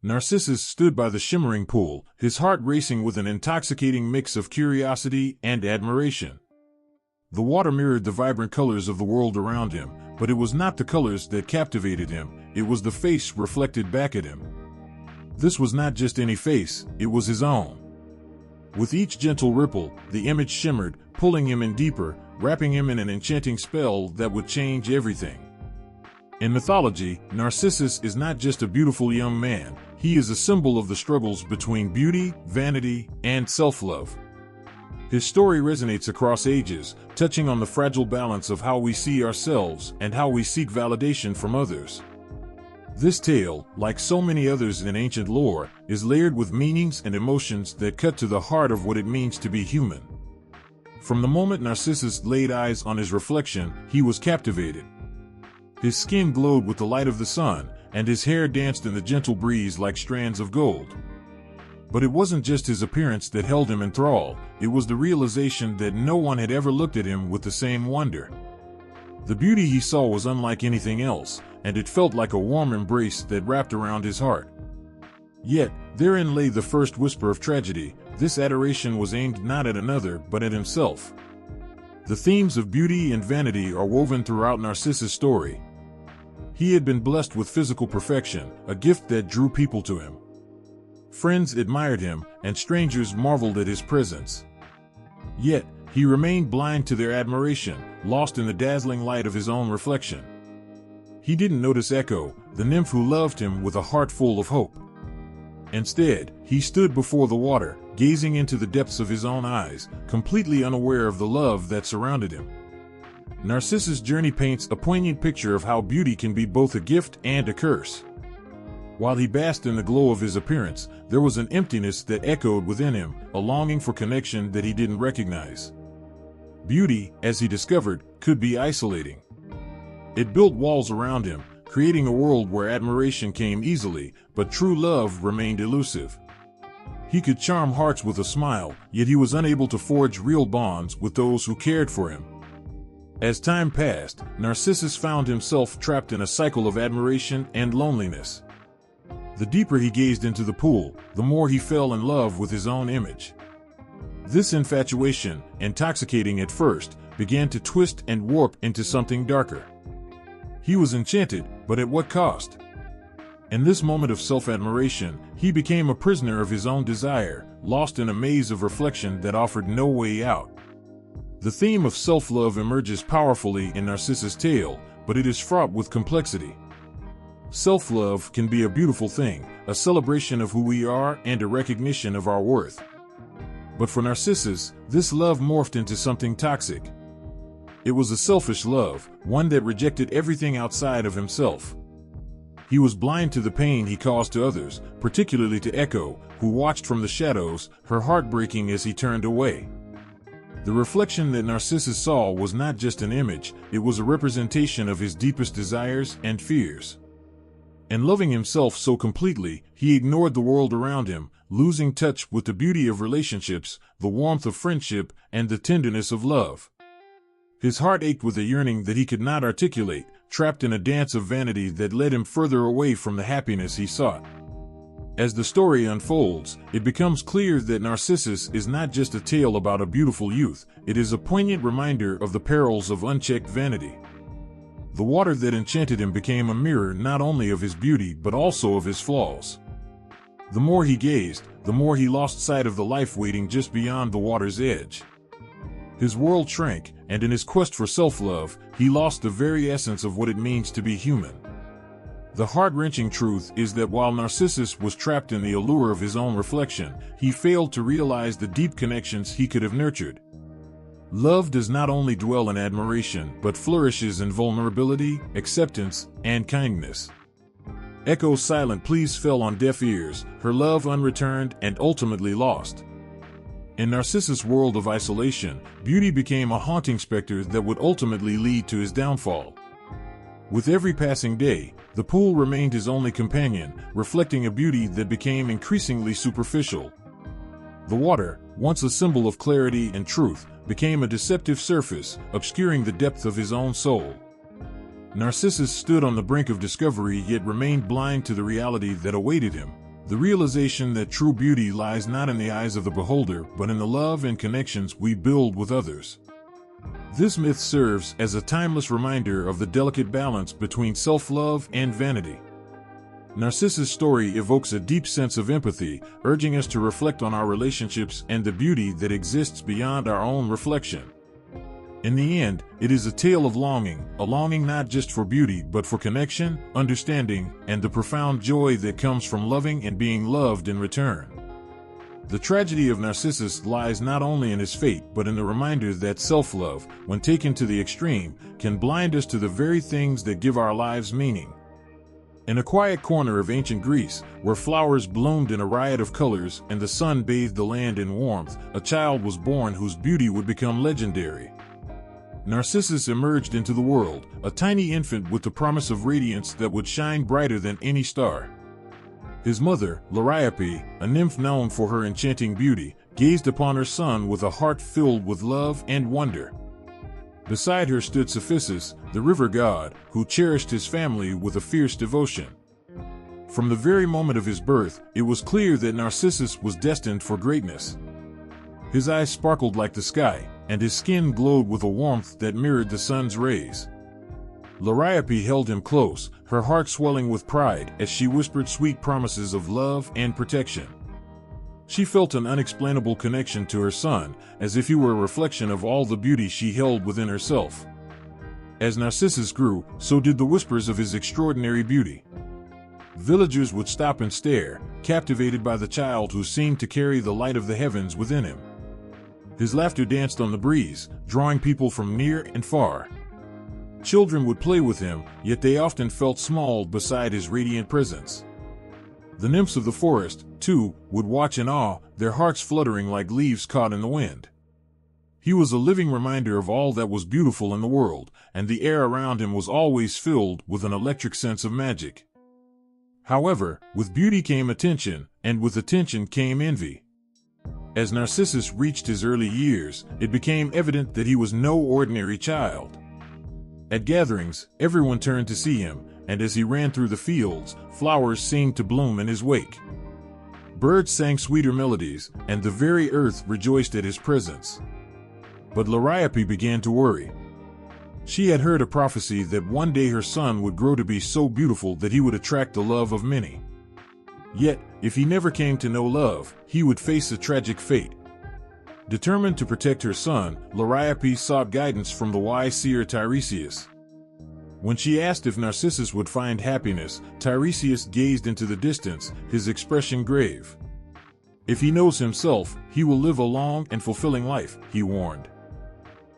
Narcissus stood by the shimmering pool, his heart racing with an intoxicating mix of curiosity and admiration. The water mirrored the vibrant colors of the world around him, but it was not the colors that captivated him, it was the face reflected back at him. This was not just any face, it was his own. With each gentle ripple, the image shimmered, pulling him in deeper, wrapping him in an enchanting spell that would change everything. In mythology, Narcissus is not just a beautiful young man, he is a symbol of the struggles between beauty, vanity, and self-love. His story resonates across ages, touching on the fragile balance of how we see ourselves and how we seek validation from others. This tale, like so many others in ancient lore, is layered with meanings and emotions that cut to the heart of what it means to be human. From the moment Narcissus laid eyes on his reflection, he was captivated. His skin glowed with the light of the sun, and his hair danced in the gentle breeze like strands of gold. But it wasn't just his appearance that held him in thrall, it was the realization that no one had ever looked at him with the same wonder. The beauty he saw was unlike anything else, and it felt like a warm embrace that wrapped around his heart. Yet, therein lay the first whisper of tragedy. This adoration was aimed not at another, but at himself. The themes of beauty and vanity are woven throughout Narcissus' story. He had been blessed with physical perfection, a gift that drew people to him. Friends admired him, and strangers marveled at his presence. Yet, he remained blind to their admiration, lost in the dazzling light of his own reflection. He didn't notice Echo, the nymph who loved him with a heart full of hope. Instead, he stood before the water, gazing into the depths of his own eyes, completely unaware of the love that surrounded him. Narcissus' journey paints a poignant picture of how beauty can be both a gift and a curse. While he basked in the glow of his appearance, there was an emptiness that echoed within him, a longing for connection that he didn't recognize. Beauty, as he discovered, could be isolating. It built walls around him, creating a world where admiration came easily, but true love remained elusive. He could charm hearts with a smile, yet he was unable to forge real bonds with those who cared for him. As time passed, Narcissus found himself trapped in a cycle of admiration and loneliness. The deeper he gazed into the pool, the more he fell in love with his own image. This infatuation, intoxicating at first, began to twist and warp into something darker. He was enchanted, but at what cost? In this moment of self-admiration, he became a prisoner of his own desire, lost in a maze of reflection that offered no way out. The theme of self-love emerges powerfully in Narcissus' tale, but it is fraught with complexity. Self-love can be a beautiful thing, a celebration of who we are and a recognition of our worth. But for Narcissus, this love morphed into something toxic. It was a selfish love, one that rejected everything outside of himself. He was blind to the pain he caused to others, particularly to Echo, who watched from the shadows, her heart breaking as he turned away. The reflection that Narcissus saw was not just an image, it was a representation of his deepest desires and fears. In loving himself so completely, he ignored the world around him, losing touch with the beauty of relationships, the warmth of friendship, and the tenderness of love. His heart ached with a yearning that he could not articulate, trapped in a dance of vanity that led him further away from the happiness he sought. As the story unfolds, it becomes clear that Narcissus is not just a tale about a beautiful youth, it is a poignant reminder of the perils of unchecked vanity. The water that enchanted him became a mirror not only of his beauty but also of his flaws. The more he gazed, the more he lost sight of the life waiting just beyond the water's edge. His world shrank, and in his quest for self-love, he lost the very essence of what it means to be human. The heart-wrenching truth is that while Narcissus was trapped in the allure of his own reflection, he failed to realize the deep connections he could have nurtured. Love does not only dwell in admiration, but flourishes in vulnerability, acceptance, and kindness. Echo's silent pleas fell on deaf ears, her love unreturned and ultimately lost. In Narcissus' world of isolation, beauty became a haunting specter that would ultimately lead to his downfall. With every passing day, the pool remained his only companion, reflecting a beauty that became increasingly superficial. The water, once a symbol of clarity and truth, became a deceptive surface, obscuring the depth of his own soul. Narcissus stood on the brink of discovery yet remained blind to the reality that awaited him. The realization that true beauty lies not in the eyes of the beholder, but in the love and connections we build with others. This myth serves as a timeless reminder of the delicate balance between self-love and vanity. Narcissus' story evokes a deep sense of empathy, urging us to reflect on our relationships and the beauty that exists beyond our own reflection. In the end, it is a tale of longing, a longing not just for beauty but for connection, understanding, and the profound joy that comes from loving and being loved in return. The tragedy of Narcissus lies not only in his fate but in the reminder that self-love, when taken to the extreme, can blind us to the very things that give our lives meaning. In a quiet corner of ancient Greece, where flowers bloomed in a riot of colors and the sun bathed the land in warmth, a child was born whose beauty would become legendary. Narcissus emerged into the world, a tiny infant with the promise of radiance that would shine brighter than any star. His mother, Liriope, a nymph known for her enchanting beauty, gazed upon her son with a heart filled with love and wonder. Beside her stood Cephissus, the river god, who cherished his family with a fierce devotion. From the very moment of his birth, it was clear that Narcissus was destined for greatness. His eyes sparkled like the sky, and his skin glowed with a warmth that mirrored the sun's rays. Liriope held him close, her heart swelling with pride as she whispered sweet promises of love and protection. She felt an unexplainable connection to her son, as if he were a reflection of all the beauty she held within herself. As Narcissus grew, so did the whispers of his extraordinary beauty. Villagers would stop and stare, captivated by the child who seemed to carry the light of the heavens within him. His laughter danced on the breeze, drawing people from near and far. Children would play with him, yet they often felt small beside his radiant presence. The nymphs of the forest, too, would watch in awe, their hearts fluttering like leaves caught in the wind. He was a living reminder of all that was beautiful in the world, and the air around him was always filled with an electric sense of magic. However, with beauty came attention, and with attention came envy. As Narcissus reached his early years, it became evident that he was no ordinary child. At gatherings, everyone turned to see him, and as he ran through the fields, flowers seemed to bloom in his wake. Birds sang sweeter melodies, and the very earth rejoiced at his presence. But Liriope began to worry. She had heard a prophecy that one day her son would grow to be so beautiful that he would attract the love of many. Yet, if he never came to know love, he would face a tragic fate. Determined to protect her son, Liriope sought guidance from the wise seer Tiresias. When she asked if Narcissus would find happiness, Tiresias gazed into the distance, his expression grave. "If he knows himself, he will live a long and fulfilling life," he warned.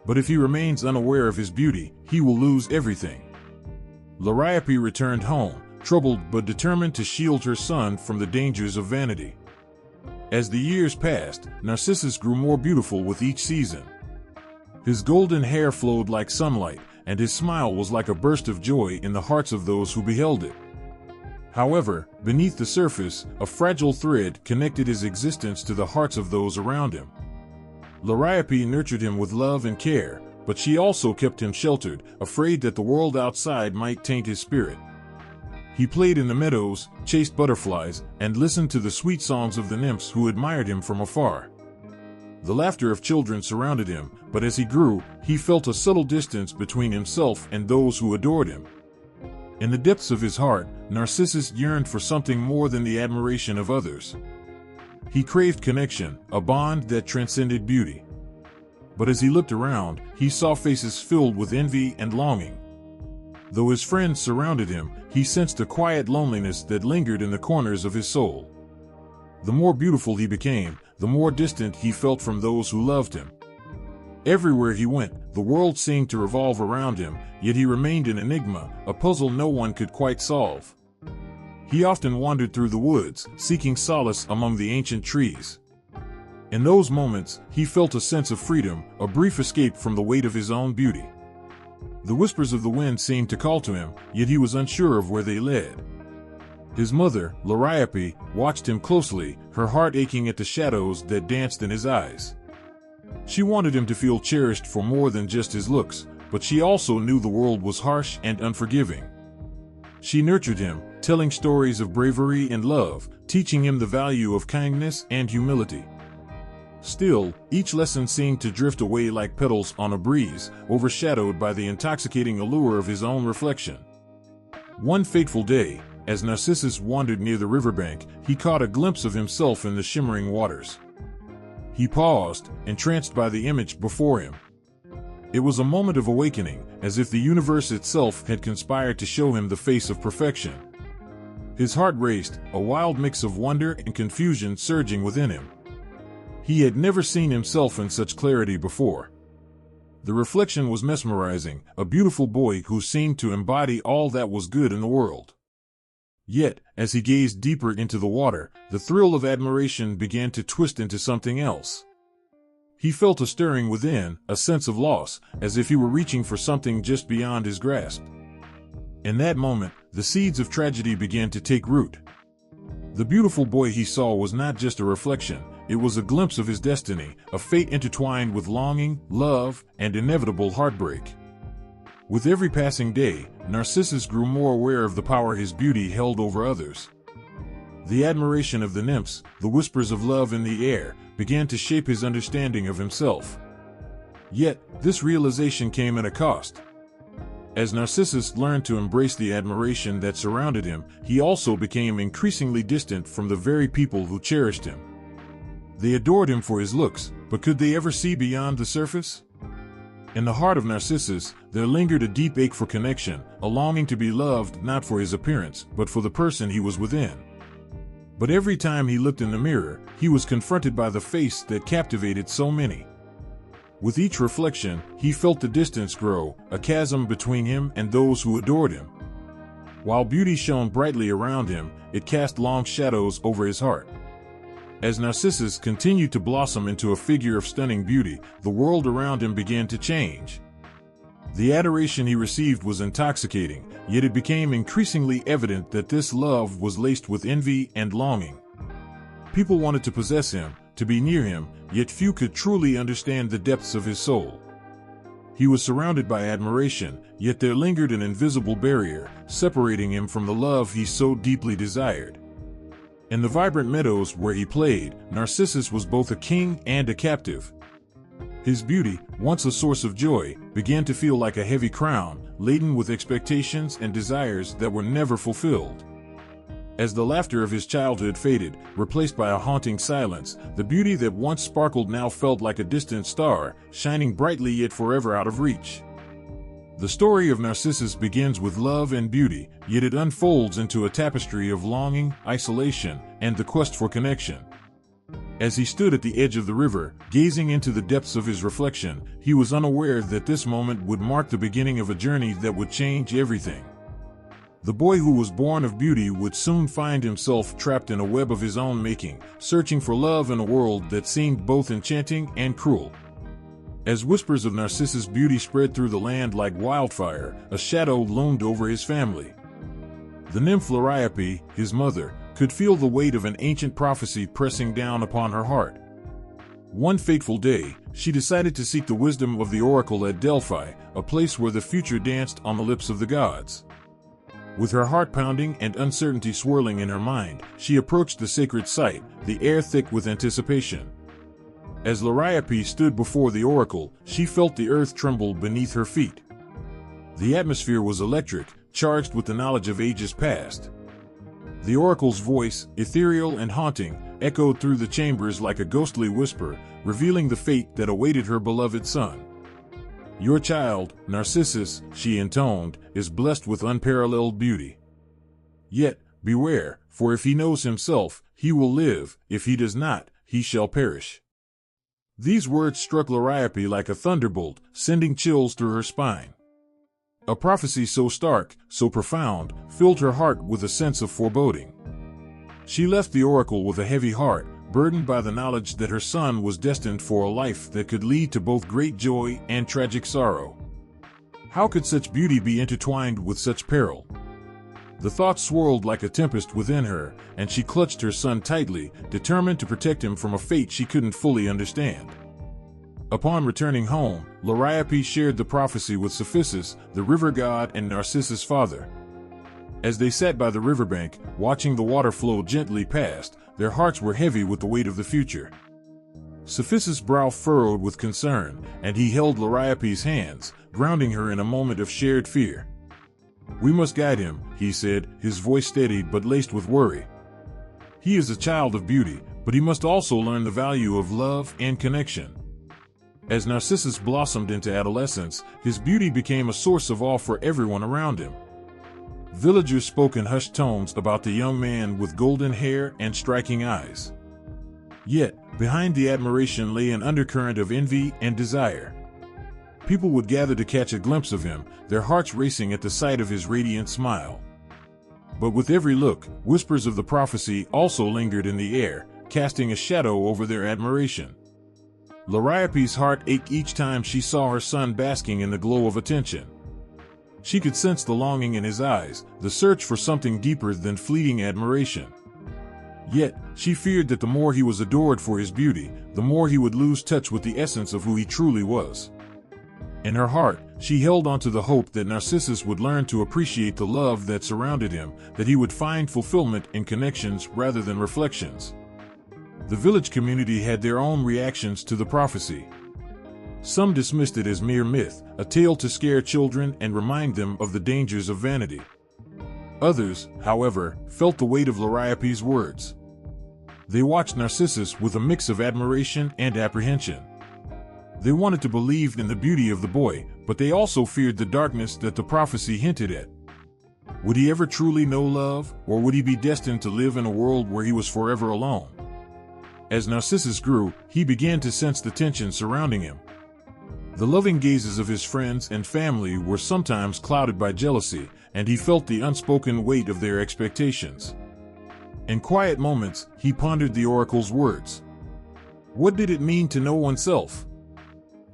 "But if he remains unaware of his beauty, he will lose everything." Liriope returned home, troubled but determined to shield her son from the dangers of vanity. As the years passed, Narcissus grew more beautiful with each season. His golden hair flowed like sunlight, and his smile was like a burst of joy in the hearts of those who beheld it. However, beneath the surface, a fragile thread connected his existence to the hearts of those around him. Liriope nurtured him with love and care, but she also kept him sheltered, afraid that the world outside might taint his spirit. He played in the meadows, chased butterflies, and listened to the sweet songs of the nymphs who admired him from afar. The laughter of children surrounded him, but as he grew, he felt a subtle distance between himself and those who adored him. In the depths of his heart, Narcissus yearned for something more than the admiration of others. He craved connection, a bond that transcended beauty. But as he looked around, he saw faces filled with envy and longing. Though his friends surrounded him, he sensed a quiet loneliness that lingered in the corners of his soul. The more beautiful he became, the more distant he felt from those who loved him. Everywhere he went, the world seemed to revolve around him, yet he remained an enigma, a puzzle no one could quite solve. He often wandered through the woods, seeking solace among the ancient trees. In those moments, he felt a sense of freedom, a brief escape from the weight of his own beauty. The whispers of the wind seemed to call to him, yet he was unsure of where they led. His mother, Liriope, watched him closely, her heart aching at the shadows that danced in his eyes. She wanted him to feel cherished for more than just his looks, but she also knew the world was harsh and unforgiving. She nurtured him, telling stories of bravery and love, teaching him the value of kindness and humility. Still, each lesson seemed to drift away like petals on a breeze, overshadowed by the intoxicating allure of his own reflection. One fateful day, as Narcissus wandered near the riverbank, he caught a glimpse of himself in the shimmering waters. He paused, entranced by the image before him. It was a moment of awakening, as if the universe itself had conspired to show him the face of perfection. His heart raced, a wild mix of wonder and confusion surging within him. He had never seen himself in such clarity before. The reflection was mesmerizing, a beautiful boy who seemed to embody all that was good in the world. Yet, as he gazed deeper into the water, the thrill of admiration began to twist into something else. He felt a stirring within, a sense of loss, as if he were reaching for something just beyond his grasp. In that moment, the seeds of tragedy began to take root. The beautiful boy he saw was not just a reflection, it was a glimpse of his destiny, a fate intertwined with longing, love, and inevitable heartbreak. With every passing day, Narcissus grew more aware of the power his beauty held over others. The admiration of the nymphs, the whispers of love in the air, began to shape his understanding of himself. Yet, this realization came at a cost. As Narcissus learned to embrace the admiration that surrounded him, he also became increasingly distant from the very people who cherished him. They adored him for his looks, but could they ever see beyond the surface? In the heart of Narcissus, there lingered a deep ache for connection, a longing to be loved not for his appearance, but for the person he was within. But every time he looked in the mirror, he was confronted by the face that captivated so many. With each reflection, he felt the distance grow, a chasm between him and those who adored him. While beauty shone brightly around him, it cast long shadows over his heart. As Narcissus continued to blossom into a figure of stunning beauty, the world around him began to change. The adoration he received was intoxicating, yet it became increasingly evident that this love was laced with envy and longing. People wanted to possess him, to be near him, yet few could truly understand the depths of his soul. He was surrounded by admiration, yet there lingered an invisible barrier, separating him from the love he so deeply desired. In the vibrant meadows where he played, Narcissus was both a king and a captive. His beauty, once a source of joy, began to feel like a heavy crown, laden with expectations and desires that were never fulfilled. As the laughter of his childhood faded, replaced by a haunting silence, the beauty that once sparkled now felt like a distant star, shining brightly yet forever out of reach. The story of Narcissus begins with love and beauty, yet it unfolds into a tapestry of longing, isolation, and the quest for connection. As he stood at the edge of the river, gazing into the depths of his reflection, he was unaware that this moment would mark the beginning of a journey that would change everything. The boy who was born of beauty would soon find himself trapped in a web of his own making, searching for love in a world that seemed both enchanting and cruel. As whispers of Narcissus' beauty spread through the land like wildfire, a shadow loomed over his family. The nymph Liriope, his mother, could feel the weight of an ancient prophecy pressing down upon her heart. One fateful day, she decided to seek the wisdom of the oracle at Delphi, a place where the future danced on the lips of the gods. With her heart pounding and uncertainty swirling in her mind, she approached the sacred site, the air thick with anticipation. As Liriope stood before the oracle, she felt the earth tremble beneath her feet. The atmosphere was electric, charged with the knowledge of ages past. The oracle's voice, ethereal and haunting, echoed through the chambers like a ghostly whisper, revealing the fate that awaited her beloved son. "Your child, Narcissus," she intoned, "is blessed with unparalleled beauty. Yet, beware, for if he knows himself, he will live; if he does not, he shall perish." These words struck Liriope like a thunderbolt, sending chills through her spine. A prophecy so stark, so profound, filled her heart with a sense of foreboding. She left the oracle with a heavy heart, burdened by the knowledge that her son was destined for a life that could lead to both great joy and tragic sorrow. How could such beauty be intertwined with such peril? The thought swirled like a tempest within her, and she clutched her son tightly, determined to protect him from a fate she couldn't fully understand. Upon returning home, Liriope shared the prophecy with Cephissus, the river god and Narcissus' father. As they sat by the riverbank, watching the water flow gently past, their hearts were heavy with the weight of the future. Cephissus' brow furrowed with concern, and he held Liriope's hands, grounding her in a moment of shared fear. "We must guide him," he said, his voice steady but laced with worry. "He is a child of beauty, but he must also learn the value of love and connection." As Narcissus blossomed into adolescence, his beauty became a source of awe for everyone around him. Villagers spoke in hushed tones about the young man with golden hair and striking eyes. Yet, behind the admiration lay an undercurrent of envy and desire. People would gather to catch a glimpse of him, their hearts racing at the sight of his radiant smile. But with every look, whispers of the prophecy also lingered in the air, casting a shadow over their admiration. Liriope's heart ached each time she saw her son basking in the glow of attention. She could sense the longing in his eyes, the search for something deeper than fleeting admiration. Yet, she feared that the more he was adored for his beauty, the more he would lose touch with the essence of who he truly was. In her heart, she held on to the hope that Narcissus would learn to appreciate the love that surrounded him, that he would find fulfillment in connections rather than reflections. The village community had their own reactions to the prophecy. Some dismissed it as mere myth, a tale to scare children and remind them of the dangers of vanity. Others, however, felt the weight of Liriope's words. They watched Narcissus with a mix of admiration and apprehension. They wanted to believe in the beauty of the boy, but they also feared the darkness that the prophecy hinted at. Would he ever truly know love, or would he be destined to live in a world where he was forever alone? As Narcissus grew, he began to sense the tension surrounding him. The loving gazes of his friends and family were sometimes clouded by jealousy, and he felt the unspoken weight of their expectations. In quiet moments, he pondered the oracle's words. What did it mean to know oneself?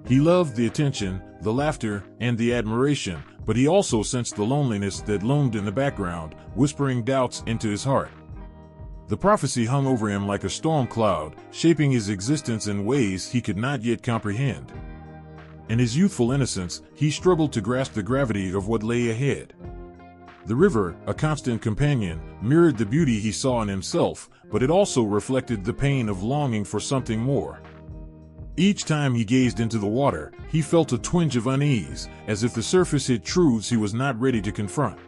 He loved the attention, the laughter, and the admiration, but he also sensed the loneliness that loomed in the background, whispering doubts into his heart. The prophecy hung over him like a storm cloud, shaping his existence in ways he could not yet comprehend. In his youthful innocence, he struggled to grasp the gravity of what lay ahead. The river, a constant companion, mirrored the beauty he saw in himself, but it also reflected the pain of longing for something more. Each time he gazed into the water, he felt a twinge of unease, as if the surface hid truths he was not ready to confront.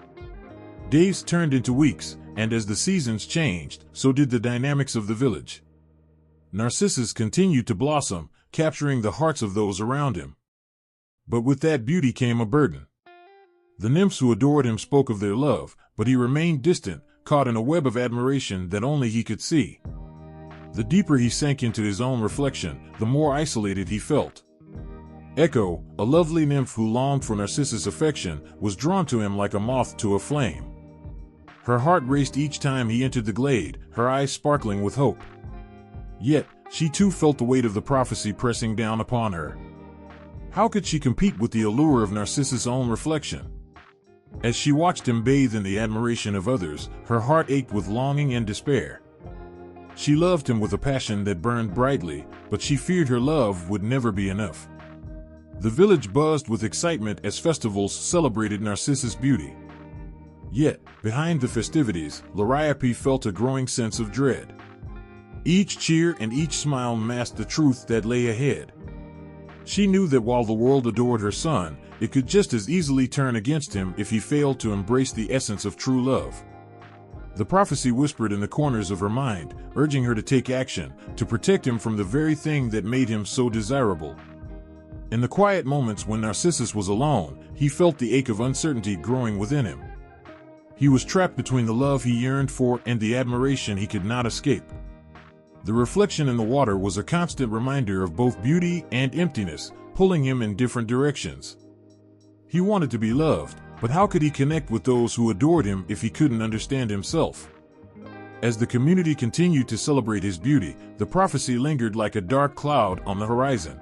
Days turned into weeks, and as the seasons changed, so did the dynamics of the village. Narcissus continued to blossom, capturing the hearts of those around him. But with that beauty came a burden. The nymphs who adored him spoke of their love, but he remained distant, caught in a web of admiration that only he could see. The deeper he sank into his own reflection, the more isolated he felt. Echo, a lovely nymph who longed for Narcissus' affection, was drawn to him like a moth to a flame. Her heart raced each time he entered the glade, her eyes sparkling with hope. Yet, she too felt the weight of the prophecy pressing down upon her. How could she compete with the allure of Narcissus' own reflection? As she watched him bathe in the admiration of others, her heart ached with longing and despair. She loved him with a passion that burned brightly, but she feared her love would never be enough. The village buzzed with excitement as festivals celebrated Narcissus' beauty. Yet, behind the festivities, Liriope felt a growing sense of dread. Each cheer and each smile masked the truth that lay ahead. She knew that while the world adored her son, it could just as easily turn against him if he failed to embrace the essence of true love. The prophecy whispered in the corners of her mind, urging her to take action, to protect him from the very thing that made him so desirable. In the quiet moments when Narcissus was alone, he felt the ache of uncertainty growing within him. He was trapped between the love he yearned for and the admiration he could not escape. The reflection in the water was a constant reminder of both beauty and emptiness, pulling him in different directions. He wanted to be loved, but how could he connect with those who adored him if he couldn't understand himself? As the community continued to celebrate his beauty, the prophecy lingered like a dark cloud on the horizon.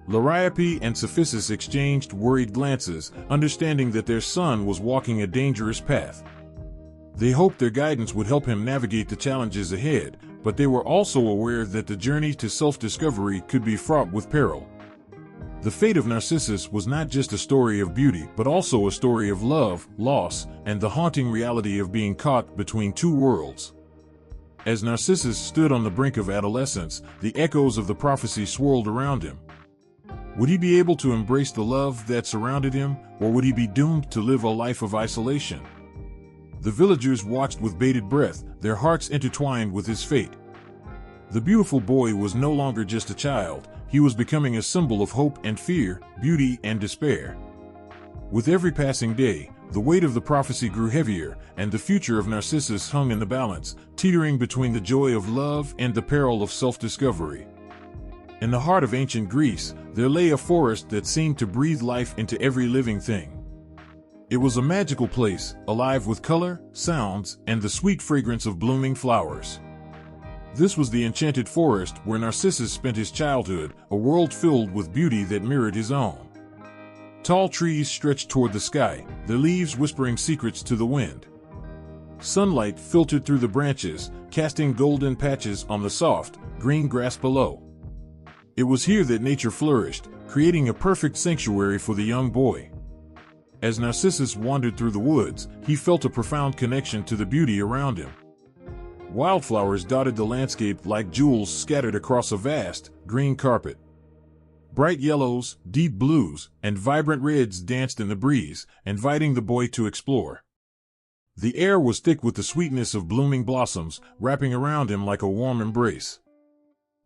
Liriope and Cephissus exchanged worried glances, understanding that their son was walking a dangerous path. They hoped their guidance would help him navigate the challenges ahead, but they were also aware that the journey to self-discovery could be fraught with peril. The fate of Narcissus was not just a story of beauty, but also a story of love, loss, and the haunting reality of being caught between two worlds. As Narcissus stood on the brink of adolescence, the echoes of the prophecy swirled around him. Would he be able to embrace the love that surrounded him, or would he be doomed to live a life of isolation? The villagers watched with bated breath, their hearts intertwined with his fate. The beautiful boy was no longer just a child, he was becoming a symbol of hope and fear, beauty and despair. With every passing day, the weight of the prophecy grew heavier, and the future of Narcissus hung in the balance, teetering between the joy of love and the peril of self-discovery. In the heart of ancient Greece, there lay a forest that seemed to breathe life into every living thing. It was a magical place, alive with color, sounds, and the sweet fragrance of blooming flowers. This was the enchanted forest where Narcissus spent his childhood, a world filled with beauty that mirrored his own. Tall trees stretched toward the sky, their leaves whispering secrets to the wind. Sunlight filtered through the branches, casting golden patches on the soft, green grass below. It was here that nature flourished, creating a perfect sanctuary for the young boy. As Narcissus wandered through the woods, he felt a profound connection to the beauty around him. Wildflowers dotted the landscape like jewels scattered across a vast, green carpet. Bright yellows, deep blues, and vibrant reds danced in the breeze, inviting the boy to explore. The air was thick with the sweetness of blooming blossoms, wrapping around him like a warm embrace.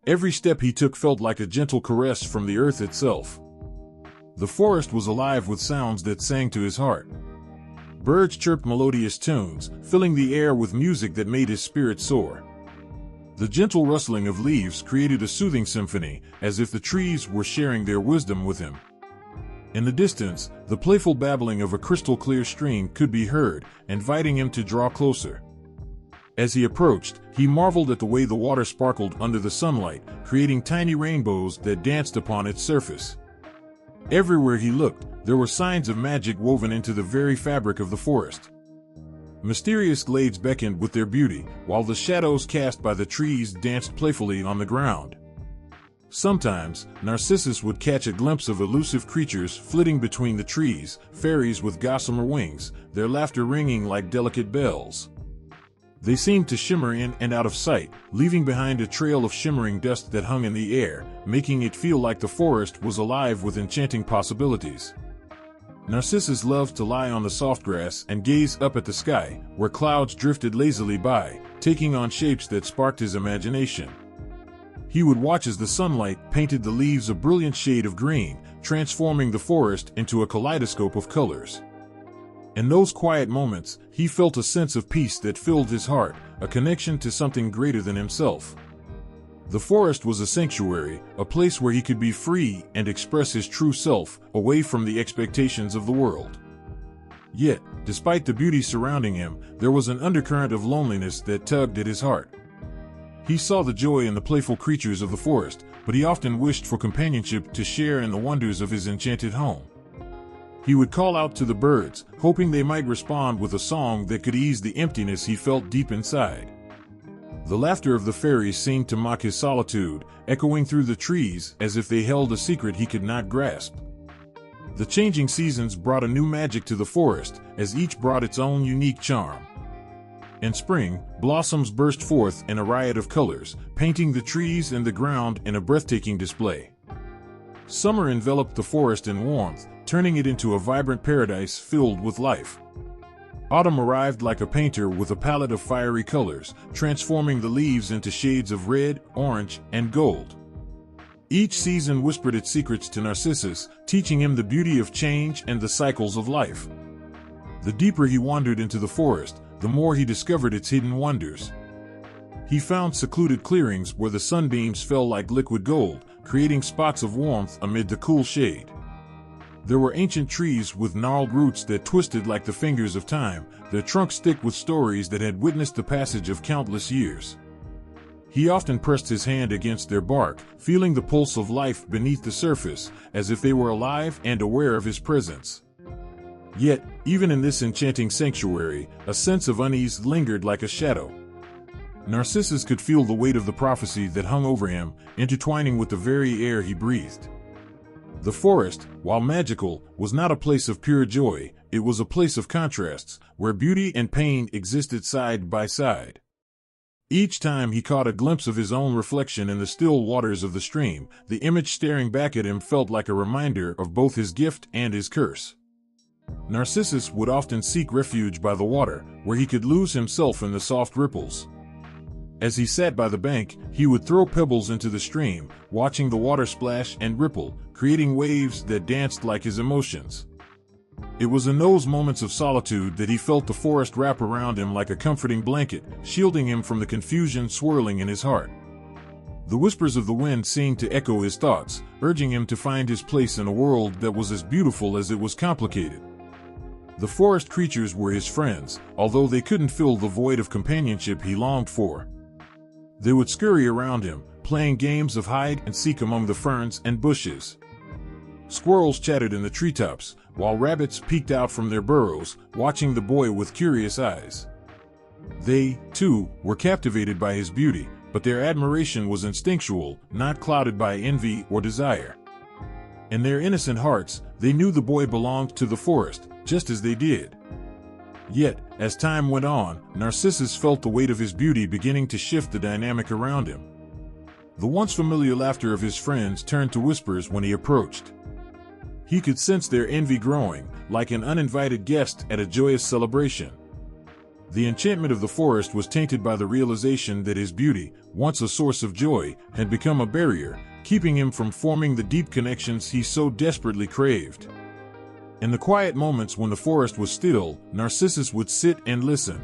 Every step he took felt like a gentle caress from the earth itself. The forest was alive with sounds that sang to his heart. Birds chirped melodious tunes, filling the air with music that made his spirit soar. The gentle rustling of leaves created a soothing symphony, as if the trees were sharing their wisdom with him. In the distance, the playful babbling of a crystal-clear stream could be heard, inviting him to draw closer. As he approached, he marveled at the way the water sparkled under the sunlight, creating tiny rainbows that danced upon its surface. Everywhere he looked, there were signs of magic woven into the very fabric of the forest. Mysterious glades beckoned with their beauty, while the shadows cast by the trees danced playfully on the ground. Sometimes, Narcissus would catch a glimpse of elusive creatures flitting between the trees, fairies with gossamer wings, their laughter ringing like delicate bells. They seemed to shimmer in and out of sight, leaving behind a trail of shimmering dust that hung in the air, making it feel like the forest was alive with enchanting possibilities. Narcissus loved to lie on the soft grass and gaze up at the sky, where clouds drifted lazily by, taking on shapes that sparked his imagination. He would watch as the sunlight painted the leaves a brilliant shade of green, transforming the forest into a kaleidoscope of colors. In those quiet moments, he felt a sense of peace that filled his heart, a connection to something greater than himself. The forest was a sanctuary, a place where he could be free and express his true self, away from the expectations of the world. Yet, despite the beauty surrounding him, there was an undercurrent of loneliness that tugged at his heart. He saw the joy in the playful creatures of the forest, but he often wished for companionship to share in the wonders of his enchanted home. He would call out to the birds, hoping they might respond with a song that could ease the emptiness he felt deep inside. The laughter of the fairies seemed to mock his solitude, echoing through the trees as if they held a secret he could not grasp. The changing seasons brought a new magic to the forest, as each brought its own unique charm. In spring, blossoms burst forth in a riot of colors, painting the trees and the ground in a breathtaking display. Summer enveloped the forest in warmth, turning it into a vibrant paradise filled with life. Autumn arrived like a painter with a palette of fiery colors, transforming the leaves into shades of red, orange, and gold. Each season whispered its secrets to Narcissus, teaching him the beauty of change and the cycles of life. The deeper he wandered into the forest, the more he discovered its hidden wonders. He found secluded clearings where the sunbeams fell like liquid gold, creating spots of warmth amid the cool shade. There were ancient trees with gnarled roots that twisted like the fingers of time, their trunks thick with stories that had witnessed the passage of countless years. He often pressed his hand against their bark, feeling the pulse of life beneath the surface, as if they were alive and aware of his presence. Yet, even in this enchanting sanctuary, a sense of unease lingered like a shadow. Narcissus could feel the weight of the prophecy that hung over him, intertwining with the very air he breathed. The forest, while magical, was not a place of pure joy. It was a place of contrasts, where beauty and pain existed side by side. Each time he caught a glimpse of his own reflection in the still waters of the stream, the image staring back at him felt like a reminder of both his gift and his curse. Narcissus would often seek refuge by the water, where he could lose himself in the soft ripples. As he sat by the bank, he would throw pebbles into the stream, watching the water splash and ripple, creating waves that danced like his emotions. It was in those moments of solitude that he felt the forest wrap around him like a comforting blanket, shielding him from the confusion swirling in his heart. The whispers of the wind seemed to echo his thoughts, urging him to find his place in a world that was as beautiful as it was complicated. The forest creatures were his friends, although they couldn't fill the void of companionship he longed for. They would scurry around him, playing games of hide and seek among the ferns and bushes. Squirrels chattered in the treetops, while rabbits peeked out from their burrows, watching the boy with curious eyes. They, too, were captivated by his beauty, but their admiration was instinctual, not clouded by envy or desire. In their innocent hearts, they knew the boy belonged to the forest, just as they did. Yet, as time went on, Narcissus felt the weight of his beauty beginning to shift the dynamic around him. The once familiar laughter of his friends turned to whispers when he approached. He could sense their envy growing, like an uninvited guest at a joyous celebration. The enchantment of the forest was tainted by the realization that his beauty, once a source of joy, had become a barrier, keeping him from forming the deep connections he so desperately craved. In the quiet moments when the forest was still, Narcissus would sit and listen.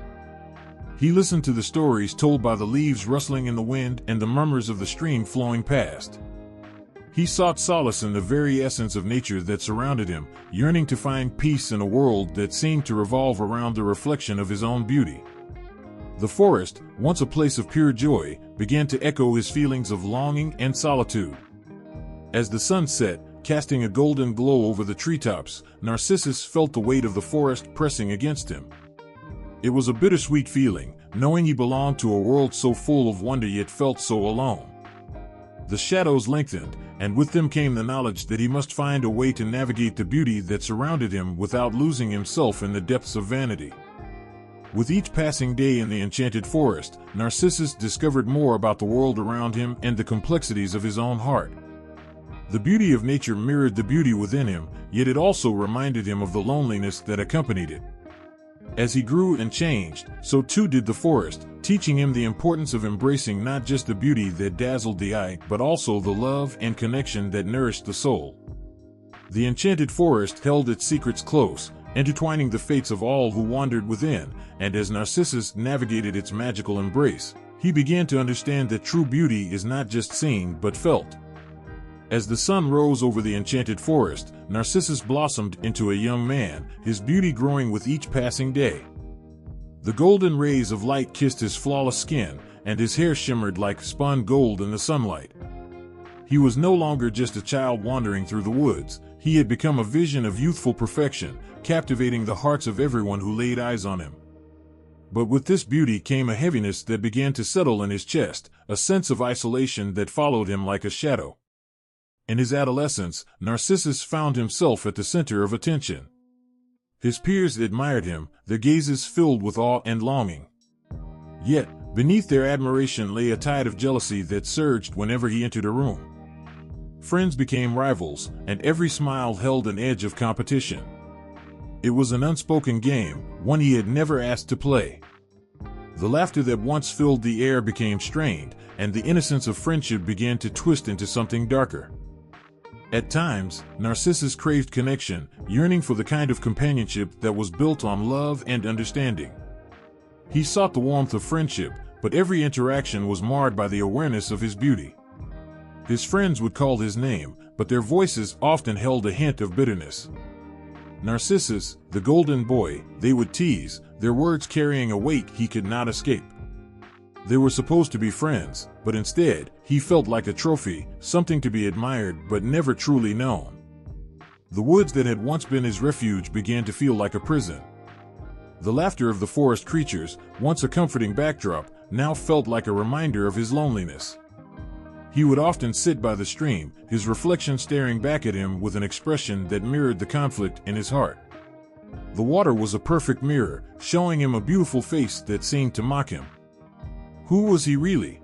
He listened to the stories told by the leaves rustling in the wind and the murmurs of the stream flowing past. He sought solace in the very essence of nature that surrounded him, yearning to find peace in a world that seemed to revolve around the reflection of his own beauty. The forest, once a place of pure joy, began to echo his feelings of longing and solitude. As the sun set, casting a golden glow over the treetops, Narcissus felt the weight of the forest pressing against him. It was a bittersweet feeling, knowing he belonged to a world so full of wonder yet felt so alone. The shadows lengthened, and with them came the knowledge that he must find a way to navigate the beauty that surrounded him without losing himself in the depths of vanity. With each passing day in the enchanted forest, Narcissus discovered more about the world around him and the complexities of his own heart. The beauty of nature mirrored the beauty within him, yet it also reminded him of the loneliness that accompanied it. As he grew and changed, so too did the forest, teaching him the importance of embracing not just the beauty that dazzled the eye, but also the love and connection that nourished the soul. The enchanted forest held its secrets close, intertwining the fates of all who wandered within, and as Narcissus navigated its magical embrace, he began to understand that true beauty is not just seen but felt. As the sun rose over the enchanted forest, Narcissus blossomed into a young man, his beauty growing with each passing day. The golden rays of light kissed his flawless skin, and his hair shimmered like spun gold in the sunlight. He was no longer just a child wandering through the woods. He had become a vision of youthful perfection, captivating the hearts of everyone who laid eyes on him. But with this beauty came a heaviness that began to settle in his chest, a sense of isolation that followed him like a shadow. In his adolescence, Narcissus found himself at the center of attention. His peers admired him, their gazes filled with awe and longing. Yet, beneath their admiration lay a tide of jealousy that surged whenever he entered a room. Friends became rivals, and every smile held an edge of competition. It was an unspoken game, one he had never asked to play. The laughter that once filled the air became strained, and the innocence of friendship began to twist into something darker. At times, Narcissus craved connection, yearning for the kind of companionship that was built on love and understanding. He sought the warmth of friendship, but every interaction was marred by the awareness of his beauty. His friends would call his name, but their voices often held a hint of bitterness. Narcissus, the golden boy, they would tease, their words carrying a weight he could not escape. They were supposed to be friends, but instead, he felt like a trophy, something to be admired but never truly known. The woods that had once been his refuge began to feel like a prison. The laughter of the forest creatures, once a comforting backdrop, now felt like a reminder of his loneliness. He would often sit by the stream, his reflection staring back at him with an expression that mirrored the conflict in his heart. The water was a perfect mirror, showing him a beautiful face that seemed to mock him. Who was he really?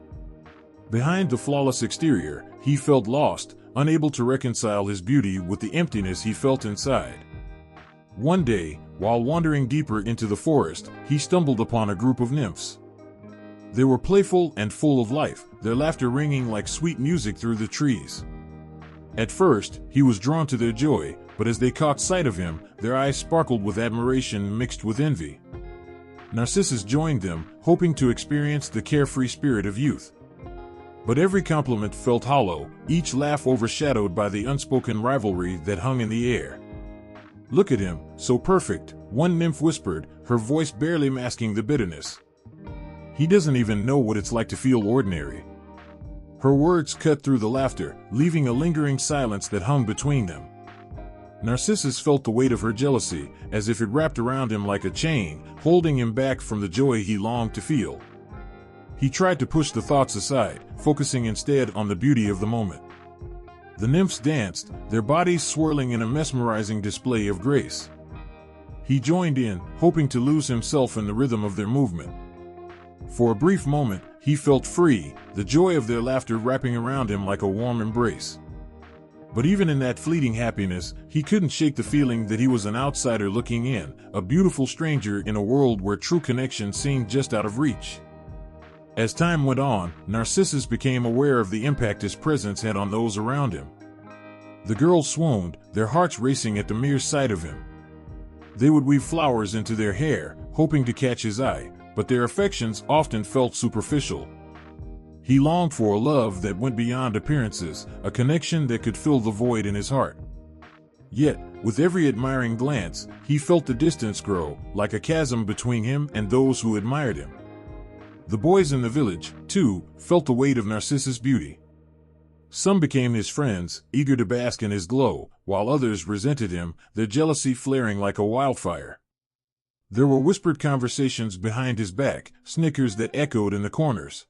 Behind the flawless exterior, he felt lost, unable to reconcile his beauty with the emptiness he felt inside. One day, while wandering deeper into the forest, he stumbled upon a group of nymphs. They were playful and full of life, their laughter ringing like sweet music through the trees. At first, he was drawn to their joy, but as they caught sight of him, their eyes sparkled with admiration mixed with envy. Narcissus joined them, hoping to experience the carefree spirit of youth. But every compliment felt hollow, each laugh overshadowed by the unspoken rivalry that hung in the air. "Look at him, so perfect," one nymph whispered, her voice barely masking the bitterness. "He doesn't even know what it's like to feel ordinary." Her words cut through the laughter, leaving a lingering silence that hung between them. Narcissus felt the weight of her jealousy, as if it wrapped around him like a chain, holding him back from the joy he longed to feel. He tried to push the thoughts aside, focusing instead on the beauty of the moment. The nymphs danced, their bodies swirling in a mesmerizing display of grace. He joined in, hoping to lose himself in the rhythm of their movement. For a brief moment, he felt free, the joy of their laughter wrapping around him like a warm embrace. But even in that fleeting happiness, he couldn't shake the feeling that he was an outsider looking in, a beautiful stranger in a world where true connection seemed just out of reach. As time went on, Narcissus became aware of the impact his presence had on those around him. The girls swooned, their hearts racing at the mere sight of him. They would weave flowers into their hair, hoping to catch his eye, but their affections often felt superficial. He longed for a love that went beyond appearances, a connection that could fill the void in his heart. Yet, with every admiring glance, he felt the distance grow, like a chasm between him and those who admired him. The boys in the village, too, felt the weight of Narcissus' beauty. Some became his friends, eager to bask in his glow, while others resented him, their jealousy flaring like a wildfire. There were whispered conversations behind his back, snickers that echoed in the corners.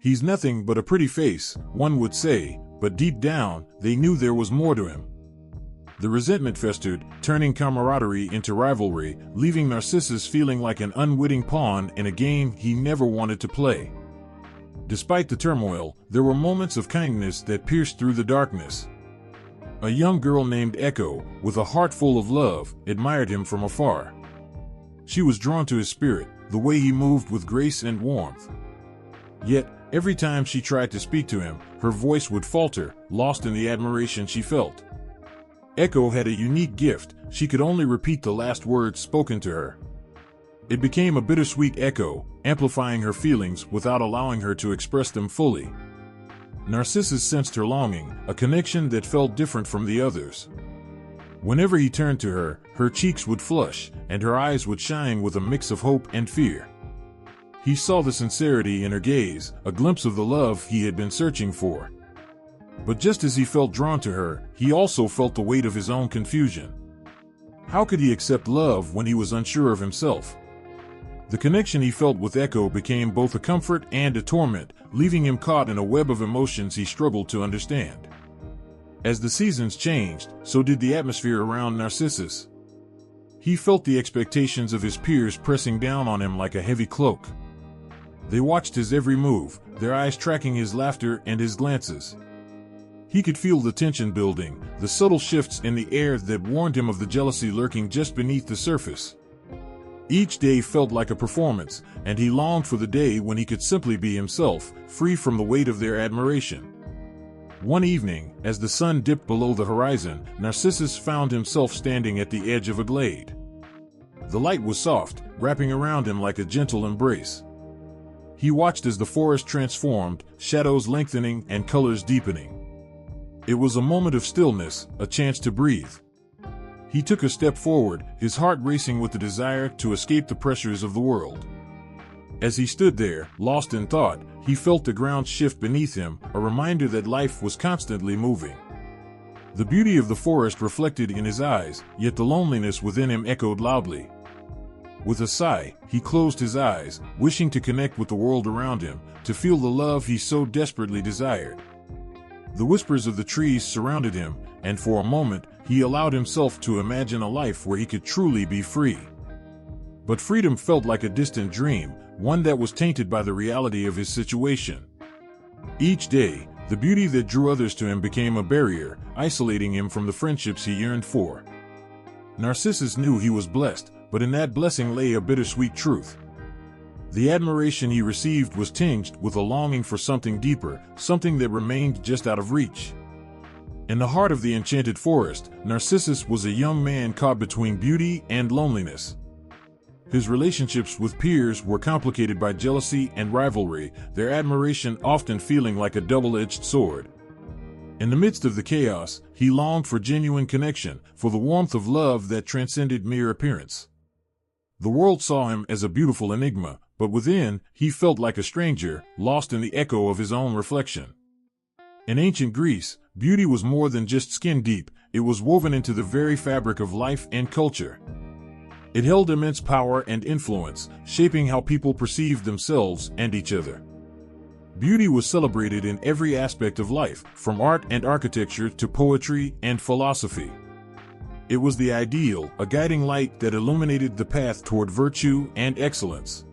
"He's nothing but a pretty face," one would say, but deep down, they knew there was more to him. The resentment festered, turning camaraderie into rivalry, leaving Narcissus feeling like an unwitting pawn in a game he never wanted to play. Despite the turmoil, there were moments of kindness that pierced through the darkness. A young girl named Echo, with a heart full of love, admired him from afar. She was drawn to his spirit, the way he moved with grace and warmth. Yet, every time she tried to speak to him, her voice would falter, lost in the admiration she felt. Echo had a unique gift, she could only repeat the last words spoken to her. It became a bittersweet echo, amplifying her feelings without allowing her to express them fully. Narcissus sensed her longing, a connection that felt different from the others. Whenever he turned to her, her cheeks would flush, and her eyes would shine with a mix of hope and fear. He saw the sincerity in her gaze, a glimpse of the love he had been searching for. But just as he felt drawn to her, he also felt the weight of his own confusion. How could he accept love when he was unsure of himself? The connection he felt with Echo became both a comfort and a torment, leaving him caught in a web of emotions he struggled to understand. As the seasons changed, so did the atmosphere around Narcissus. He felt the expectations of his peers pressing down on him like a heavy cloak. They watched his every move, their eyes tracking his laughter and his glances. He could feel the tension building, the subtle shifts in the air that warned him of the jealousy lurking just beneath the surface. Each day felt like a performance, and he longed for the day when he could simply be himself, free from the weight of their admiration. One evening, as the sun dipped below the horizon, Narcissus found himself standing at the edge of a glade. The light was soft, wrapping around him like a gentle embrace. He watched as the forest transformed, shadows lengthening and colors deepening. It was a moment of stillness, a chance to breathe. He took a step forward, his heart racing with the desire to escape the pressures of the world. As he stood there, lost in thought, he felt the ground shift beneath him, a reminder that life was constantly moving. The beauty of the forest reflected in his eyes, yet the loneliness within him echoed loudly. With a sigh, he closed his eyes, wishing to connect with the world around him, to feel the love he so desperately desired. The whispers of the trees surrounded him, and for a moment, he allowed himself to imagine a life where he could truly be free. But freedom felt like a distant dream, one that was tainted by the reality of his situation. Each day, the beauty that drew others to him became a barrier, isolating him from the friendships he yearned for. Narcissus knew he was blessed, but in that blessing lay a bittersweet truth. The admiration he received was tinged with a longing for something deeper, something that remained just out of reach. In the heart of the enchanted forest, Narcissus was a young man caught between beauty and loneliness. His relationships with peers were complicated by jealousy and rivalry, their admiration often feeling like a double-edged sword. In the midst of the chaos, he longed for genuine connection, for the warmth of love that transcended mere appearance. The world saw him as a beautiful enigma, but within, he felt like a stranger, lost in the echo of his own reflection. In ancient Greece, beauty was more than just skin deep, it was woven into the very fabric of life and culture. It held immense power and influence, shaping how people perceived themselves and each other. Beauty was celebrated in every aspect of life, from art and architecture to poetry and philosophy. It was the ideal, a guiding light that illuminated the path toward virtue and excellence.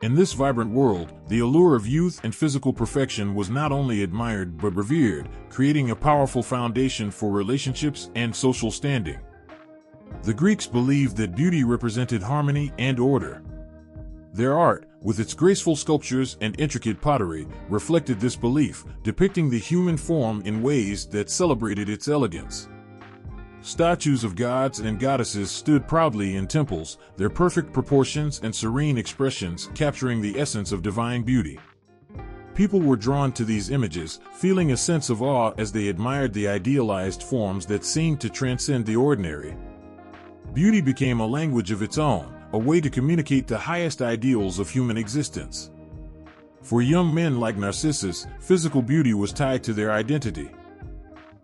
In this vibrant world, the allure of youth and physical perfection was not only admired but revered, creating a powerful foundation for relationships and social standing. The Greeks believed that beauty represented harmony and order. Their art, with its graceful sculptures and intricate pottery, reflected this belief, depicting the human form in ways that celebrated its elegance. Statues of gods and goddesses stood proudly in temples, their perfect proportions and serene expressions capturing the essence of divine beauty. People were drawn to these images, feeling a sense of awe as they admired the idealized forms that seemed to transcend the ordinary. Beauty became a language of its own, a way to communicate the highest ideals of human existence. For young men like Narcissus, physical beauty was tied to their identity.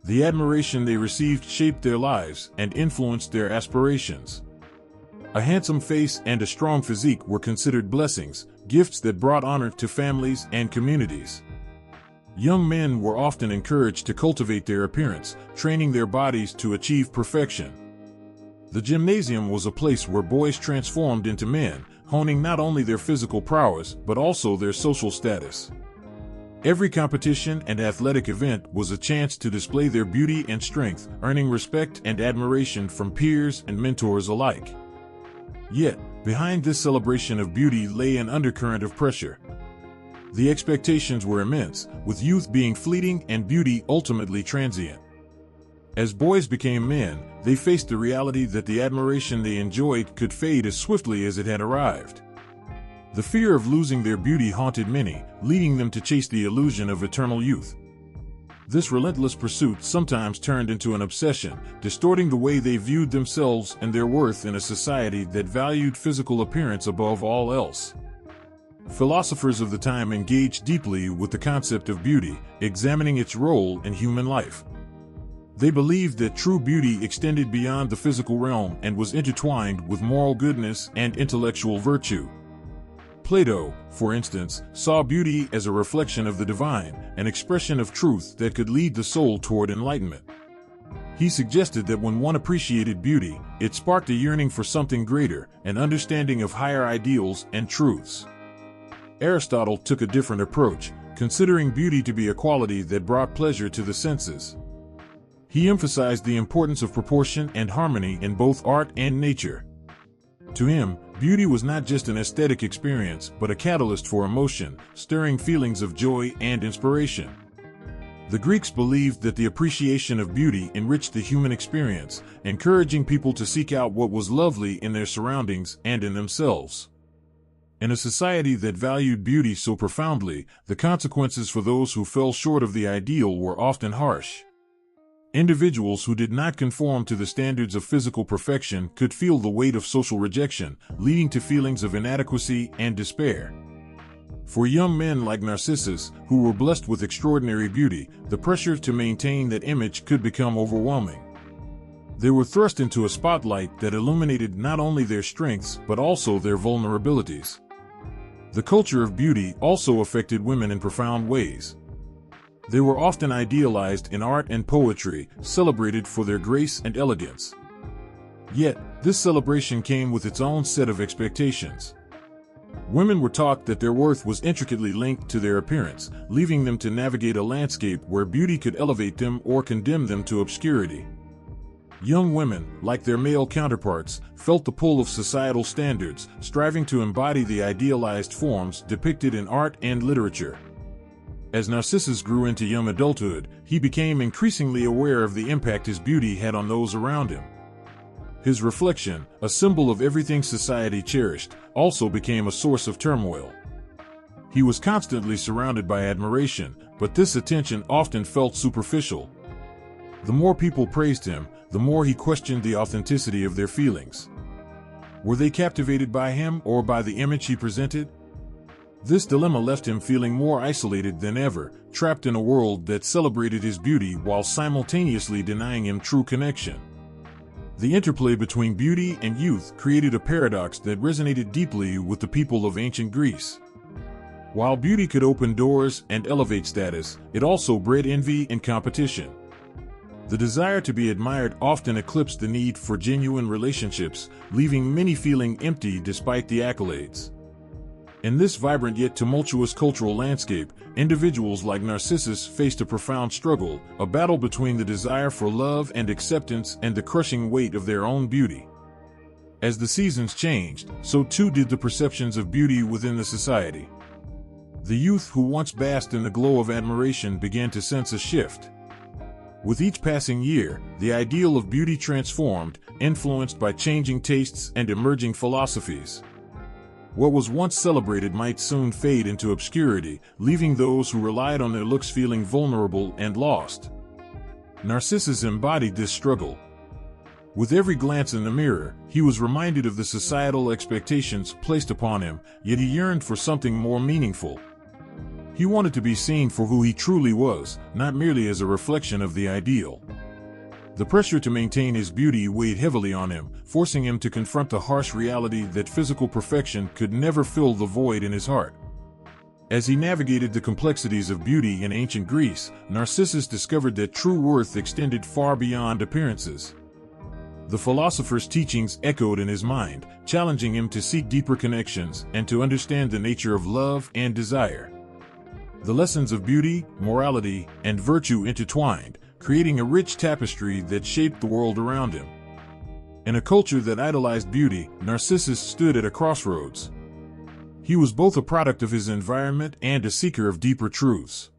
The admiration they received shaped their lives and influenced their aspirations. A handsome face and a strong physique were considered blessings, gifts that brought honor to families and communities. Young men were often encouraged to cultivate their appearance, training their bodies to achieve perfection. The gymnasium was a place where boys transformed into men, honing not only their physical prowess but also their social status. Every competition and athletic event was a chance to display their beauty and strength, earning respect and admiration from peers and mentors alike. Yet, behind this celebration of beauty lay an undercurrent of pressure. The expectations were immense, with youth being fleeting and beauty ultimately transient. As boys became men, they faced the reality that the admiration they enjoyed could fade as swiftly as it had arrived. The fear of losing their beauty haunted many, leading them to chase the illusion of eternal youth. This relentless pursuit sometimes turned into an obsession, distorting the way they viewed themselves and their worth in a society that valued physical appearance above all else. Philosophers of the time engaged deeply with the concept of beauty, examining its role in human life. They believed that true beauty extended beyond the physical realm and was intertwined with moral goodness and intellectual virtue. Plato, for instance, saw beauty as a reflection of the divine, an expression of truth that could lead the soul toward enlightenment. He suggested that when one appreciated beauty, it sparked a yearning for something greater, an understanding of higher ideals and truths. Aristotle took a different approach, considering beauty to be a quality that brought pleasure to the senses. He emphasized the importance of proportion and harmony in both art and nature. To him, beauty was not just an aesthetic experience, but a catalyst for emotion, stirring feelings of joy and inspiration. The Greeks believed that the appreciation of beauty enriched the human experience, encouraging people to seek out what was lovely in their surroundings and in themselves. In a society that valued beauty so profoundly, the consequences for those who fell short of the ideal were often harsh. Individuals who did not conform to the standards of physical perfection could feel the weight of social rejection, leading to feelings of inadequacy and despair. For young men like Narcissus, who were blessed with extraordinary beauty, the pressure to maintain that image could become overwhelming. They were thrust into a spotlight that illuminated not only their strengths but also their vulnerabilities. The culture of beauty also affected women in profound ways. They were often idealized in art and poetry, celebrated for their grace and elegance. Yet, this celebration came with its own set of expectations. Women were taught that their worth was intricately linked to their appearance, leaving them to navigate a landscape where beauty could elevate them or condemn them to obscurity. Young women, like their male counterparts, felt the pull of societal standards, striving to embody the idealized forms depicted in art and literature. As Narcissus grew into young adulthood, he became increasingly aware of the impact his beauty had on those around him. His reflection, a symbol of everything society cherished, also became a source of turmoil. He was constantly surrounded by admiration, but this attention often felt superficial. The more people praised him, the more he questioned the authenticity of their feelings. Were they captivated by him or by the image he presented? This dilemma left him feeling more isolated than ever, trapped in a world that celebrated his beauty while simultaneously denying him true connection. The interplay between beauty and youth created a paradox that resonated deeply with the people of ancient Greece. While beauty could open doors and elevate status, it also bred envy and competition. The desire to be admired often eclipsed the need for genuine relationships, leaving many feeling empty despite the accolades. In this vibrant yet tumultuous cultural landscape, individuals like Narcissus faced a profound struggle, a battle between the desire for love and acceptance and the crushing weight of their own beauty. As the seasons changed, so too did the perceptions of beauty within the society. The youth who once basked in the glow of admiration began to sense a shift. With each passing year, the ideal of beauty transformed, influenced by changing tastes and emerging philosophies. What was once celebrated might soon fade into obscurity, leaving those who relied on their looks feeling vulnerable and lost. Narcissus embodied this struggle. With every glance in the mirror, he was reminded of the societal expectations placed upon him, yet he yearned for something more meaningful. He wanted to be seen for who he truly was, not merely as a reflection of the ideal. The pressure to maintain his beauty weighed heavily on him, forcing him to confront the harsh reality that physical perfection could never fill the void in his heart. As he navigated the complexities of beauty in ancient Greece, Narcissus discovered that true worth extended far beyond appearances. The philosopher's teachings echoed in his mind, challenging him to seek deeper connections and to understand the nature of love and desire. The lessons of beauty, morality, and virtue intertwined, creating a rich tapestry that shaped the world around him. In a culture that idolized beauty, Narcissus stood at a crossroads. He was both a product of his environment and a seeker of deeper truths.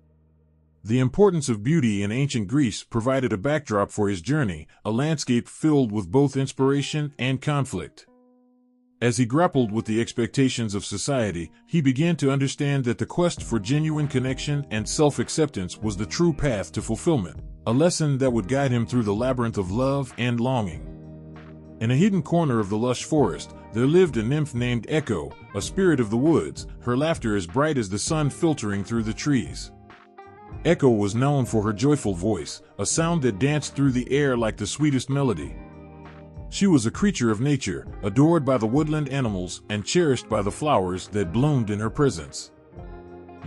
The importance of beauty in ancient Greece provided a backdrop for his journey, a landscape filled with both inspiration and conflict. As he grappled with the expectations of society, he began to understand that the quest for genuine connection and self-acceptance was the true path to fulfillment, a lesson that would guide him through the labyrinth of love and longing. In a hidden corner of the lush forest, there lived a nymph named Echo, a spirit of the woods, her laughter as bright as the sun filtering through the trees. Echo was known for her joyful voice, a sound that danced through the air like the sweetest melody. She was a creature of nature, adored by the woodland animals and cherished by the flowers that bloomed in her presence.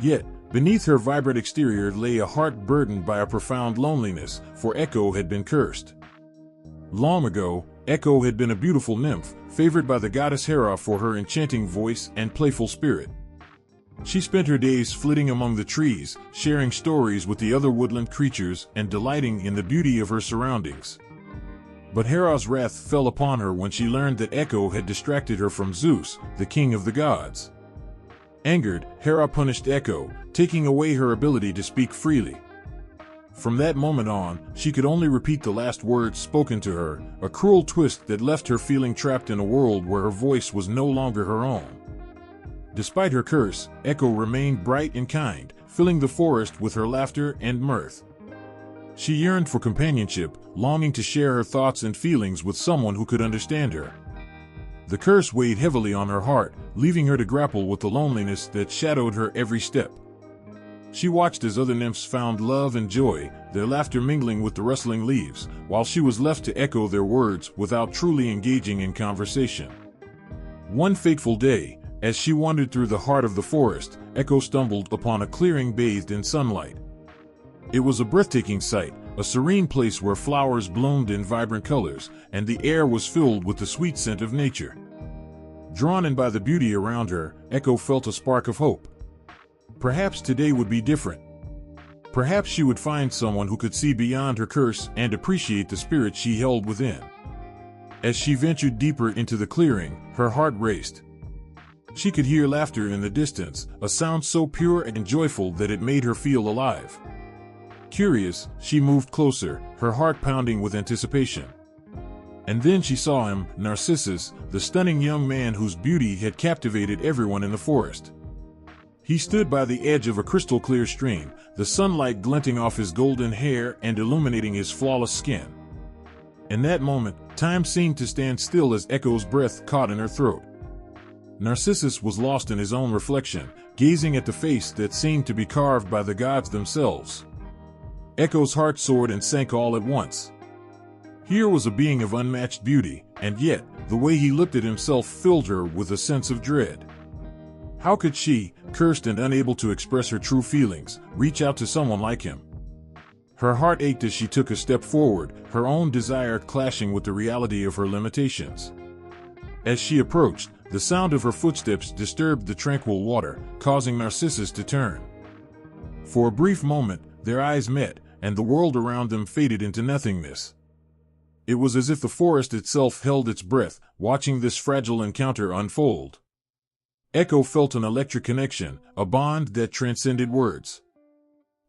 Yet, beneath her vibrant exterior lay a heart burdened by a profound loneliness, for Echo had been cursed. Long ago, Echo had been a beautiful nymph, favored by the goddess Hera for her enchanting voice and playful spirit. She spent her days flitting among the trees, sharing stories with the other woodland creatures and delighting in the beauty of her surroundings. But Hera's wrath fell upon her when she learned that Echo had distracted her from Zeus, the king of the gods. Angered, Hera punished Echo, taking away her ability to speak freely. From that moment on, she could only repeat the last words spoken to her, a cruel twist that left her feeling trapped in a world where her voice was no longer her own. Despite her curse, Echo remained bright and kind, filling the forest with her laughter and mirth. She yearned for companionship, longing to share her thoughts and feelings with someone who could understand her. The curse weighed heavily on her heart, leaving her to grapple with the loneliness that shadowed her every step. She watched as other nymphs found love and joy, their laughter mingling with the rustling leaves, while she was left to echo their words without truly engaging in conversation. One fateful day, as she wandered through the heart of the forest, Echo stumbled upon a clearing bathed in sunlight. It was a breathtaking sight, a serene place where flowers bloomed in vibrant colors, and the air was filled with the sweet scent of nature. Drawn in by the beauty around her, Echo felt a spark of hope. Perhaps today would be different. Perhaps she would find someone who could see beyond her curse and appreciate the spirit she held within. As she ventured deeper into the clearing, her heart raced. She could hear laughter in the distance, a sound so pure and joyful that it made her feel alive. Curious, she moved closer, her heart pounding with anticipation. And then she saw him, Narcissus, the stunning young man whose beauty had captivated everyone in the forest. He stood by the edge of a crystal-clear stream, the sunlight glinting off his golden hair and illuminating his flawless skin. In that moment, time seemed to stand still as Echo's breath caught in her throat. Narcissus was lost in his own reflection, gazing at the face that seemed to be carved by the gods themselves. Echo's heart soared and sank all at once. Here was a being of unmatched beauty, and yet, the way he looked at himself filled her with a sense of dread. How could she, cursed and unable to express her true feelings, reach out to someone like him? Her heart ached as she took a step forward, her own desire clashing with the reality of her limitations. As she approached, the sound of her footsteps disturbed the tranquil water, causing Narcissus to turn. For a brief moment, their eyes met, and the world around them faded into nothingness. It was as if the forest itself held its breath, watching this fragile encounter unfold. Echo felt an electric connection, a bond that transcended words.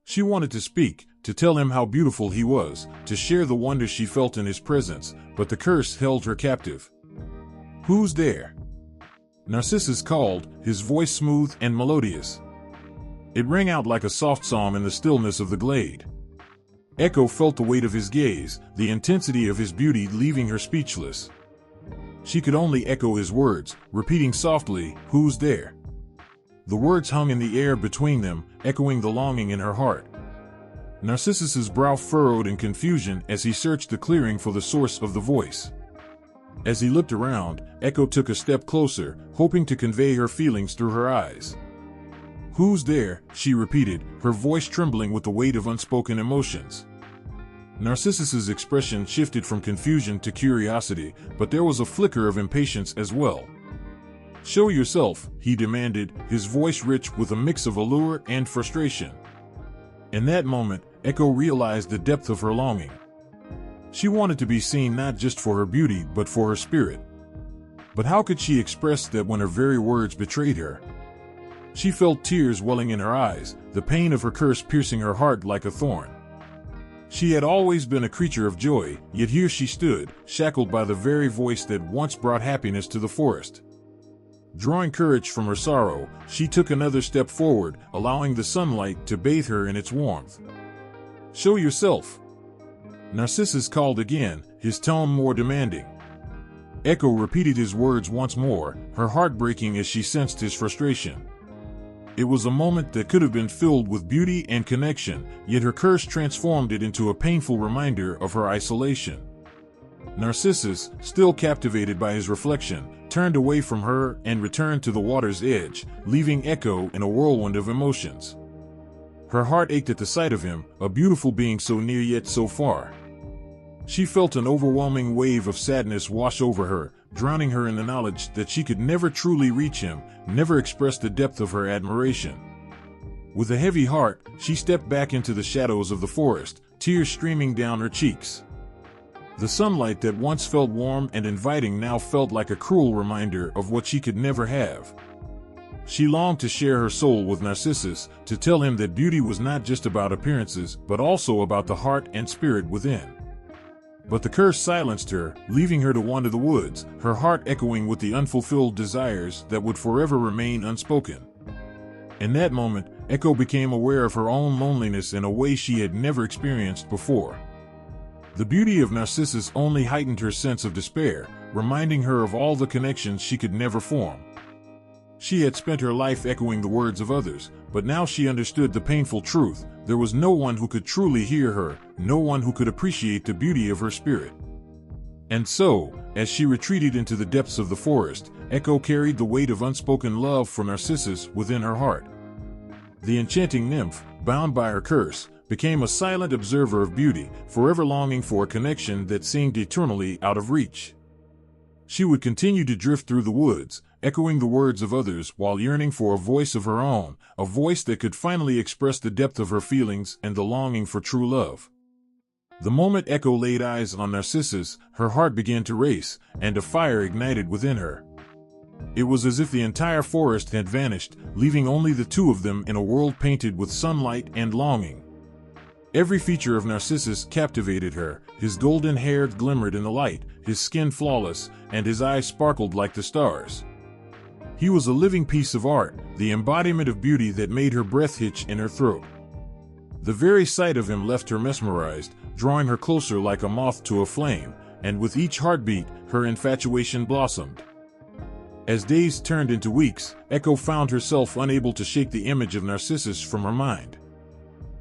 She wanted to speak, to tell him how beautiful he was, to share the wonder she felt in his presence, but the curse held her captive. "Who's there?" Narcissus called, his voice smooth and melodious. It rang out like a soft psalm in the stillness of the glade. Echo felt the weight of his gaze, the intensity of his beauty leaving her speechless. She could only echo his words, repeating softly, "Who's there?" The words hung in the air between them, echoing the longing in her heart. Narcissus's brow furrowed in confusion as he searched the clearing for the source of the voice. As he looked around, Echo took a step closer, hoping to convey her feelings through her eyes. "Who's there?" she repeated, her voice trembling with the weight of unspoken emotions. Narcissus's expression shifted from confusion to curiosity, but there was a flicker of impatience as well. "Show yourself," he demanded, his voice rich with a mix of allure and frustration. In that moment, Echo realized the depth of her longing. She wanted to be seen not just for her beauty but for her spirit. But how could she express that when her very words betrayed her? She felt tears welling in her eyes, the pain of her curse piercing her heart like a thorn. She had always been a creature of joy, yet here she stood, shackled by the very voice that once brought happiness to the forest. Drawing courage from her sorrow, she took another step forward, allowing the sunlight to bathe her in its warmth. "Show yourself." Narcissus called again, his tone more demanding. Echo repeated his words once more, her heart breaking as she sensed his frustration. It was a moment that could have been filled with beauty and connection, yet her curse transformed it into a painful reminder of her isolation. Narcissus, still captivated by his reflection, turned away from her and returned to the water's edge, leaving Echo in a whirlwind of emotions. Her heart ached at the sight of him, a beautiful being so near yet so far. She felt an overwhelming wave of sadness wash over her, drowning her in the knowledge that she could never truly reach him, never express the depth of her admiration. With a heavy heart, she stepped back into the shadows of the forest, tears streaming down her cheeks. The sunlight that once felt warm and inviting now felt like a cruel reminder of what she could never have. She longed to share her soul with Narcissus, to tell him that beauty was not just about appearances, but also about the heart and spirit within. But the curse silenced her, leaving her to wander the woods, her heart echoing with the unfulfilled desires that would forever remain unspoken. In that moment, Echo became aware of her own loneliness in a way she had never experienced before. The beauty of Narcissus only heightened her sense of despair, reminding her of all the connections she could never form. She had spent her life echoing the words of others, but now she understood the painful truth. There was no one who could truly hear her, no one who could appreciate the beauty of her spirit. And so, as she retreated into the depths of the forest, Echo carried the weight of unspoken love for Narcissus within her heart. The enchanting nymph, bound by her curse, became a silent observer of beauty, forever longing for a connection that seemed eternally out of reach. She would continue to drift through the woods, echoing the words of others while yearning for a voice of her own, a voice that could finally express the depth of her feelings and the longing for true love. The moment Echo laid eyes on Narcissus, her heart began to race, and a fire ignited within her. It was as if the entire forest had vanished, leaving only the two of them in a world painted with sunlight and longing. Every feature of Narcissus captivated her. His golden hair glimmered in the light, his skin flawless, and his eyes sparkled like the stars. He was a living piece of art, the embodiment of beauty that made her breath hitch in her throat. The very sight of him left her mesmerized, drawing her closer like a moth to a flame, and with each heartbeat, her infatuation blossomed. As days turned into weeks, Echo found herself unable to shake the image of Narcissus from her mind.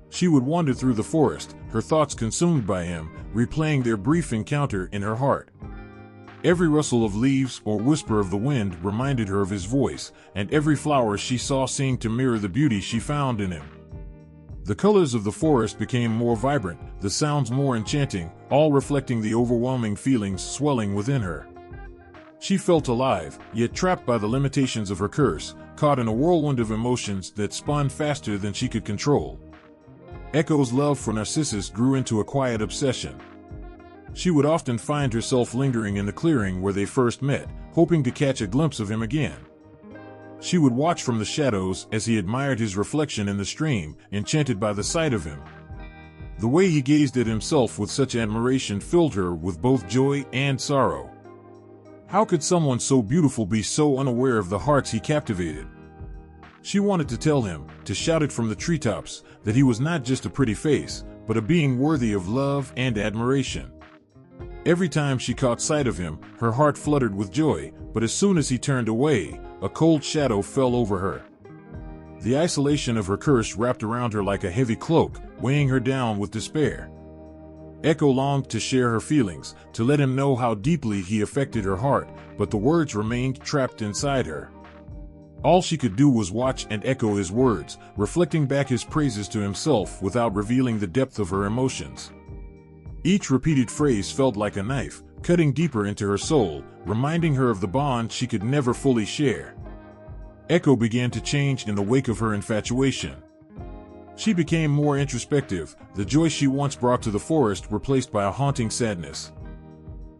She would wander through the forest, her thoughts consumed by him, replaying their brief encounter in her heart. Every rustle of leaves or whisper of the wind reminded her of his voice, and every flower she saw seemed to mirror the beauty she found in him. The colors of the forest became more vibrant, the sounds more enchanting, all reflecting the overwhelming feelings swelling within her. She felt alive, yet trapped by the limitations of her curse, caught in a whirlwind of emotions that spun faster than she could control. Echo's love for Narcissus grew into a quiet obsession. She would often find herself lingering in the clearing where they first met, hoping to catch a glimpse of him again. She would watch from the shadows as he admired his reflection in the stream, enchanted by the sight of him. The way he gazed at himself with such admiration filled her with both joy and sorrow. How could someone so beautiful be so unaware of the hearts he captivated? She wanted to tell him, to shout it from the treetops, that he was not just a pretty face, but a being worthy of love and admiration. Every time she caught sight of him, her heart fluttered with joy, but as soon as he turned away, a cold shadow fell over her. The isolation of her curse wrapped around her like a heavy cloak, weighing her down with despair. Echo longed to share her feelings, to let him know how deeply he affected her heart, but the words remained trapped inside her. All she could do was watch and echo his words, reflecting back his praises to himself without revealing the depth of her emotions. Each repeated phrase felt like a knife, cutting deeper into her soul, reminding her of the bond she could never fully share. Echo began to change in the wake of her infatuation. She became more introspective, the joy she once brought to the forest replaced by a haunting sadness.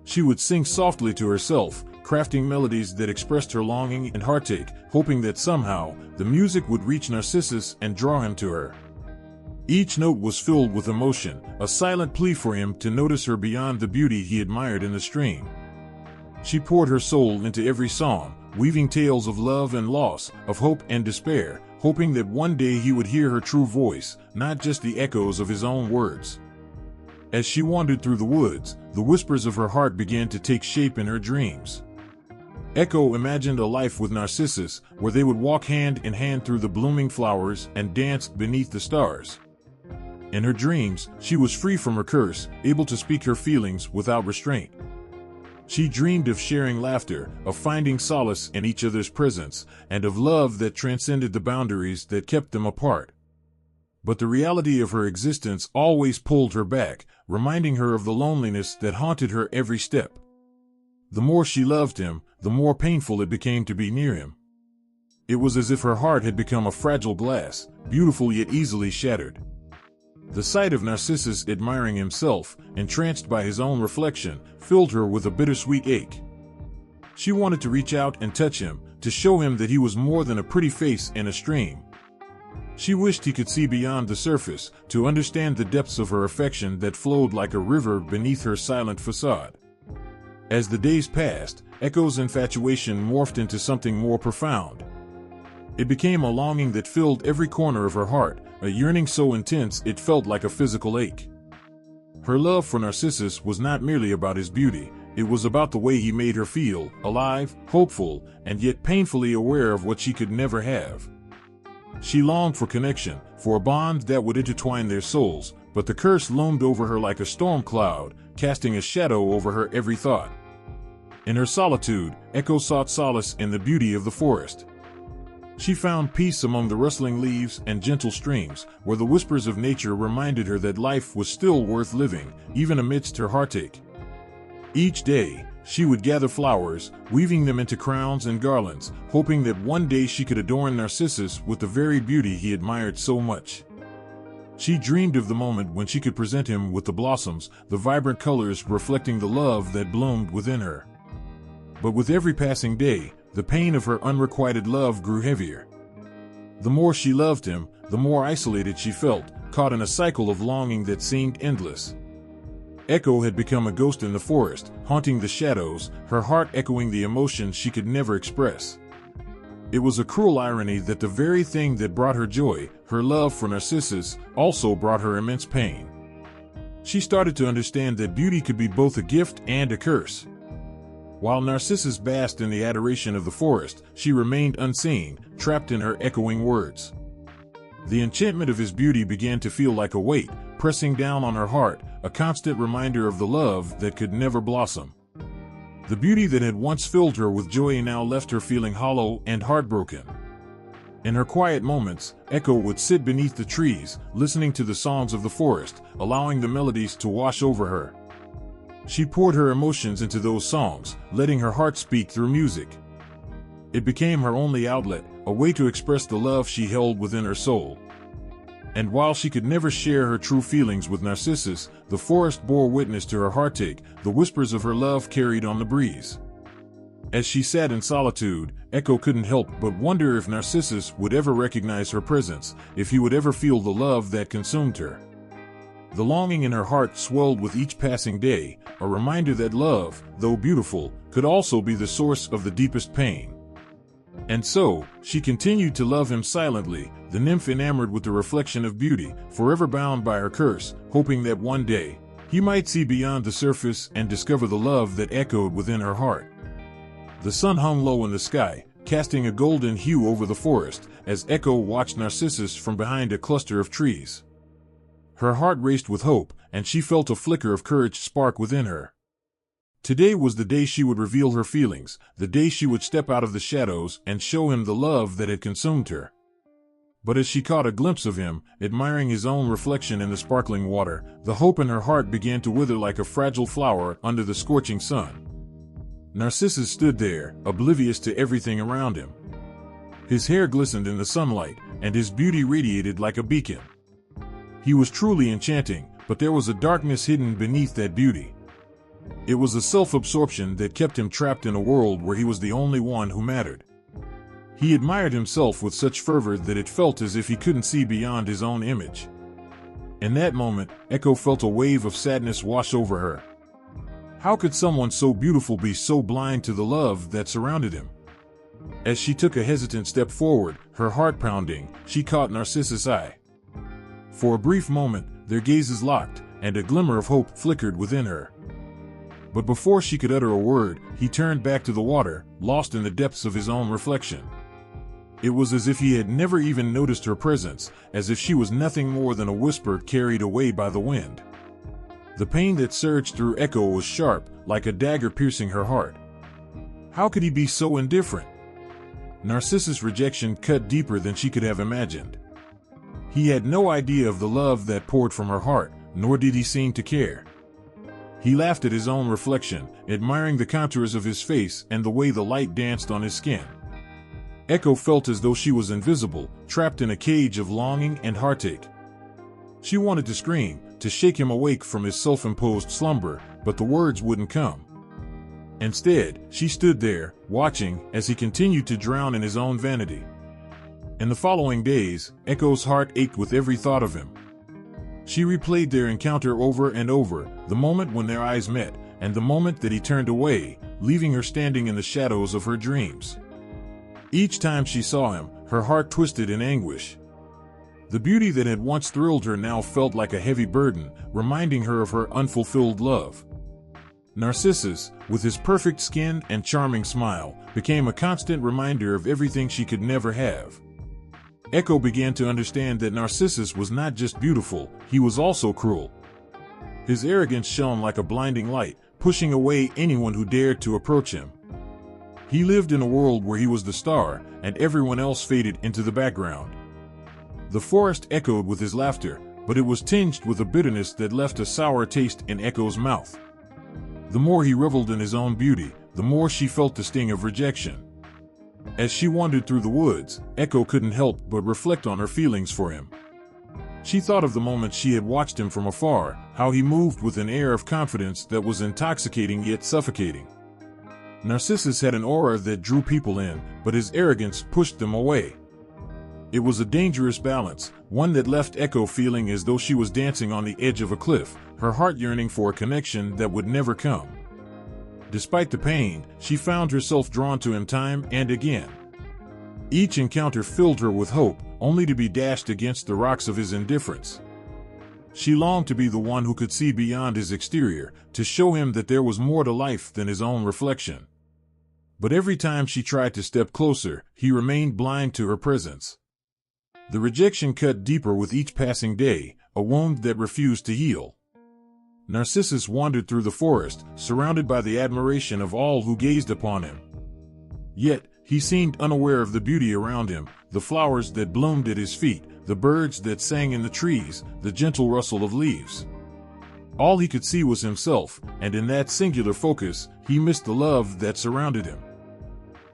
She would sing softly to herself, crafting melodies that expressed her longing and heartache, hoping that somehow, the music would reach Narcissus and draw him to her. Each note was filled with emotion, a silent plea for him to notice her beyond the beauty he admired in the stream. She poured her soul into every song, weaving tales of love and loss, of hope and despair, hoping that one day he would hear her true voice, not just the echoes of his own words. As she wandered through the woods, the whispers of her heart began to take shape in her dreams. Echo imagined a life with Narcissus, where they would walk hand in hand through the blooming flowers and dance beneath the stars. In her dreams, she was free from her curse, able to speak her feelings without restraint. She dreamed of sharing laughter, of finding solace in each other's presence, and of love that transcended the boundaries that kept them apart. But the reality of her existence always pulled her back, reminding her of the loneliness that haunted her every step. The more she loved him, the more painful it became to be near him. It was as if her heart had become a fragile glass, beautiful yet easily shattered. The sight of Narcissus admiring himself, entranced by his own reflection, filled her with a bittersweet ache. She wanted to reach out and touch him, to show him that he was more than a pretty face in a stream. She wished he could see beyond the surface, to understand the depths of her affection that flowed like a river beneath her silent facade. As the days passed, Echo's infatuation morphed into something more profound. It became a longing that filled every corner of her heart, a yearning so intense it felt like a physical ache. Her love for Narcissus was not merely about his beauty, It was about the way he made her feel, alive, hopeful, and yet painfully aware of what she could never have. She longed for connection, for a bond that would intertwine their souls, but the curse loomed over her like a storm cloud, casting a shadow over her every thought. In her solitude, Echo sought solace in the beauty of the forest. She found peace among the rustling leaves and gentle streams, where the whispers of nature reminded her that life was still worth living, even amidst her heartache. Each day, she would gather flowers, weaving them into crowns and garlands, hoping that one day she could adorn Narcissus with the very beauty he admired so much. She dreamed of the moment when she could present him with the blossoms, the vibrant colors reflecting the love that bloomed within her. But with every passing day, the pain of her unrequited love grew heavier. The more she loved him, the more isolated she felt, caught in a cycle of longing that seemed endless. Echo had become a ghost in the forest, haunting the shadows, her heart echoing the emotions she could never express. It was a cruel irony that the very thing that brought her joy, her love for Narcissus, also brought her immense pain. She started to understand that beauty could be both a gift and a curse. While Narcissus basked in the adoration of the forest, she remained unseen, trapped in her echoing words. The enchantment of his beauty began to feel like a weight, pressing down on her heart, a constant reminder of the love that could never blossom. The beauty that had once filled her with joy now left her feeling hollow and heartbroken. In her quiet moments, Echo would sit beneath the trees, listening to the songs of the forest, allowing the melodies to wash over her. She poured her emotions into those songs, letting her heart speak through music. It became her only outlet, a way to express the love she held within her soul. And while she could never share her true feelings with Narcissus, the forest bore witness to her heartache, the whispers of her love carried on the breeze. As she sat in solitude, Echo couldn't help but wonder if Narcissus would ever recognize her presence, if he would ever feel the love that consumed her. The longing in her heart swelled with each passing day, a reminder that love, though beautiful, could also be the source of the deepest pain. And so, she continued to love him silently, the nymph enamored with the reflection of beauty, forever bound by her curse, hoping that one day, he might see beyond the surface and discover the love that echoed within her heart. The sun hung low in the sky, casting a golden hue over the forest, as Echo watched Narcissus from behind a cluster of trees. Her heart raced with hope, and she felt a flicker of courage spark within her. Today was the day she would reveal her feelings, the day she would step out of the shadows and show him the love that had consumed her. But as she caught a glimpse of him, admiring his own reflection in the sparkling water, the hope in her heart began to wither like a fragile flower under the scorching sun. Narcissus stood there, oblivious to everything around him. His hair glistened in the sunlight, and his beauty radiated like a beacon. He was truly enchanting, but there was a darkness hidden beneath that beauty. It was a self-absorption that kept him trapped in a world where he was the only one who mattered. He admired himself with such fervor that it felt as if he couldn't see beyond his own image. In that moment, Echo felt a wave of sadness wash over her. How could someone so beautiful be so blind to the love that surrounded him? As she took a hesitant step forward, her heart pounding, she caught Narcissus' eye. For a brief moment, their gazes locked, and a glimmer of hope flickered within her. But before she could utter a word, he turned back to the water, lost in the depths of his own reflection. It was as if he had never even noticed her presence, as if she was nothing more than a whisper carried away by the wind. The pain that surged through Echo was sharp, like a dagger piercing her heart. How could he be so indifferent? Narcissus' rejection cut deeper than she could have imagined. He had no idea of the love that poured from her heart, nor did he seem to care. He laughed at his own reflection, admiring the contours of his face and the way the light danced on his skin. Echo felt as though she was invisible, trapped in a cage of longing and heartache. She wanted to scream, to shake him awake from his self-imposed slumber, but the words wouldn't come. Instead, she stood there, watching, as he continued to drown in his own vanity. In the following days, Echo's heart ached with every thought of him. She replayed their encounter over and over, the moment when their eyes met, and the moment that he turned away, leaving her standing in the shadows of her dreams. Each time she saw him, her heart twisted in anguish. The beauty that had once thrilled her now felt like a heavy burden, reminding her of her unfulfilled love. Narcissus, with his perfect skin and charming smile, became a constant reminder of everything she could never have. Echo began to understand that Narcissus was not just beautiful, he was also cruel. His arrogance shone like a blinding light, pushing away anyone who dared to approach him. He lived in a world where he was the star, and everyone else faded into the background. The forest echoed with his laughter, but it was tinged with a bitterness that left a sour taste in Echo's mouth. The more he reveled in his own beauty, the more she felt the sting of rejection. As she wandered through the woods, Echo couldn't help but reflect on her feelings for him. She thought of the moment she had watched him from afar, how he moved with an air of confidence that was intoxicating yet suffocating. Narcissus had an aura that drew people in, but his arrogance pushed them away. It was a dangerous balance, one that left Echo feeling as though she was dancing on the edge of a cliff, her heart yearning for a connection that would never come. Despite the pain, she found herself drawn to him time and again. Each encounter filled her with hope, only to be dashed against the rocks of his indifference. She longed to be the one who could see beyond his exterior, to show him that there was more to life than his own reflection. But every time she tried to step closer, he remained blind to her presence. The rejection cut deeper with each passing day, a wound that refused to heal. Narcissus wandered through the forest, surrounded by the admiration of all who gazed upon him. Yet, he seemed unaware of the beauty around him, the flowers that bloomed at his feet, the birds that sang in the trees, the gentle rustle of leaves. All he could see was himself, and in that singular focus, he missed the love that surrounded him.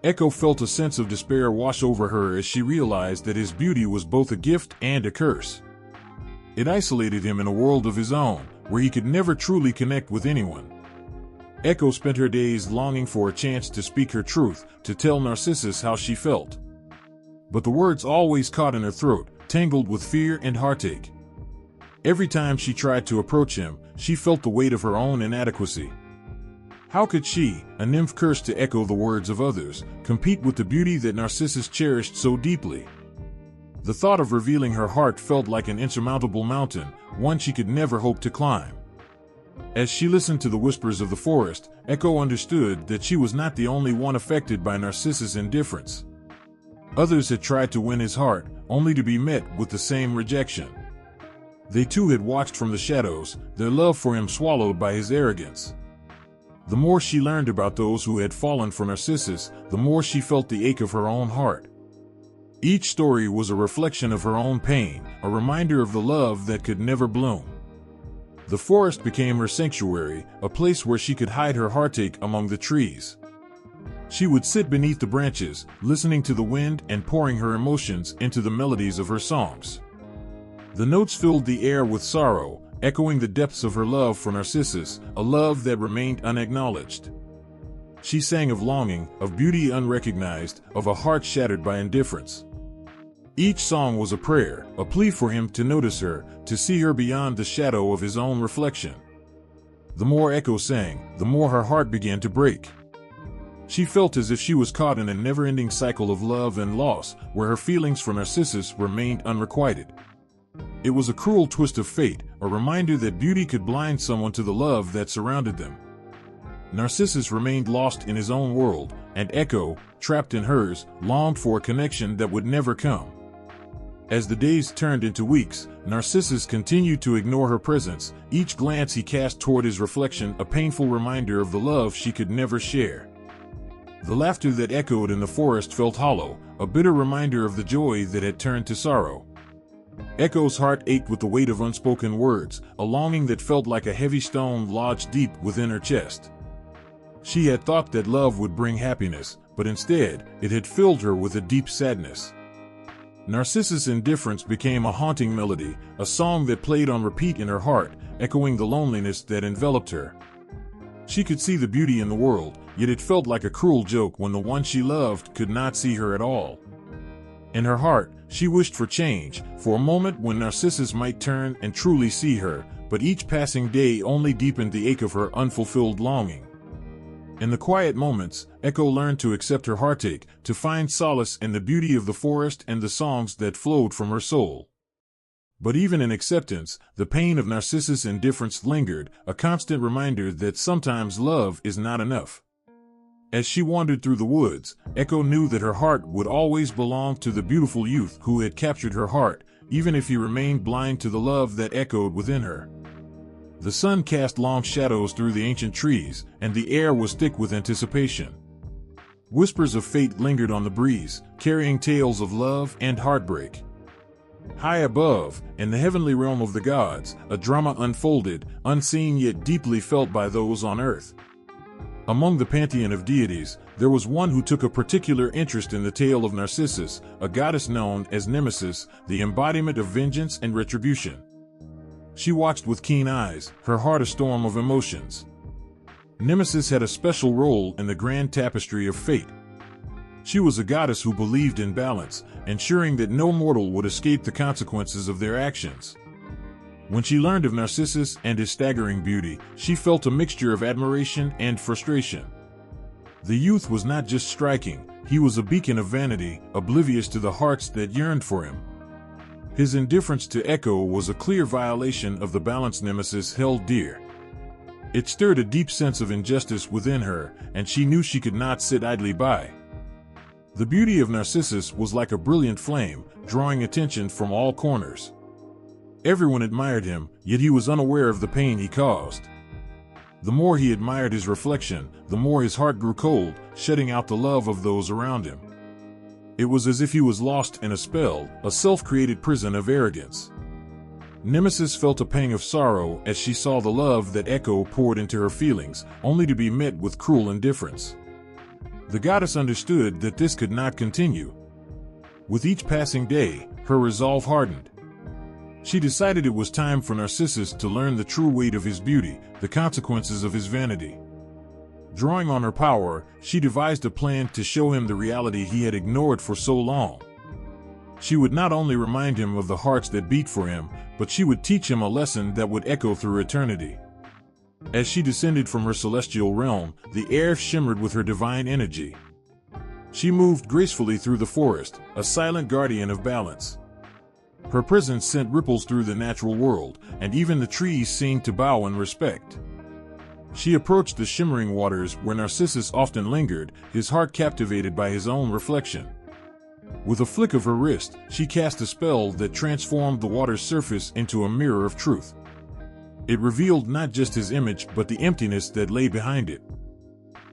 Echo felt a sense of despair wash over her as she realized that his beauty was both a gift and a curse. It isolated him in a world of his own, where he could never truly connect with anyone. Echo spent her days longing for a chance to speak her truth, to tell Narcissus how she felt. But the words always caught in her throat, tangled with fear and heartache. Every time she tried to approach him, she felt the weight of her own inadequacy. How could she, a nymph cursed to echo the words of others, compete with the beauty that Narcissus cherished so deeply? The thought of revealing her heart felt like an insurmountable mountain, one she could never hope to climb. As she listened to the whispers of the forest, Echo understood that she was not the only one affected by Narcissus' indifference. Others had tried to win his heart, only to be met with the same rejection. They too had watched from the shadows, their love for him swallowed by his arrogance. The more she learned about those who had fallen for Narcissus, the more she felt the ache of her own heart. Each story was a reflection of her own pain, a reminder of the love that could never bloom. The forest became her sanctuary, a place where she could hide her heartache among the trees. She would sit beneath the branches, listening to the wind and pouring her emotions into the melodies of her songs. The notes filled the air with sorrow, echoing the depths of her love for Narcissus, a love that remained unacknowledged. She sang of longing, of beauty unrecognized, of a heart shattered by indifference. Each song was a prayer, a plea for him to notice her, to see her beyond the shadow of his own reflection. The more Echo sang, the more her heart began to break. She felt as if she was caught in a never-ending cycle of love and loss, where her feelings for Narcissus remained unrequited. It was a cruel twist of fate, a reminder that beauty could blind someone to the love that surrounded them. Narcissus remained lost in his own world, and Echo, trapped in hers, longed for a connection that would never come. As the days turned into weeks, Narcissus continued to ignore her presence, each glance he cast toward his reflection a painful reminder of the love she could never share. The laughter that echoed in the forest felt hollow, a bitter reminder of the joy that had turned to sorrow. Echo's heart ached with the weight of unspoken words, a longing that felt like a heavy stone lodged deep within her chest. She had thought that love would bring happiness, but instead, it had filled her with a deep sadness. Narcissus' indifference became a haunting melody, a song that played on repeat in her heart, echoing the loneliness that enveloped her. She could see the beauty in the world, yet it felt like a cruel joke when the one she loved could not see her at all. In her heart, she wished for change, for a moment when Narcissus might turn and truly see her, but each passing day only deepened the ache of her unfulfilled longing. In the quiet moments, Echo learned to accept her heartache, to find solace in the beauty of the forest and the songs that flowed from her soul. But even in acceptance, the pain of Narcissus' indifference lingered, a constant reminder that sometimes love is not enough. As she wandered through the woods, Echo knew that her heart would always belong to the beautiful youth who had captured her heart, even if he remained blind to the love that echoed within her. The sun cast long shadows through the ancient trees, and the air was thick with anticipation. Whispers of fate lingered on the breeze, carrying tales of love and heartbreak. High above, in the heavenly realm of the gods, a drama unfolded, unseen yet deeply felt by those on earth. Among the pantheon of deities, there was one who took a particular interest in the tale of Narcissus, a goddess known as Nemesis, the embodiment of vengeance and retribution. She watched with keen eyes, her heart a storm of emotions. Nemesis had a special role in the grand tapestry of fate. She was a goddess who believed in balance, ensuring that no mortal would escape the consequences of their actions. When she learned of Narcissus and his staggering beauty, she felt a mixture of admiration and frustration. The youth was not just striking, he was a beacon of vanity, oblivious to the hearts that yearned for him. His indifference to Echo was a clear violation of the balance Nemesis held dear. It stirred a deep sense of injustice within her, and she knew she could not sit idly by. The beauty of Narcissus was like a brilliant flame, drawing attention from all corners. Everyone admired him, yet he was unaware of the pain he caused. The more he admired his reflection, the more his heart grew cold, shutting out the love of those around him. It was as if he was lost in a spell, a self-created prison of arrogance. Nemesis felt a pang of sorrow as she saw the love that Echo poured into her feelings, only to be met with cruel indifference. The goddess understood that this could not continue. With each passing day, her resolve hardened. She decided it was time for Narcissus to learn the true weight of his beauty, the consequences of his vanity. Drawing on her power, she devised a plan to show him the reality he had ignored for so long. She would not only remind him of the hearts that beat for him, but she would teach him a lesson that would echo through eternity. As she descended from her celestial realm, the air shimmered with her divine energy. She moved gracefully through the forest, a silent guardian of balance. Her presence sent ripples through the natural world, and even the trees seemed to bow in respect. She approached the shimmering waters where Narcissus often lingered, his heart captivated by his own reflection. With a flick of her wrist, she cast a spell that transformed the water's surface into a mirror of truth. It revealed not just his image but the emptiness that lay behind it.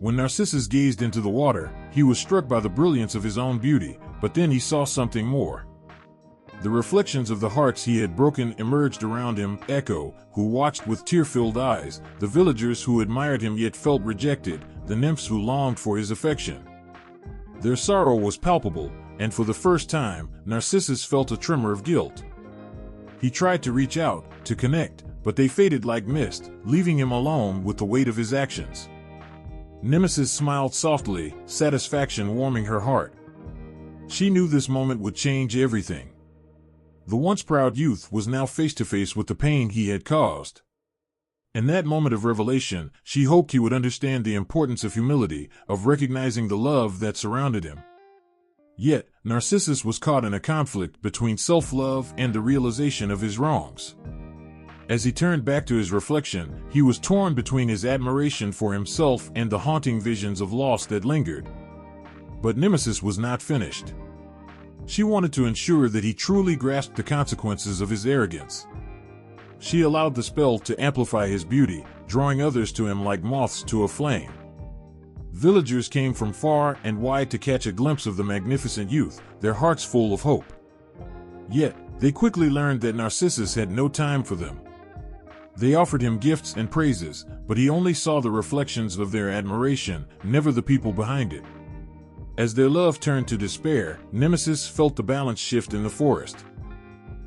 When Narcissus gazed into the water, he was struck by the brilliance of his own beauty, but then he saw something more. The reflections of the hearts he had broken emerged around him: Echo, who watched with tear-filled eyes, the villagers who admired him yet felt rejected, the nymphs who longed for his affection. Their sorrow was palpable, and for the first time, Narcissus felt a tremor of guilt. He tried to reach out, to connect, but they faded like mist, leaving him alone with the weight of his actions. Nemesis smiled softly, satisfaction warming her heart. She knew this moment would change everything. The once proud youth was now face to face with the pain he had caused. In that moment of revelation, she hoped he would understand the importance of humility, of recognizing the love that surrounded him. Yet, Narcissus was caught in a conflict between self-love and the realization of his wrongs. As he turned back to his reflection, he was torn between his admiration for himself and the haunting visions of loss that lingered. But Nemesis was not finished. She wanted to ensure that he truly grasped the consequences of his arrogance. She allowed the spell to amplify his beauty, drawing others to him like moths to a flame. Villagers came from far and wide to catch a glimpse of the magnificent youth, their hearts full of hope. Yet, they quickly learned that Narcissus had no time for them. They offered him gifts and praises, but he only saw the reflections of their admiration, never the people behind it. As their love turned to despair, Nemesis felt the balance shift in the forest.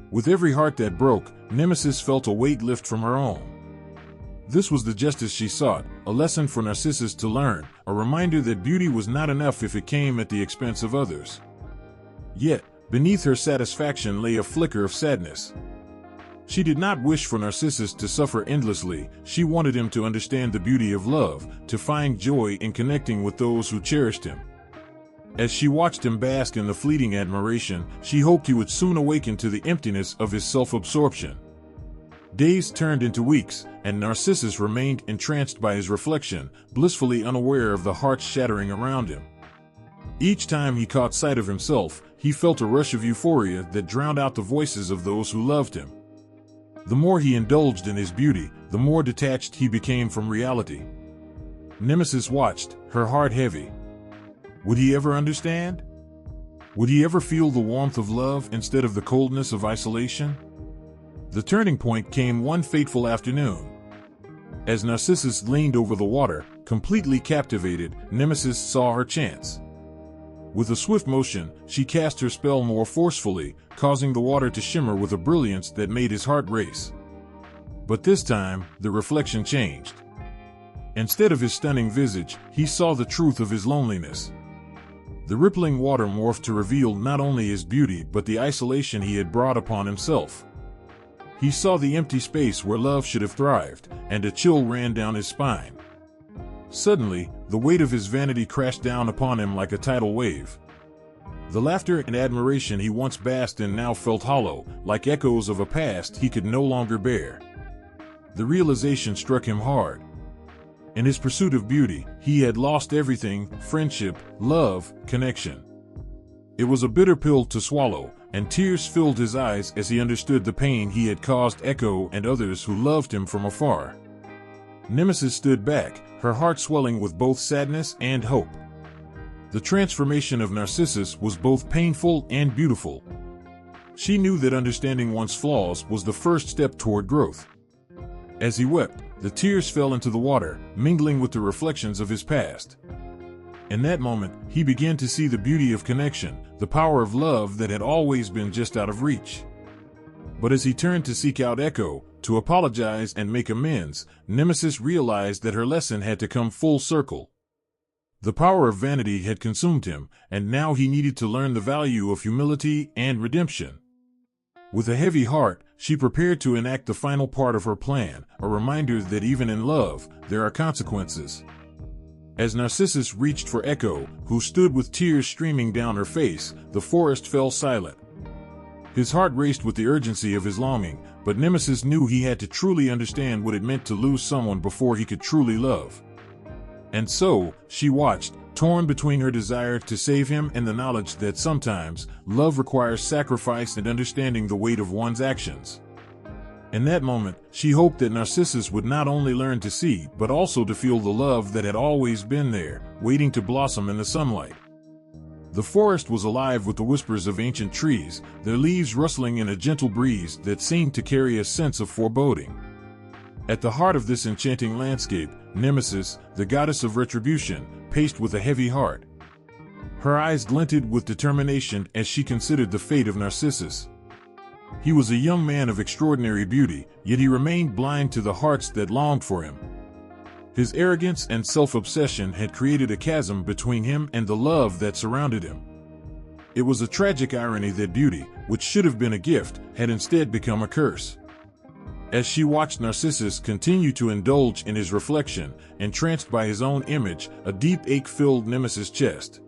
With every heart that broke, Nemesis felt a weight lift from her own. This was the justice she sought, a lesson for Narcissus to learn, a reminder that beauty was not enough if it came at the expense of others. Yet, beneath her satisfaction lay a flicker of sadness. She did not wish for Narcissus to suffer endlessly. She wanted him to understand the beauty of love, to find joy in connecting with those who cherished him. As she watched him bask in the fleeting admiration, she hoped he would soon awaken to the emptiness of his self-absorption. Days turned into weeks, and Narcissus remained entranced by his reflection, blissfully unaware of the hearts shattering around him. Each time he caught sight of himself, he felt a rush of euphoria that drowned out the voices of those who loved him. The more he indulged in his beauty, the more detached he became from reality. Nemesis watched, her heart heavy. Would he ever understand? Would he ever feel the warmth of love instead of the coldness of isolation? The turning point came one fateful afternoon. As Narcissus leaned over the water, completely captivated, Nemesis saw her chance. With a swift motion, she cast her spell more forcefully, causing the water to shimmer with a brilliance that made his heart race. But this time, the reflection changed. Instead of his stunning visage, he saw the truth of his loneliness. The rippling water morphed to reveal not only his beauty but the isolation he had brought upon himself. He saw the empty space where love should have thrived, and a chill ran down his spine. Suddenly, the weight of his vanity crashed down upon him like a tidal wave. The laughter and admiration he once basked in now felt hollow, like echoes of a past he could no longer bear. The realization struck him hard. In his pursuit of beauty, he had lost everything: friendship, love, connection. It was a bitter pill to swallow, and tears filled his eyes as he understood the pain he had caused Echo and others who loved him from afar. Nemesis stood back, her heart swelling with both sadness and hope. The transformation of Narcissus was both painful and beautiful. She knew that understanding one's flaws was the first step toward growth. As he wept, the tears fell into the water, mingling with the reflections of his past. In that moment, he began to see the beauty of connection, the power of love that had always been just out of reach. But as he turned to seek out Echo, to apologize and make amends, Nemesis realized that her lesson had to come full circle. The power of vanity had consumed him, and now he needed to learn the value of humility and redemption. With a heavy heart, she prepared to enact the final part of her plan, a reminder that even in love, there are consequences. As Narcissus reached for Echo, who stood with tears streaming down her face, the forest fell silent. His heart raced with the urgency of his longing, but Nemesis knew he had to truly understand what it meant to lose someone before he could truly love. And so, she watched, torn between her desire to save him and the knowledge that sometimes, love requires sacrifice and understanding the weight of one's actions. In that moment, she hoped that Narcissus would not only learn to see, but also to feel the love that had always been there, waiting to blossom in the sunlight. The forest was alive with the whispers of ancient trees, their leaves rustling in a gentle breeze that seemed to carry a sense of foreboding. At the heart of this enchanting landscape, Nemesis, the goddess of retribution, paced with a heavy heart. Her eyes glinted with determination as she considered the fate of Narcissus. He was a young man of extraordinary beauty, yet he remained blind to the hearts that longed for him. His arrogance and self-obsession had created a chasm between him and the love that surrounded him. It was a tragic irony that beauty, which should have been a gift, had instead become a curse. As she watched Narcissus continue to indulge in his reflection, entranced by his own image, a deep ache filled Nemesis' chest.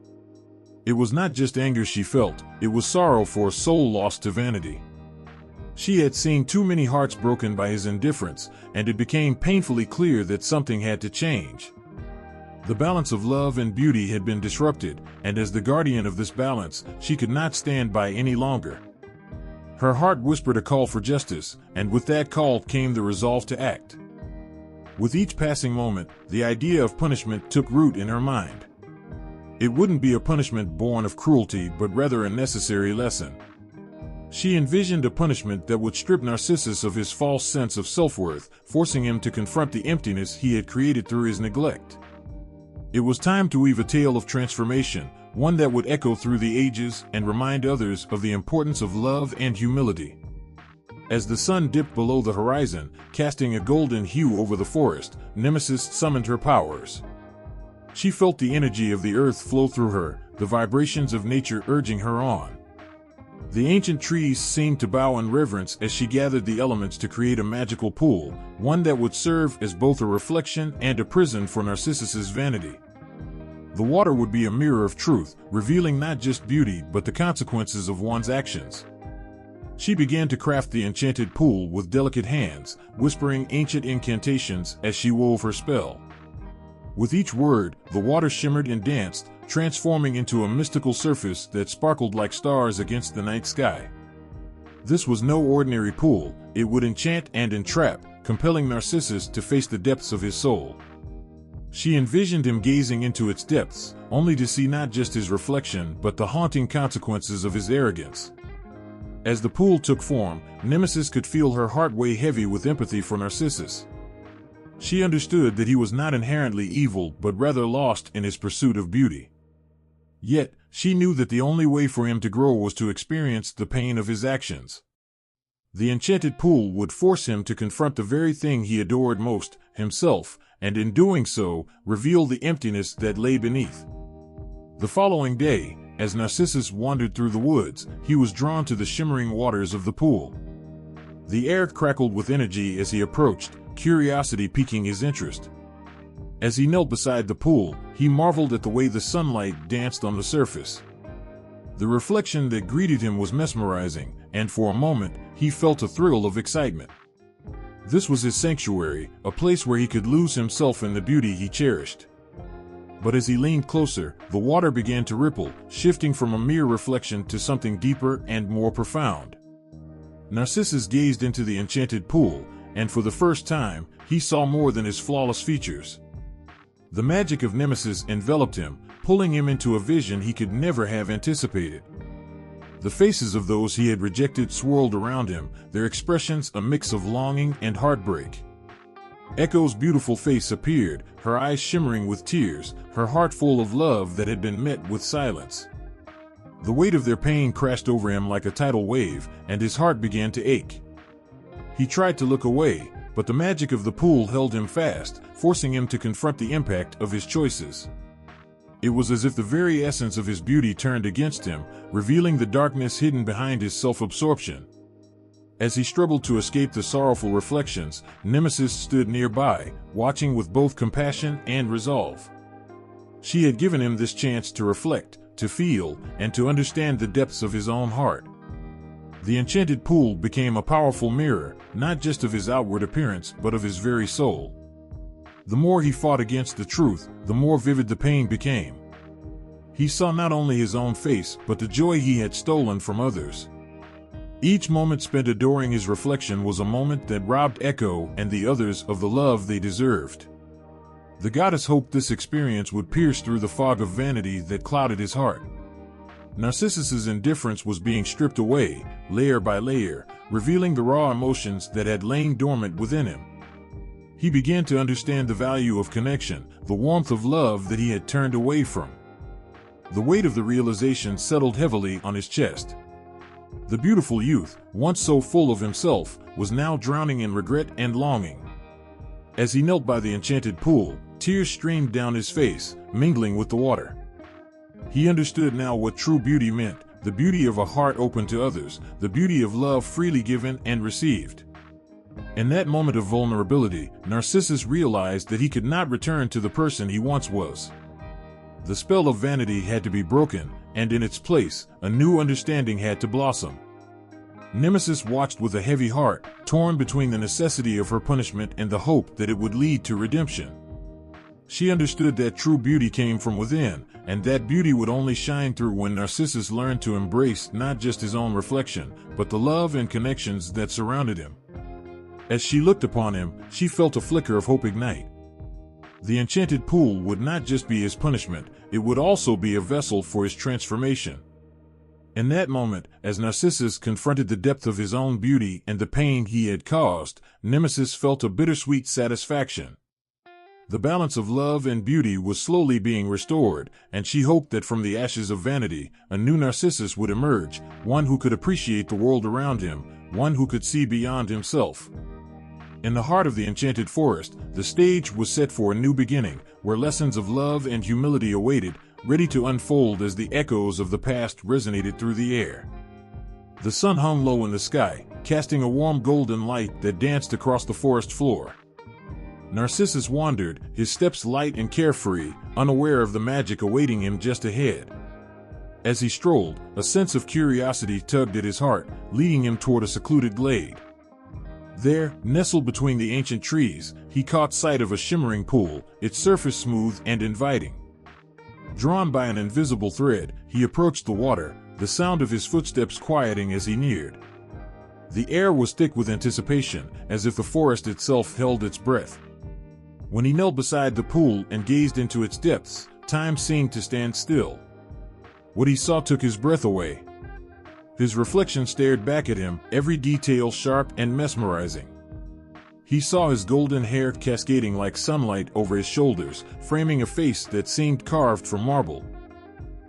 It was not just anger she felt, it was sorrow for a soul lost to vanity. She had seen too many hearts broken by his indifference, and it became painfully clear that something had to change. The balance of love and beauty had been disrupted, and as the guardian of this balance, she could not stand by any longer. Her heart whispered a call for justice, and with that call came the resolve to act. With each passing moment, the idea of punishment took root in her mind. It wouldn't be a punishment born of cruelty, but rather a necessary lesson. She envisioned a punishment that would strip Narcissus of his false sense of self-worth, forcing him to confront the emptiness he had created through his neglect. It was time to weave a tale of transformation, one that would echo through the ages and remind others of the importance of love and humility. As the sun dipped below the horizon, casting a golden hue over the forest, Nemesis summoned her powers. She felt the energy of the earth flow through her, the vibrations of nature urging her on. The ancient trees seemed to bow in reverence as she gathered the elements to create a magical pool, one that would serve as both a reflection and a prison for Narcissus's vanity. The water would be a mirror of truth, revealing not just beauty but the consequences of one's actions. She began to craft the enchanted pool with delicate hands, whispering ancient incantations as she wove her spell. With each word, the water shimmered and danced, transforming into a mystical surface that sparkled like stars against the night sky. This was no ordinary pool, it would enchant and entrap, compelling Narcissus to face the depths of his soul. She envisioned him gazing into its depths, only to see not just his reflection but the haunting consequences of his arrogance. As the pool took form, Nemesis could feel her heart weigh heavy with empathy for Narcissus. She understood that he was not inherently evil but rather lost in his pursuit of beauty. Yet, she knew that the only way for him to grow was to experience the pain of his actions. The enchanted pool would force him to confront the very thing he adored most, himself, and in doing so, reveal the emptiness that lay beneath. The following day, as Narcissus wandered through the woods, he was drawn to the shimmering waters of the pool. The air crackled with energy as he approached, curiosity piquing his interest. As he knelt beside the pool, he marveled at the way the sunlight danced on the surface. The reflection that greeted him was mesmerizing, and for a moment, he felt a thrill of excitement. This was his sanctuary, a place where he could lose himself in the beauty he cherished. But as he leaned closer, the water began to ripple, shifting from a mere reflection to something deeper and more profound. Narcissus gazed into the enchanted pool, and for the first time, he saw more than his flawless features. The magic of Nemesis enveloped him, pulling him into a vision he could never have anticipated. The faces of those he had rejected swirled around him, their expressions a mix of longing and heartbreak. Echo's beautiful face appeared, her eyes shimmering with tears, her heart full of love that had been met with silence. The weight of their pain crashed over him like a tidal wave, and his heart began to ache. He tried to look away, but the magic of the pool held him fast, forcing him to confront the impact of his choices. It was as if the very essence of his beauty turned against him, revealing the darkness hidden behind his self-absorption. As he struggled to escape the sorrowful reflections, Nemesis stood nearby, watching with both compassion and resolve. She had given him this chance to reflect, to feel, and to understand the depths of his own heart. The enchanted pool became a powerful mirror, not just of his outward appearance, but of his very soul. The more he fought against the truth, the more vivid the pain became. He saw not only his own face, but the joy he had stolen from others. Each moment spent adoring his reflection was a moment that robbed Echo and the others of the love they deserved. The goddess hoped this experience would pierce through the fog of vanity that clouded his heart. Narcissus's indifference was being stripped away, layer by layer, revealing the raw emotions that had lain dormant within him. He began to understand the value of connection, the warmth of love that he had turned away from. The weight of the realization settled heavily on his chest. The beautiful youth, once so full of himself, was now drowning in regret and longing. As he knelt by the enchanted pool, tears streamed down his face, mingling with the water. He understood now what true beauty meant, the beauty of a heart open to others, the beauty of love freely given and received. In that moment of vulnerability, Narcissus realized that he could not return to the person he once was. The spell of vanity had to be broken, and in its place, a new understanding had to blossom. Nemesis watched with a heavy heart, torn between the necessity of her punishment and the hope that it would lead to redemption. She understood that true beauty came from within, and that beauty would only shine through when Narcissus learned to embrace not just his own reflection, but the love and connections that surrounded him. As she looked upon him, she felt a flicker of hope ignite. The enchanted pool would not just be his punishment, it would also be a vessel for his transformation. In that moment, as Narcissus confronted the depth of his own beauty and the pain he had caused, Nemesis felt a bittersweet satisfaction. The balance of love and beauty was slowly being restored, and she hoped that from the ashes of vanity, a new Narcissus would emerge, one who could appreciate the world around him, one who could see beyond himself. In the heart of the enchanted forest, the stage was set for a new beginning, where lessons of love and humility awaited, ready to unfold as the echoes of the past resonated through the air. The sun hung low in the sky, casting a warm golden light that danced across the forest floor. Narcissus wandered, his steps light and carefree, unaware of the magic awaiting him just ahead. As he strolled, a sense of curiosity tugged at his heart, leading him toward a secluded glade. There, nestled between the ancient trees, he caught sight of a shimmering pool, its surface smooth and inviting. Drawn by an invisible thread, he approached the water, the sound of his footsteps quieting as he neared. The air was thick with anticipation, as if the forest itself held its breath. When he knelt beside the pool and gazed into its depths, time seemed to stand still. What he saw took his breath away. His reflection stared back at him, every detail sharp and mesmerizing. He saw his golden hair cascading like sunlight over his shoulders, framing a face that seemed carved from marble.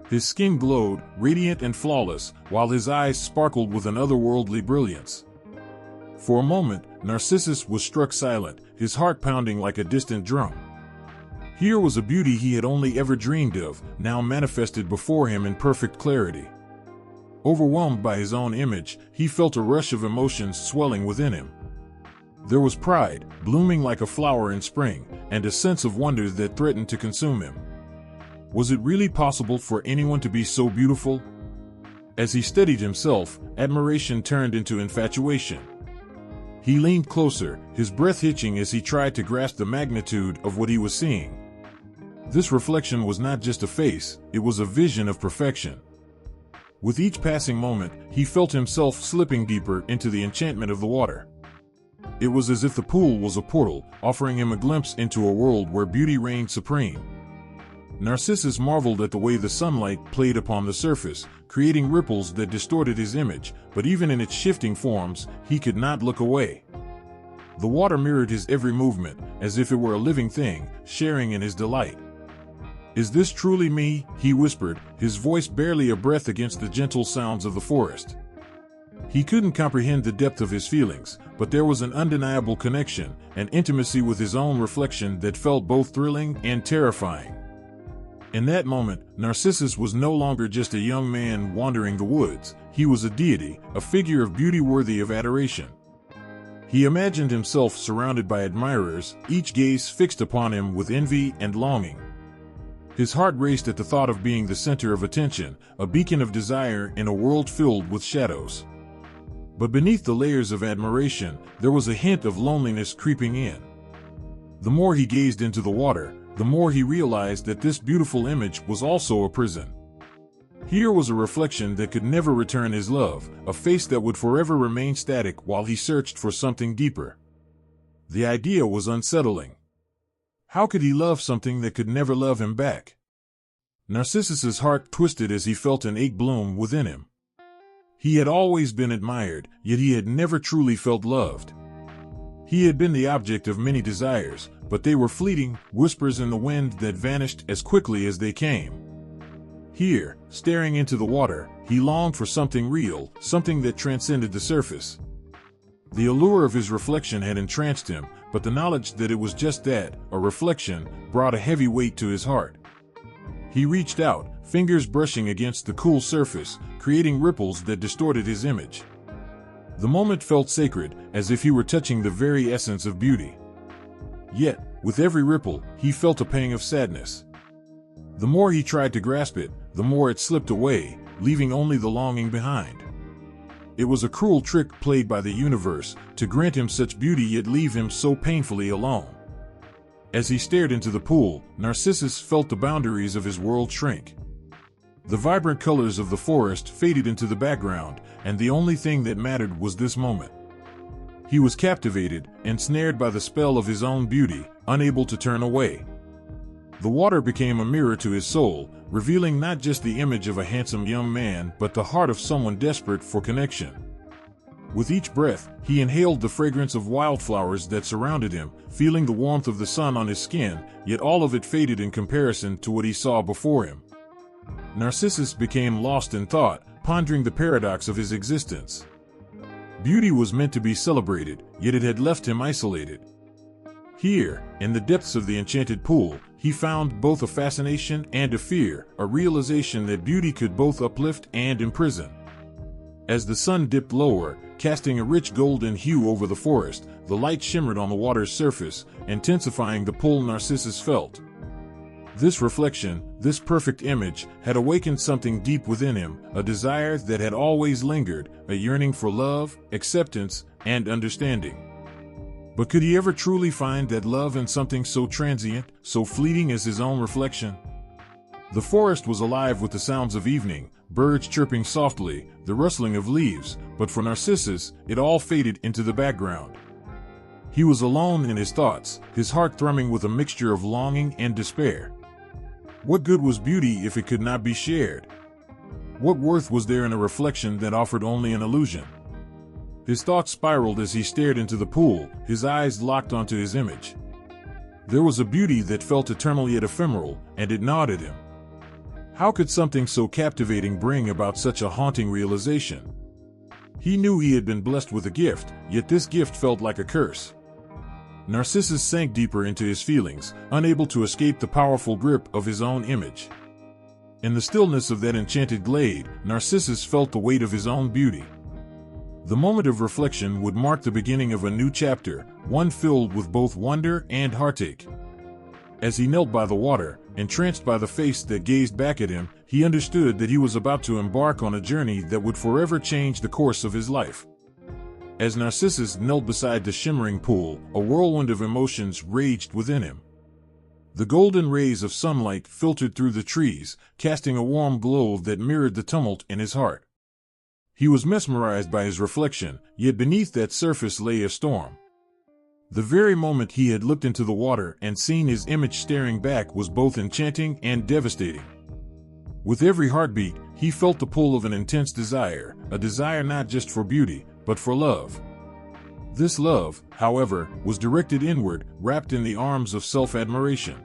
His skin glowed, radiant and flawless, while his eyes sparkled with an otherworldly brilliance. For a moment, Narcissus was struck silent, his heart pounding like a distant drum. Here was a beauty he had only ever dreamed of, now manifested before him in perfect clarity. Overwhelmed by his own image, he felt a rush of emotions swelling within him. There was pride, blooming like a flower in spring, and a sense of wonder that threatened to consume him. Was it really possible for anyone to be so beautiful? As he steadied himself, admiration turned into infatuation. He leaned closer, his breath hitching as he tried to grasp the magnitude of what he was seeing. This reflection was not just a face, it was a vision of perfection. With each passing moment, he felt himself slipping deeper into the enchantment of the water. It was as if the pool was a portal, offering him a glimpse into a world where beauty reigned supreme. Narcissus marveled at the way the sunlight played upon the surface, creating ripples that distorted his image, but even in its shifting forms, he could not look away. The water mirrored his every movement, as if it were a living thing, sharing in his delight. "Is this truly me?" he whispered, his voice barely a breath against the gentle sounds of the forest. He couldn't comprehend the depth of his feelings, but there was an undeniable connection, an intimacy with his own reflection that felt both thrilling and terrifying. In that moment, Narcissus was no longer just a young man wandering the woods, he was a deity, a figure of beauty worthy of adoration. He imagined himself surrounded by admirers, each gaze fixed upon him with envy and longing. His heart raced at the thought of being the center of attention, a beacon of desire in a world filled with shadows. But beneath the layers of admiration, there was a hint of loneliness creeping in. The more he gazed into the water, the more he realized that this beautiful image was also a prison. Here was a reflection that could never return his love, a face that would forever remain static while he searched for something deeper. The idea was unsettling. How could he love something that could never love him back? Narcissus's heart twisted as he felt an ache bloom within him. He had always been admired, yet he had never truly felt loved. He had been the object of many desires, but they were fleeting, whispers in the wind that vanished as quickly as they came. Here, staring into the water, he longed for something real, something that transcended the surface. The allure of his reflection had entranced him, but the knowledge that it was just that, a reflection, brought a heavy weight to his heart. He reached out, fingers brushing against the cool surface, creating ripples that distorted his image. The moment felt sacred, as if he were touching the very essence of beauty. Yet, with every ripple, he felt a pang of sadness. The more he tried to grasp it, the more it slipped away, leaving only the longing behind. It was a cruel trick played by the universe, to grant him such beauty yet leave him so painfully alone. As he stared into the pool, Narcissus felt the boundaries of his world shrink. The vibrant colors of the forest faded into the background, and the only thing that mattered was this moment. He was captivated, ensnared by the spell of his own beauty, unable to turn away. The water became a mirror to his soul, revealing not just the image of a handsome young man, but the heart of someone desperate for connection. With each breath, he inhaled the fragrance of wildflowers that surrounded him, feeling the warmth of the sun on his skin, yet all of it faded in comparison to what he saw before him. Narcissus became lost in thought, pondering the paradox of his existence. Beauty was meant to be celebrated, yet it had left him isolated. Here, in the depths of the enchanted pool, he found both a fascination and a fear, a realization that beauty could both uplift and imprison. As the sun dipped lower, casting a rich golden hue over the forest, the light shimmered on the water's surface, intensifying the pull Narcissus felt. This reflection, this perfect image, had awakened something deep within him, a desire that had always lingered, a yearning for love, acceptance, and understanding. But could he ever truly find that love in something so transient, so fleeting as his own reflection? The forest was alive with the sounds of evening, birds chirping softly, the rustling of leaves, but for Narcissus, it all faded into the background. He was alone in his thoughts, his heart thrumming with a mixture of longing and despair. What good was beauty if it could not be shared? What worth was there in a reflection that offered only an illusion? His thoughts spiraled as he stared into the pool, his eyes locked onto his image. There was a beauty that felt eternal yet ephemeral, and it gnawed at him. How could something so captivating bring about such a haunting realization? He knew he had been blessed with a gift, yet this gift felt like a curse. Narcissus sank deeper into his feelings, unable to escape the powerful grip of his own image. In the stillness of that enchanted glade, Narcissus felt the weight of his own beauty. The moment of reflection would mark the beginning of a new chapter, one filled with both wonder and heartache. As he knelt by the water, entranced by the face that gazed back at him, he understood that he was about to embark on a journey that would forever change the course of his life. As Narcissus knelt beside the shimmering pool, a whirlwind of emotions raged within him. The golden rays of sunlight filtered through the trees, casting a warm glow that mirrored the tumult in his heart. He was mesmerized by his reflection, yet beneath that surface lay a storm. The very moment he had looked into the water and seen his image staring back was both enchanting and devastating. With every heartbeat, he felt the pull of an intense desire, a desire not just for beauty, but for love. This love, however, was directed inward, wrapped in the arms of self-admiration.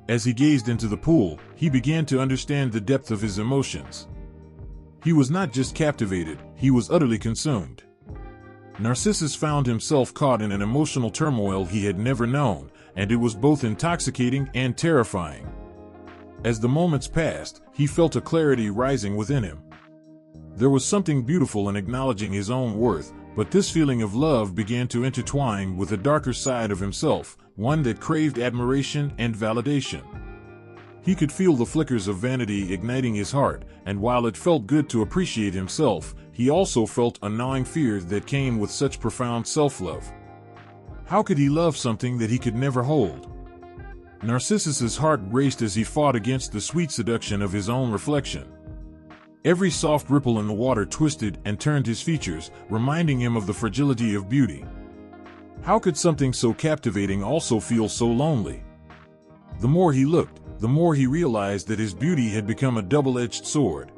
As he gazed into the pool, he began to understand the depth of his emotions. He was not just captivated, he was utterly consumed. Narcissus found himself caught in an emotional turmoil he had never known, and it was both intoxicating and terrifying. As the moments passed, he felt a clarity rising within him. There was something beautiful in acknowledging his own worth, but this feeling of love began to intertwine with a darker side of himself, one that craved admiration and validation. He could feel the flickers of vanity igniting his heart, and while it felt good to appreciate himself, he also felt a gnawing fear that came with such profound self-love. How could he love something that he could never hold? Narcissus's heart raced as he fought against the sweet seduction of his own reflection. Every soft ripple in the water twisted and turned his features, reminding him of the fragility of beauty. How could something so captivating also feel so lonely? The more he looked, the more he realized that his beauty had become a double-edged sword.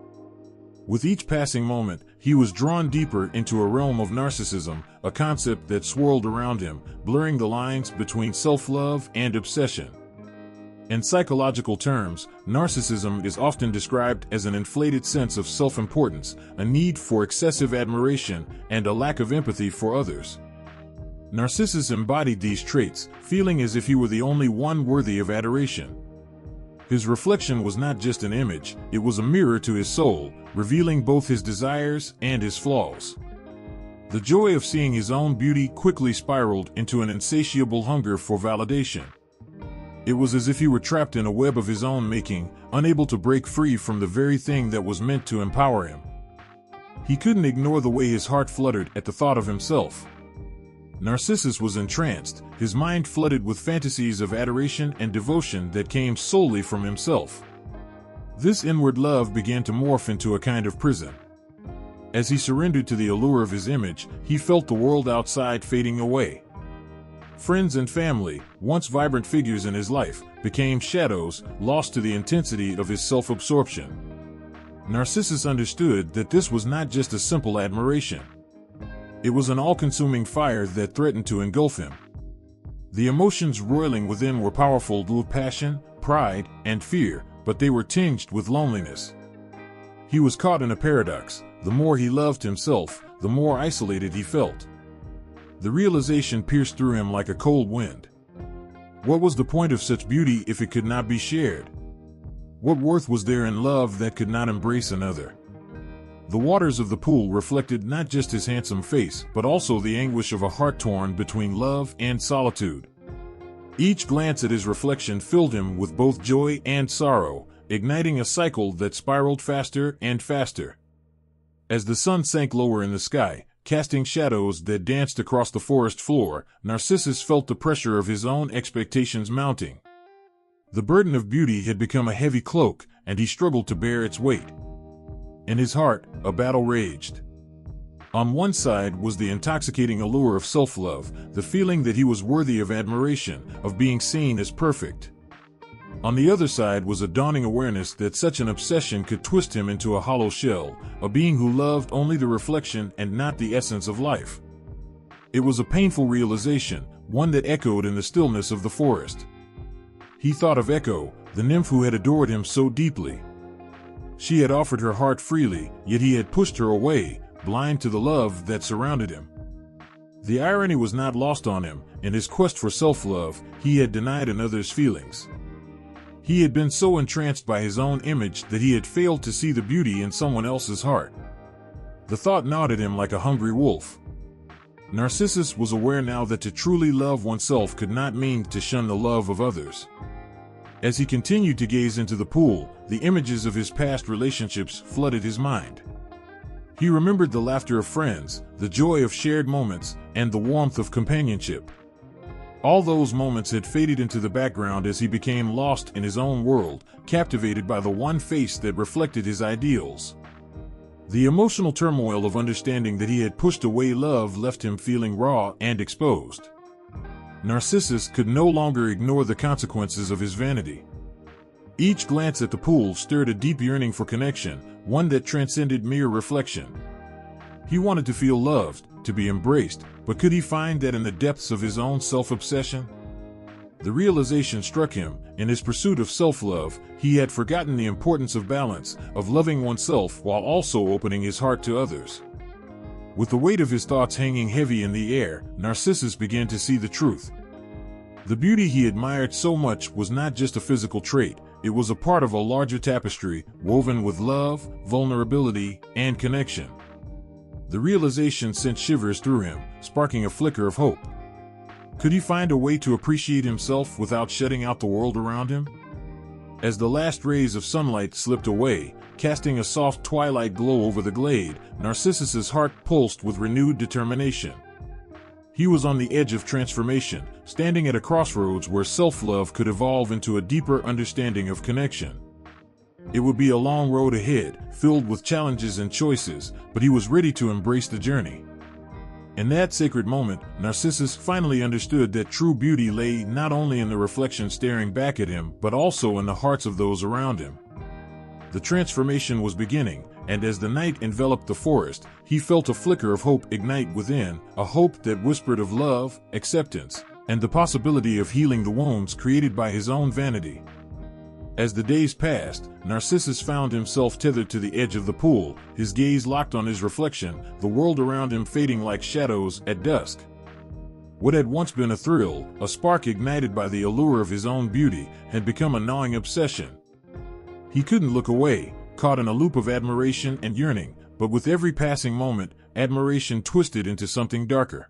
With each passing moment, he was drawn deeper into a realm of narcissism, a concept that swirled around him, blurring the lines between self-love and obsession. In psychological terms, narcissism is often described as an inflated sense of self-importance, a need for excessive admiration, and a lack of empathy for others. Narcissus embodied these traits, feeling as if he were the only one worthy of adoration. His reflection was not just an image, it was a mirror to his soul, revealing both his desires and his flaws. The joy of seeing his own beauty quickly spiraled into an insatiable hunger for validation. It was as if he were trapped in a web of his own making, unable to break free from the very thing that was meant to empower him. He couldn't ignore the way his heart fluttered at the thought of himself. Narcissus was entranced, his mind flooded with fantasies of adoration and devotion that came solely from himself. This inward love began to morph into a kind of prison. As he surrendered to the allure of his image, he felt the world outside fading away. Friends and family, once vibrant figures in his life, became shadows, lost to the intensity of his self-absorption. Narcissus understood that this was not just a simple admiration. It was an all-consuming fire that threatened to engulf him. The emotions roiling within were powerful with passion, pride, and fear, but they were tinged with loneliness. He was caught in a paradox. The more he loved himself, the more isolated he felt. The realization pierced through him like a cold wind. What was the point of such beauty if it could not be shared? What worth was there in love that could not embrace another? The waters of the pool reflected not just his handsome face, but also the anguish of a heart torn between love and solitude. Each glance at his reflection filled him with both joy and sorrow, igniting a cycle that spiraled faster and faster. As the sun sank lower in the sky, casting shadows that danced across the forest floor, Narcissus felt the pressure of his own expectations mounting. The burden of beauty had become a heavy cloak, and he struggled to bear its weight. In his heart, a battle raged. On one side was the intoxicating allure of self-love, the feeling that he was worthy of admiration, of being seen as perfect. On the other side was a dawning awareness that such an obsession could twist him into a hollow shell, a being who loved only the reflection and not the essence of life. It was a painful realization, one that echoed in the stillness of the forest. He thought of Echo, the nymph who had adored him so deeply. She had offered her heart freely, yet he had pushed her away, blind to the love that surrounded him. The irony was not lost on him. In his quest for self-love, he had denied another's feelings. He had been so entranced by his own image that he had failed to see the beauty in someone else's heart. The thought gnawed at him like a hungry wolf. Narcissus was aware now that to truly love oneself could not mean to shun the love of others. As he continued to gaze into the pool, the images of his past relationships flooded his mind. He remembered the laughter of friends, the joy of shared moments, and the warmth of companionship. All those moments had faded into the background as he became lost in his own world, captivated by the one face that reflected his ideals. The emotional turmoil of understanding that he had pushed away love left him feeling raw and exposed. Narcissus could no longer ignore the consequences of his vanity. Each glance at the pool stirred a deep yearning for connection, one that transcended mere reflection. He wanted to feel loved, to be embraced, but could he find that in the depths of his own self-obsession? The realization struck him. In his pursuit of self-love, he had forgotten the importance of balance, of loving oneself while also opening his heart to others. With the weight of his thoughts hanging heavy in the air, Narcissus began to see the truth. The beauty he admired so much was not just a physical trait, it was a part of a larger tapestry, woven with love, vulnerability, and connection. The realization sent shivers through him, sparking a flicker of hope. Could he find a way to appreciate himself without shutting out the world around him? As the last rays of sunlight slipped away, casting a soft twilight glow over the glade, Narcissus's heart pulsed with renewed determination. He was on the edge of transformation, standing at a crossroads where self-love could evolve into a deeper understanding of connection. It would be a long road ahead, filled with challenges and choices, but he was ready to embrace the journey. In that sacred moment, Narcissus finally understood that true beauty lay not only in the reflection staring back at him, but also in the hearts of those around him. The transformation was beginning, and as the night enveloped the forest, he felt a flicker of hope ignite within, a hope that whispered of love, acceptance, and the possibility of healing the wounds created by his own vanity. As the days passed, Narcissus found himself tethered to the edge of the pool, his gaze locked on his reflection, the world around him fading like shadows at dusk. What had once been a thrill, a spark ignited by the allure of his own beauty, had become a gnawing obsession. He couldn't look away, caught in a loop of admiration and yearning, but with every passing moment, admiration twisted into something darker.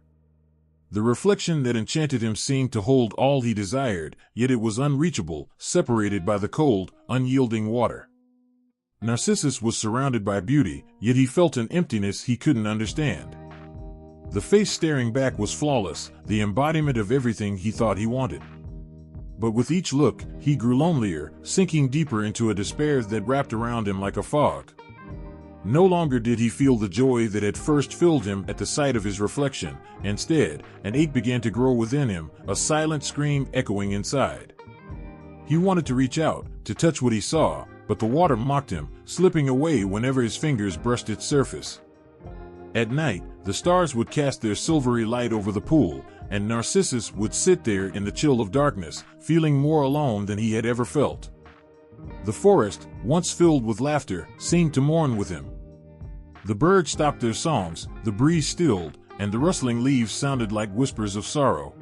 The reflection that enchanted him seemed to hold all he desired, yet it was unreachable, separated by the cold, unyielding water. Narcissus was surrounded by beauty, yet he felt an emptiness he couldn't understand. The face staring back was flawless, the embodiment of everything he thought he wanted. But with each look, he grew lonelier, sinking deeper into a despair that wrapped around him like a fog. No longer did he feel the joy that had first filled him at the sight of his reflection. Instead, an ache began to grow within him, a silent scream echoing inside. He wanted to reach out, to touch what he saw, but the water mocked him, slipping away whenever his fingers brushed its surface. At night, the stars would cast their silvery light over the pool, and Narcissus would sit there in the chill of darkness, feeling more alone than he had ever felt. The forest, once filled with laughter, seemed to mourn with him. The birds stopped their songs, the breeze stilled, and the rustling leaves sounded like whispers of sorrow.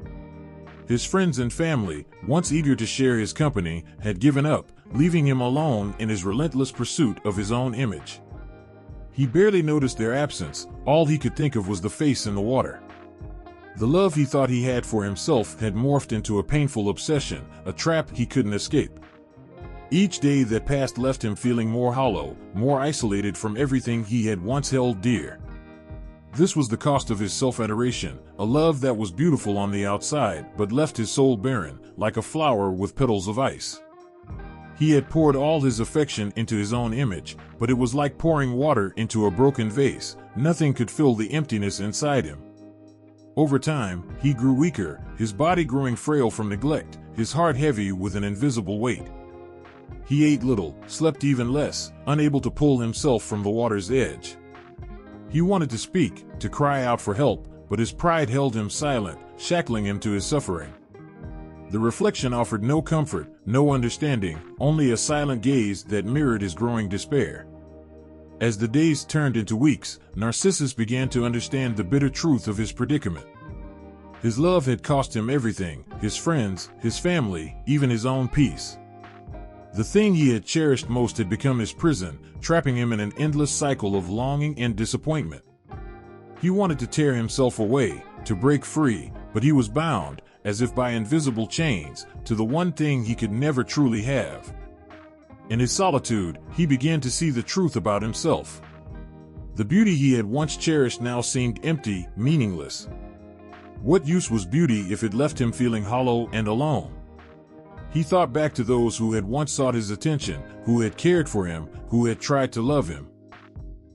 His friends and family, once eager to share his company, had given up, leaving him alone in his relentless pursuit of his own image. He barely noticed their absence. All he could think of was the face in the water. The love he thought he had for himself had morphed into a painful obsession, a trap he couldn't escape. Each day that passed left him feeling more hollow, more isolated from everything he had once held dear. This was the cost of his self-adoration, a love that was beautiful on the outside but left his soul barren, like a flower with petals of ice. He had poured all his affection into his own image, but it was like pouring water into a broken vase. Nothing could fill the emptiness inside him. Over time, he grew weaker, his body growing frail from neglect, his heart heavy with an invisible weight. He ate little, slept even less, unable to pull himself from the water's edge. He wanted to speak, to cry out for help, but his pride held him silent, shackling him to his suffering. The reflection offered no comfort, no understanding, only a silent gaze that mirrored his growing despair. As the days turned into weeks, Narcissus began to understand the bitter truth of his predicament. His love had cost him everything, his friends, his family, even his own peace. The thing he had cherished most had become his prison, trapping him in an endless cycle of longing and disappointment. He wanted to tear himself away, to break free, but he was bound, as if by invisible chains, to the one thing he could never truly have. In his solitude, he began to see the truth about himself. The beauty he had once cherished now seemed empty, meaningless. What use was beauty if it left him feeling hollow and alone? He thought back to those who had once sought his attention, who had cared for him, who had tried to love him.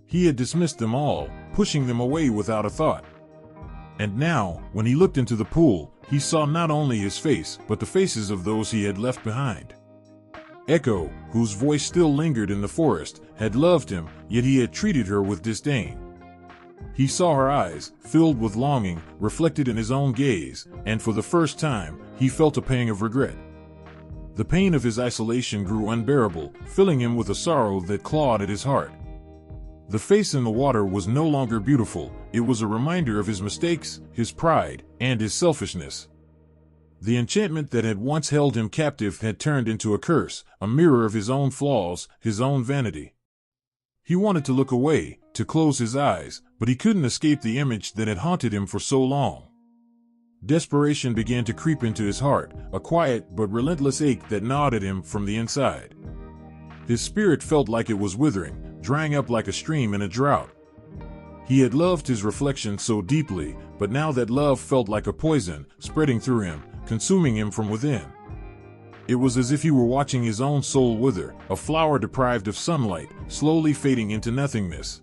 He had dismissed them all, pushing them away without a thought. And now, when he looked into the pool, he saw not only his face, but the faces of those he had left behind. Echo, whose voice still lingered in the forest, had loved him, yet he had treated her with disdain. He saw her eyes, filled with longing, reflected in his own gaze, and for the first time, he felt a pang of regret. The pain of his isolation grew unbearable, filling him with a sorrow that clawed at his heart. The face in the water was no longer beautiful, it was a reminder of his mistakes, his pride, and his selfishness. The enchantment that had once held him captive had turned into a curse, a mirror of his own flaws, his own vanity. He wanted to look away, to close his eyes, but he couldn't escape the image that had haunted him for so long. Desperation began to creep into his heart, a quiet but relentless ache that gnawed at him from the inside. His spirit felt like it was withering, drying up like a stream in a drought. He had loved his reflection so deeply, but now that love felt like a poison, spreading through him, consuming him from within. It was as if he were watching his own soul wither, a flower deprived of sunlight, slowly fading into nothingness.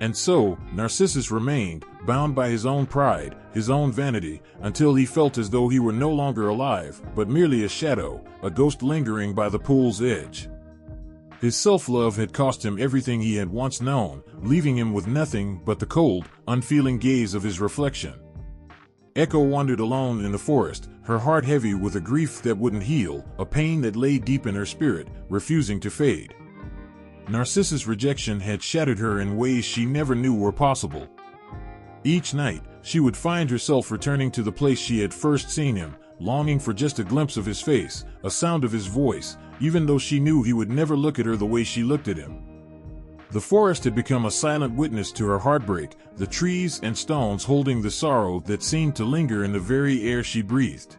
And so, Narcissus remained, bound by his own pride, his own vanity, until he felt as though he were no longer alive, but merely a shadow, a ghost lingering by the pool's edge. His self-love had cost him everything he had once known, leaving him with nothing but the cold, unfeeling gaze of his reflection. Echo wandered alone in the forest, her heart heavy with a grief that wouldn't heal, a pain that lay deep in her spirit, refusing to fade. Narcissus' rejection had shattered her in ways she never knew were possible. Each night, she would find herself returning to the place she had first seen him, longing for just a glimpse of his face, a sound of his voice, even though she knew he would never look at her the way she looked at him. The forest had become a silent witness to her heartbreak, the trees and stones holding the sorrow that seemed to linger in the very air she breathed.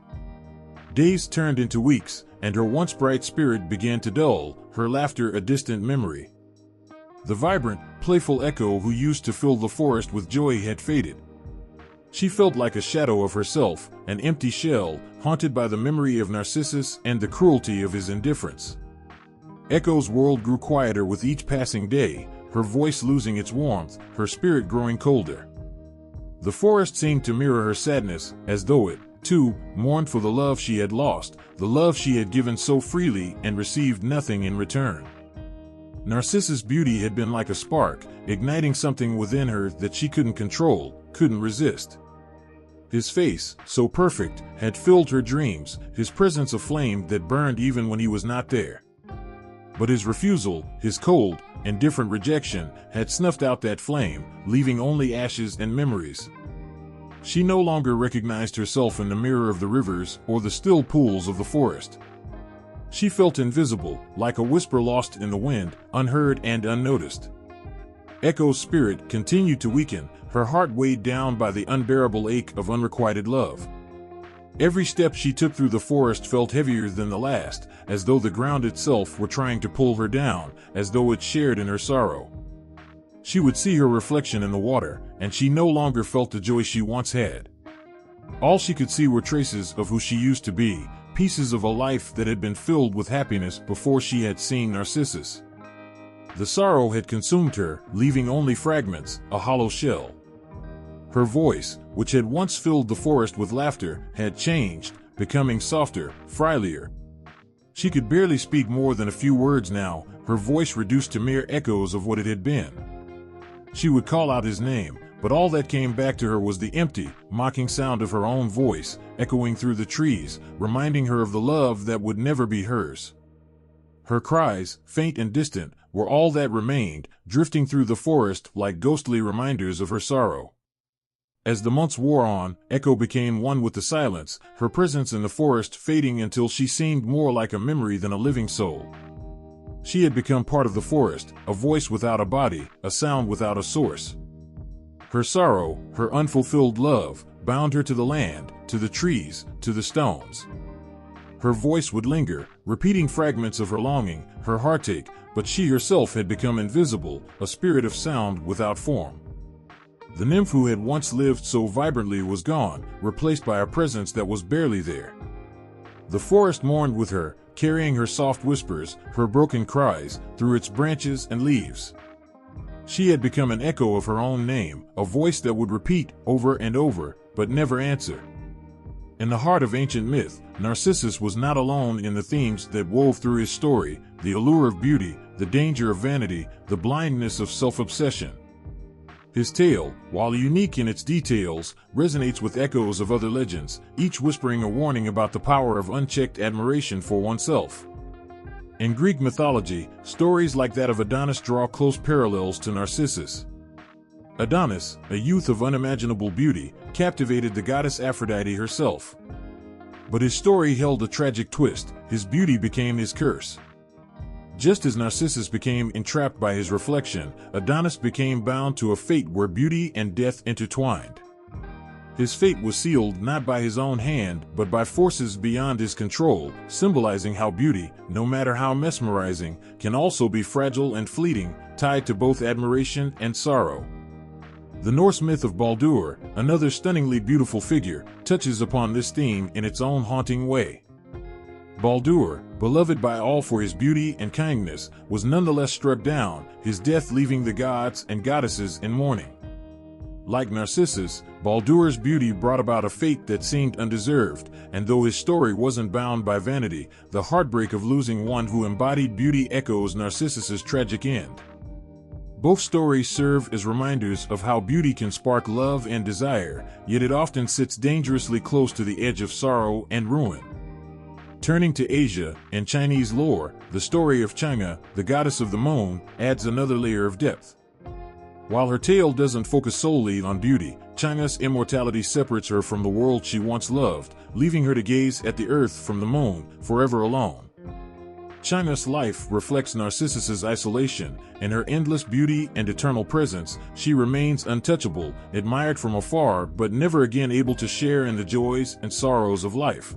Days turned into weeks, and her once bright spirit began to dull, her laughter a distant memory. The vibrant, playful Echo who used to fill the forest with joy had faded. She felt like a shadow of herself, an empty shell, haunted by the memory of Narcissus and the cruelty of his indifference. Echo's world grew quieter with each passing day, her voice losing its warmth, her spirit growing colder. The forest seemed to mirror her sadness, as though it, too, mourned for the love she had lost, the love she had given so freely and received nothing in return. Narcissus' beauty had been like a spark, igniting something within her that she couldn't control, couldn't resist. His face, so perfect, had filled her dreams, his presence a flame that burned even when he was not there. But his refusal, his cold, indifferent rejection, had snuffed out that flame, leaving only ashes and memories. She no longer recognized herself in the mirror of the rivers or the still pools of the forest. She felt invisible, like a whisper lost in the wind, unheard and unnoticed. Echo's spirit continued to weaken, her heart weighed down by the unbearable ache of unrequited love. Every step she took through the forest felt heavier than the last, as though the ground itself were trying to pull her down, as though it shared in her sorrow. She would see her reflection in the water, and she no longer felt the joy she once had. All she could see were traces of who she used to be, pieces of a life that had been filled with happiness before she had seen Narcissus. The sorrow had consumed her, leaving only fragments, a hollow shell. Her voice, which had once filled the forest with laughter, had changed, becoming softer, frilier. She could barely speak more than a few words now, her voice reduced to mere echoes of what it had been. She would call out his name, but all that came back to her was the empty, mocking sound of her own voice, echoing through the trees, reminding her of the love that would never be hers. Her cries, faint and distant, were all that remained, drifting through the forest like ghostly reminders of her sorrow. As the months wore on, Echo became one with the silence, her presence in the forest fading until she seemed more like a memory than a living soul. She had become part of the forest, a voice without a body, a sound without a source. Her sorrow, her unfulfilled love, bound her to the land, to the trees, to the stones. Her voice would linger, repeating fragments of her longing, her heartache, but she herself had become invisible, a spirit of sound without form. The nymph who had once lived so vibrantly was gone, replaced by a presence that was barely there. The forest mourned with her, carrying her soft whispers, her broken cries, through its branches and leaves. She had become an echo of her own name, a voice that would repeat over and over, but never answer. In the heart of ancient myth, Narcissus was not alone in the themes that wove through his story: the allure of beauty, the danger of vanity, the blindness of self-obsession. His tale, while unique in its details, resonates with echoes of other legends, each whispering a warning about the power of unchecked admiration for oneself. In Greek mythology, stories like that of Adonis draw close parallels to Narcissus. Adonis, a youth of unimaginable beauty, captivated the goddess Aphrodite herself. But his story held a tragic twist: his beauty became his curse. Just as Narcissus became entrapped by his reflection, Adonis became bound to a fate where beauty and death intertwined. His fate was sealed not by his own hand, but by forces beyond his control, symbolizing how beauty, no matter how mesmerizing, can also be fragile and fleeting, tied to both admiration and sorrow. The Norse myth of Baldur, another stunningly beautiful figure, touches upon this theme in its own haunting way. Baldur, beloved by all for his beauty and kindness, was nonetheless struck down, his death leaving the gods and goddesses in mourning. Like Narcissus, Baldur's beauty brought about a fate that seemed undeserved, and though his story wasn't bound by vanity, the heartbreak of losing one who embodied beauty echoes Narcissus's tragic end. Both stories serve as reminders of how beauty can spark love and desire, yet it often sits dangerously close to the edge of sorrow and ruin. Turning to Asia, in Chinese lore, the story of Chang'e, the goddess of the moon, adds another layer of depth. While her tale doesn't focus solely on beauty, Chang'e's immortality separates her from the world she once loved, leaving her to gaze at the earth from the moon, forever alone. Chang'e's life reflects Narcissus's isolation. In her endless beauty and eternal presence, she remains untouchable, admired from afar but never again able to share in the joys and sorrows of life.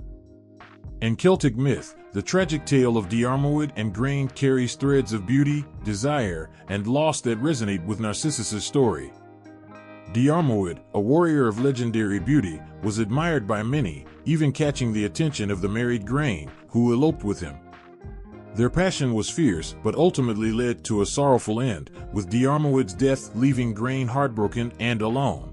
In Celtic myth, the tragic tale of Diarmuid and Grain carries threads of beauty, desire, and loss that resonate with Narcissus's story. Diarmuid, a warrior of legendary beauty, was admired by many, even catching the attention of the married Grain, who eloped with him. Their passion was fierce, but ultimately led to a sorrowful end, with Diarmuid's death leaving Grain heartbroken and alone.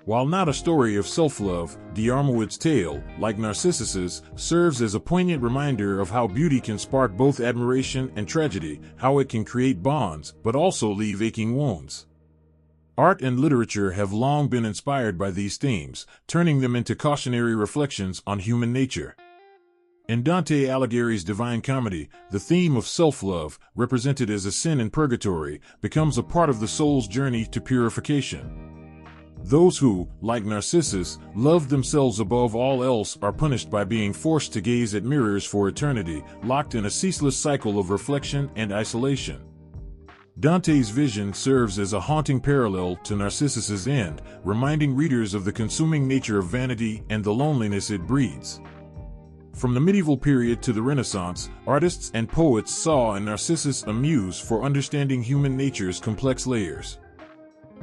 While not a story of self-love, Diarmuid's tale, like Narcissus's, serves as a poignant reminder of how beauty can spark both admiration and tragedy, how it can create bonds, but also leave aching wounds. Art and literature have long been inspired by these themes, turning them into cautionary reflections on human nature. In Dante Alighieri's Divine Comedy, the theme of self-love, represented as a sin in purgatory, becomes a part of the soul's journey to purification. Those who, like Narcissus, love themselves above all else are punished by being forced to gaze at mirrors for eternity, locked in a ceaseless cycle of reflection and isolation. Dante's vision serves as a haunting parallel to Narcissus's end, reminding readers of the consuming nature of vanity and the loneliness it breeds. From the medieval period to the Renaissance, artists and poets saw in Narcissus a muse for understanding human nature's complex layers.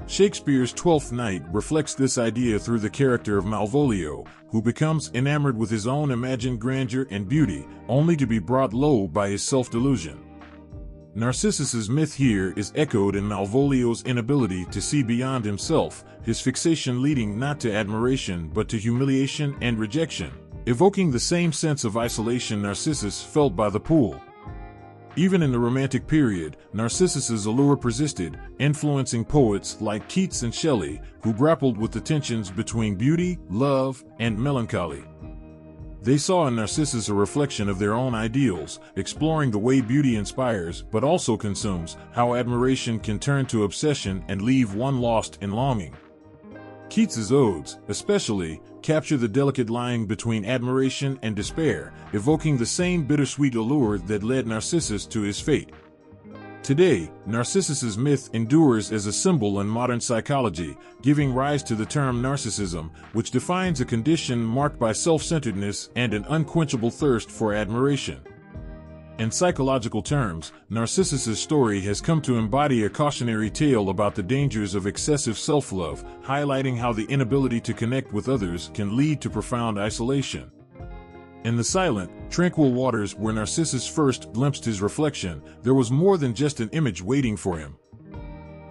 Shakespeare's Twelfth Night reflects this idea through the character of Malvolio, who becomes enamored with his own imagined grandeur and beauty, only to be brought low by his self-delusion. Narcissus's myth here is echoed in Malvolio's inability to see beyond himself, his fixation leading not to admiration but to humiliation and rejection, evoking the same sense of isolation Narcissus felt by the pool. Even in the Romantic period, Narcissus's allure persisted, influencing poets like Keats and Shelley, who grappled with the tensions between beauty, love, and melancholy. They saw in Narcissus a reflection of their own ideals, exploring the way beauty inspires but also consumes, how admiration can turn to obsession and leave one lost in longing. Keats's odes, especially, capture the delicate line between admiration and despair, evoking the same bittersweet allure that led Narcissus to his fate. Today, Narcissus's myth endures as a symbol in modern psychology, giving rise to the term narcissism, which defines a condition marked by self-centeredness and an unquenchable thirst for admiration. In psychological terms, Narcissus's story has come to embody a cautionary tale about the dangers of excessive self-love, highlighting how the inability to connect with others can lead to profound isolation. In the silent, tranquil waters where Narcissus first glimpsed his reflection, there was more than just an image waiting for him.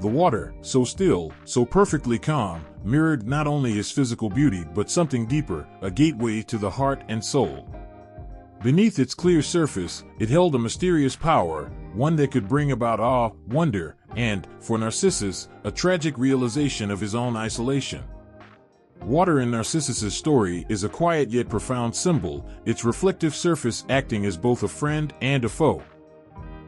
The water, so still, so perfectly calm, mirrored not only his physical beauty but something deeper, a gateway to the heart and soul. Beneath its clear surface, it held a mysterious power, one that could bring about awe, wonder, and, for Narcissus, a tragic realization of his own isolation. Water in Narcissus's story is a quiet yet profound symbol, its reflective surface acting as both a friend and a foe.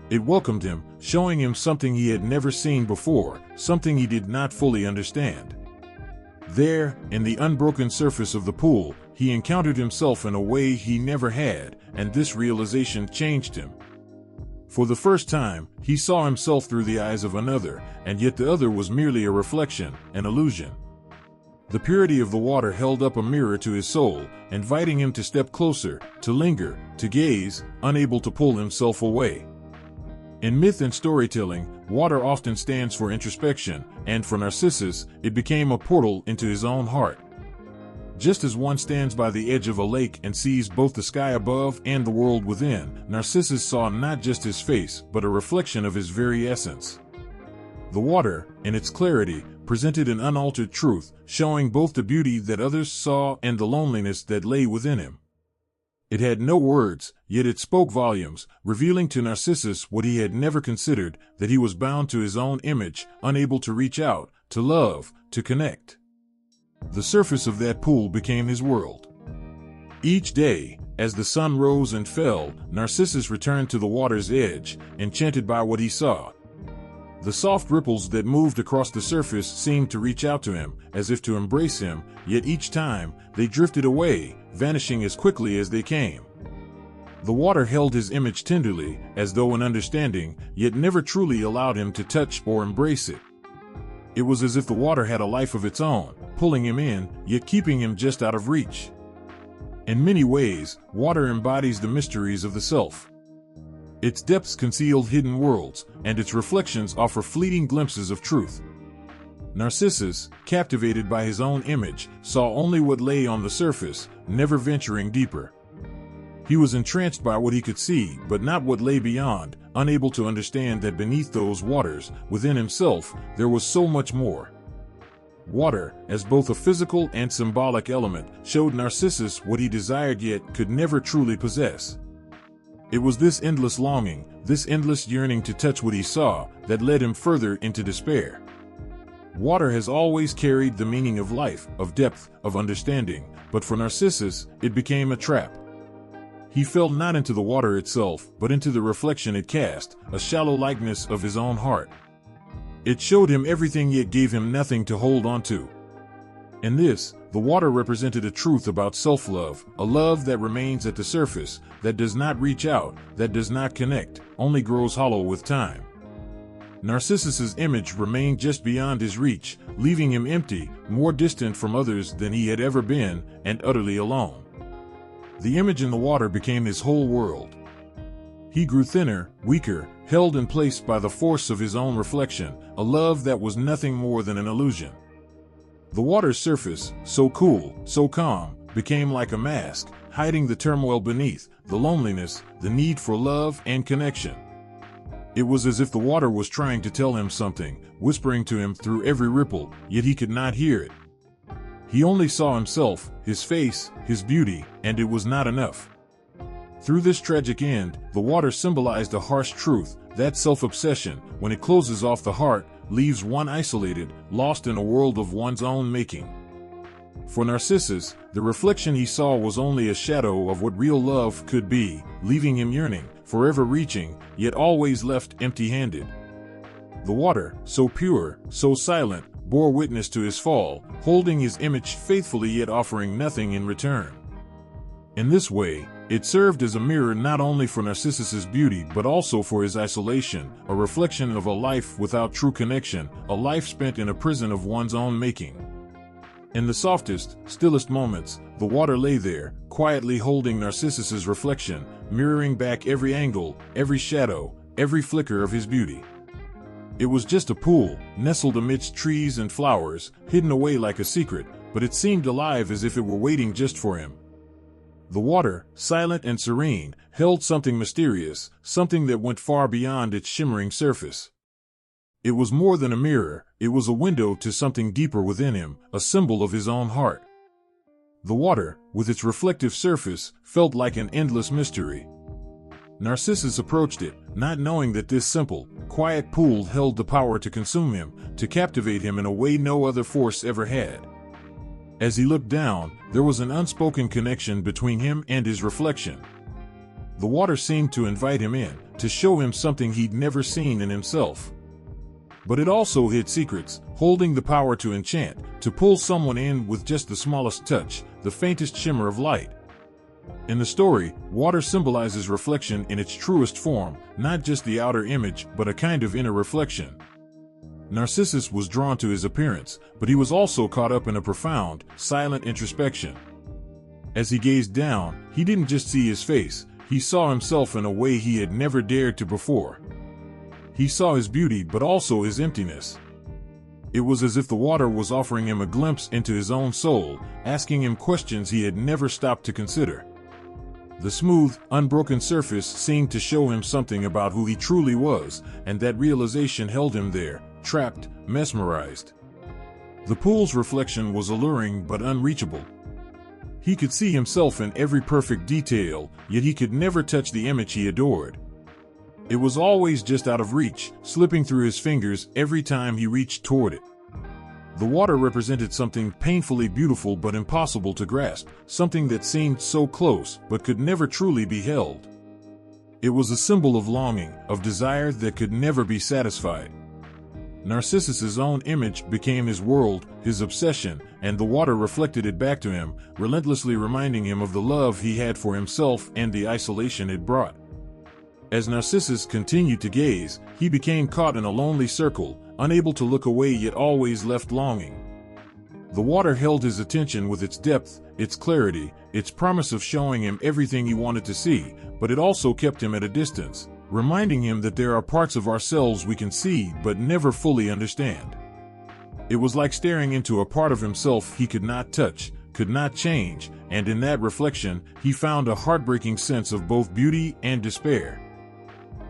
It welcomed him, showing him something he had never seen before, something he did not fully understand. There, in the unbroken surface of the pool, he encountered himself in a way he never had, and this realization changed him. For the first time, he saw himself through the eyes of another, and yet the other was merely a reflection, an illusion. The purity of the water held up a mirror to his soul, inviting him to step closer, to linger, to gaze, unable to pull himself away. In myth and storytelling, water often stands for introspection, and for Narcissus, it became a portal into his own heart. Just as one stands by the edge of a lake and sees both the sky above and the world within, Narcissus saw not just his face, but a reflection of his very essence. The water, in its clarity, presented an unaltered truth, showing both the beauty that others saw and the loneliness that lay within him. It had no words, yet it spoke volumes, revealing to Narcissus what he had never considered, that he was bound to his own image, unable to reach out, to love, to connect. The surface of that pool became his world. Each day, as the sun rose and fell, Narcissus returned to the water's edge, enchanted by what he saw. The soft ripples that moved across the surface seemed to reach out to him, as if to embrace him, yet each time, they drifted away, vanishing as quickly as they came. The water held his image tenderly, as though in understanding, yet never truly allowed him to touch or embrace it. It was as if the water had a life of its own, pulling him in, yet keeping him just out of reach. In many ways, water embodies the mysteries of the self. Its depths conceal hidden worlds, and its reflections offer fleeting glimpses of truth. Narcissus, captivated by his own image, saw only what lay on the surface, never venturing deeper. He was entranced by what he could see, but not what lay beyond, unable to understand that beneath those waters, within himself, there was so much more. Water, as both a physical and symbolic element, showed Narcissus what he desired yet could never truly possess. It was this endless longing, this endless yearning to touch what he saw, that led him further into despair. Water has always carried the meaning of life, of depth, of understanding, but for Narcissus, it became a trap. He fell not into the water itself, but into the reflection it cast, a shallow likeness of his own heart. It showed him everything yet gave him nothing to hold on to. In this, the water represented a truth about self-love, a love that remains at the surface, that does not reach out, that does not connect, only grows hollow with time. Narcissus's image remained just beyond his reach, leaving him empty, more distant from others than he had ever been, and utterly alone. The image in the water became his whole world. He grew thinner, weaker, held in place by the force of his own reflection, a love that was nothing more than an illusion. The water's surface, so cool, so calm, became like a mask, hiding the turmoil beneath, the loneliness, the need for love and connection. It was as if the water was trying to tell him something, whispering to him through every ripple, yet he could not hear it. He only saw himself, his face, his beauty, and it was not enough. Through this tragic end, the water symbolized a harsh truth, that self-obsession, when it closes off the heart, leaves one isolated, lost in a world of one's own making. For Narcissus, the reflection he saw was only a shadow of what real love could be, leaving him yearning, forever reaching, yet always left empty-handed. The water, so pure, so silent, bore witness to his fall, holding his image faithfully yet offering nothing in return. In this way, it served as a mirror not only for Narcissus's beauty but also for his isolation, a reflection of a life without true connection, a life spent in a prison of one's own making. In the softest, stillest moments, the water lay there, quietly holding Narcissus's reflection, mirroring back every angle, every shadow, every flicker of his beauty. It was just a pool, nestled amidst trees and flowers, hidden away like a secret, but it seemed alive as if it were waiting just for him. The water, silent and serene, held something mysterious, something that went far beyond its shimmering surface. It was more than a mirror, it was a window to something deeper within him, a symbol of his own heart. The water, with its reflective surface, felt like an endless mystery. Narcissus approached it, not knowing that this simple, quiet pool held the power to consume him, to captivate him in a way no other force ever had. As he looked down, there was an unspoken connection between him and his reflection. The water seemed to invite him in, to show him something he'd never seen in himself. But it also hid secrets, holding the power to enchant, to pull someone in with just the smallest touch, the faintest shimmer of light. In the story, water symbolizes reflection in its truest form, not just the outer image, but a kind of inner reflection. Narcissus was drawn to his appearance, but he was also caught up in a profound, silent introspection. As he gazed down, he didn't just see his face, he saw himself in a way he had never dared to before. He saw his beauty but also his emptiness. It was as if the water was offering him a glimpse into his own soul, asking him questions he had never stopped to consider. The smooth, unbroken surface seemed to show him something about who he truly was, and that realization held him there, trapped, mesmerized. The pool's reflection was alluring but unreachable. He could see himself in every perfect detail, yet he could never touch the image he adored. It was always just out of reach, slipping through his fingers every time he reached toward it. The water represented something painfully beautiful but impossible to grasp, something that seemed so close but could never truly be held. It was a symbol of longing, of desire that could never be satisfied. Narcissus's own image became his world, his obsession, and the water reflected it back to him, relentlessly reminding him of the love he had for himself and the isolation it brought. As Narcissus continued to gaze, he became caught in a lonely circle, unable to look away yet always left longing. The water held his attention with its depth, its clarity, its promise of showing him everything he wanted to see, but it also kept him at a distance, reminding him that there are parts of ourselves we can see but never fully understand. It was like staring into a part of himself he could not touch, could not change, and in that reflection, he found a heartbreaking sense of both beauty and despair.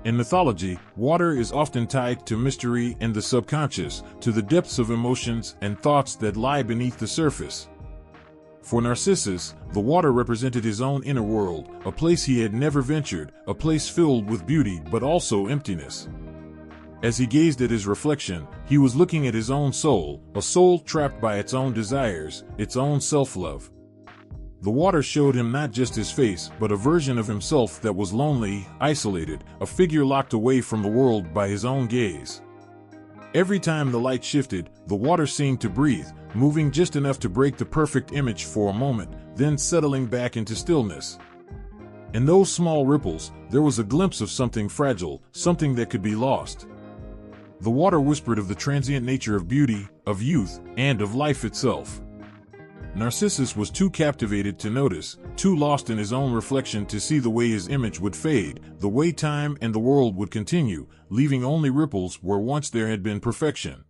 In mythology, water is often tied to mystery and the subconscious, to the depths of emotions and thoughts that lie beneath the surface. For Narcissus, the water represented his own inner world, a place he had never ventured, a place filled with beauty but also emptiness. As he gazed at his reflection, he was looking at his own soul, a soul trapped by its own desires, its own self-love. The water showed him not just his face, but a version of himself that was lonely, isolated, a figure locked away from the world by his own gaze. Every time the light shifted, the water seemed to breathe, moving just enough to break the perfect image for a moment, then settling back into stillness. In those small ripples, there was a glimpse of something fragile, something that could be lost. The water whispered of the transient nature of beauty, of youth, and of life itself. Narcissus was too captivated to notice, too lost in his own reflection to see the way his image would fade, the way time and the world would continue, leaving only ripples where once there had been perfection.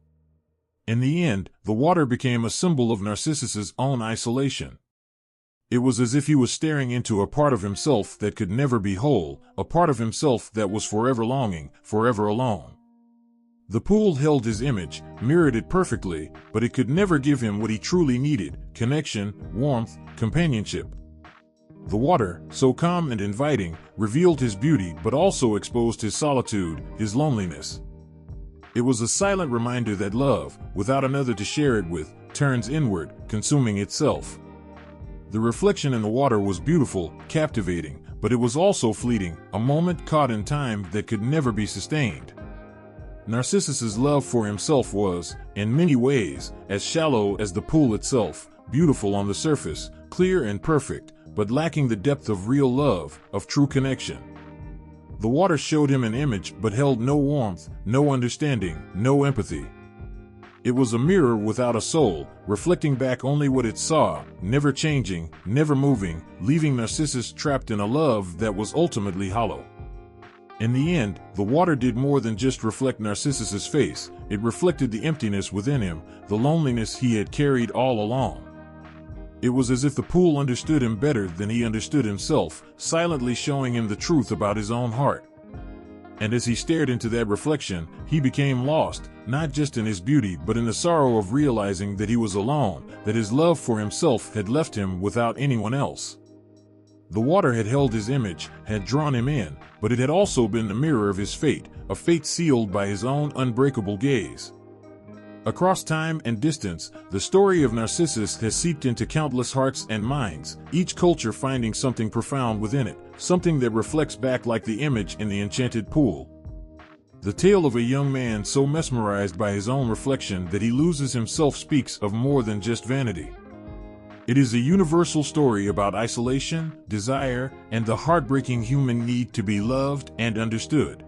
In the end, the water became a symbol of Narcissus's own isolation. It was as if he was staring into a part of himself that could never be whole, a part of himself that was forever longing, forever alone. The pool held his image, mirrored it perfectly, but it could never give him what he truly needed: connection, warmth, companionship. The water, so calm and inviting, revealed his beauty but also exposed his solitude, his loneliness. It was a silent reminder that love, without another to share it with, turns inward, consuming itself. The reflection in the water was beautiful, captivating, but it was also fleeting, a moment caught in time that could never be sustained. Narcissus's love for himself was, in many ways, as shallow as the pool itself, beautiful on the surface, clear and perfect, but lacking the depth of real love, of true connection. The water showed him an image but held no warmth, no understanding, no empathy. It was a mirror without a soul, reflecting back only what it saw, never changing, never moving, leaving Narcissus trapped in a love that was ultimately hollow. In the end, the water did more than just reflect Narcissus's face. It reflected the emptiness within him, the loneliness he had carried all along. It was as if the pool understood him better than he understood himself, silently showing him the truth about his own heart. And as he stared into that reflection, he became lost, not just in his beauty but in the sorrow of realizing that he was alone, that his love for himself had left him without anyone else. The water had held his image, had drawn him in, but it had also been the mirror of his fate, a fate sealed by his own unbreakable gaze. Across time and distance, the story of Narcissus has seeped into countless hearts and minds, each culture finding something profound within it, something that reflects back like the image in the enchanted pool. The tale of a young man so mesmerized by his own reflection that he loses himself speaks of more than just vanity. It is a universal story about isolation, desire, and the heartbreaking human need to be loved and understood.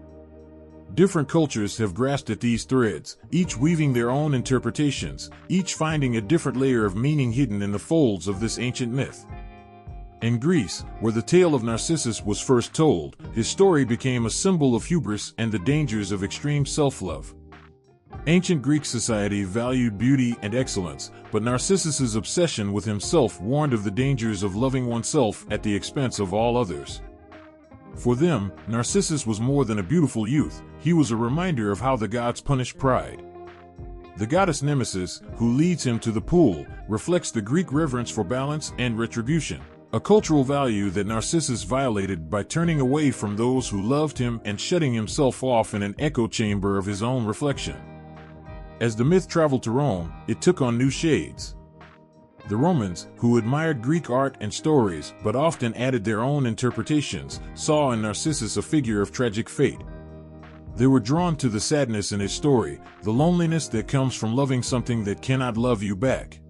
Different cultures have grasped at these threads, each weaving their own interpretations, each finding a different layer of meaning hidden in the folds of this ancient myth. In Greece, where the tale of Narcissus was first told, his story became a symbol of hubris and the dangers of extreme self-love. Ancient Greek society valued beauty and excellence, but Narcissus's obsession with himself warned of the dangers of loving oneself at the expense of all others. For them, Narcissus was more than a beautiful youth, he was a reminder of how the gods punish pride. The goddess Nemesis, who leads him to the pool, reflects the Greek reverence for balance and retribution, a cultural value that Narcissus violated by turning away from those who loved him and shutting himself off in an echo chamber of his own reflection. As the myth traveled to Rome, it took on new shades. The Romans, who admired Greek art and stories but often added their own interpretations, saw in Narcissus a figure of tragic fate. They were drawn to the sadness in his story, the loneliness that comes from loving something that cannot love you back.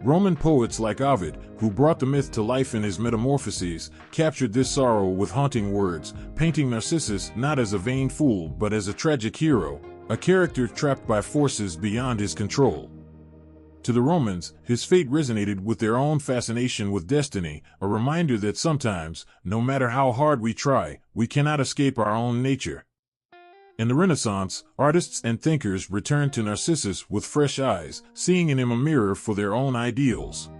Roman poets like Ovid, who brought the myth to life in his Metamorphoses, captured this sorrow with haunting words, painting Narcissus not as a vain fool but as a tragic hero, a character trapped by forces beyond his control. To the Romans, his fate resonated with their own fascination with destiny, a reminder that sometimes, no matter how hard we try, we cannot escape our own nature. In the Renaissance, artists and thinkers returned to Narcissus with fresh eyes, seeing in him a mirror for their own ideals.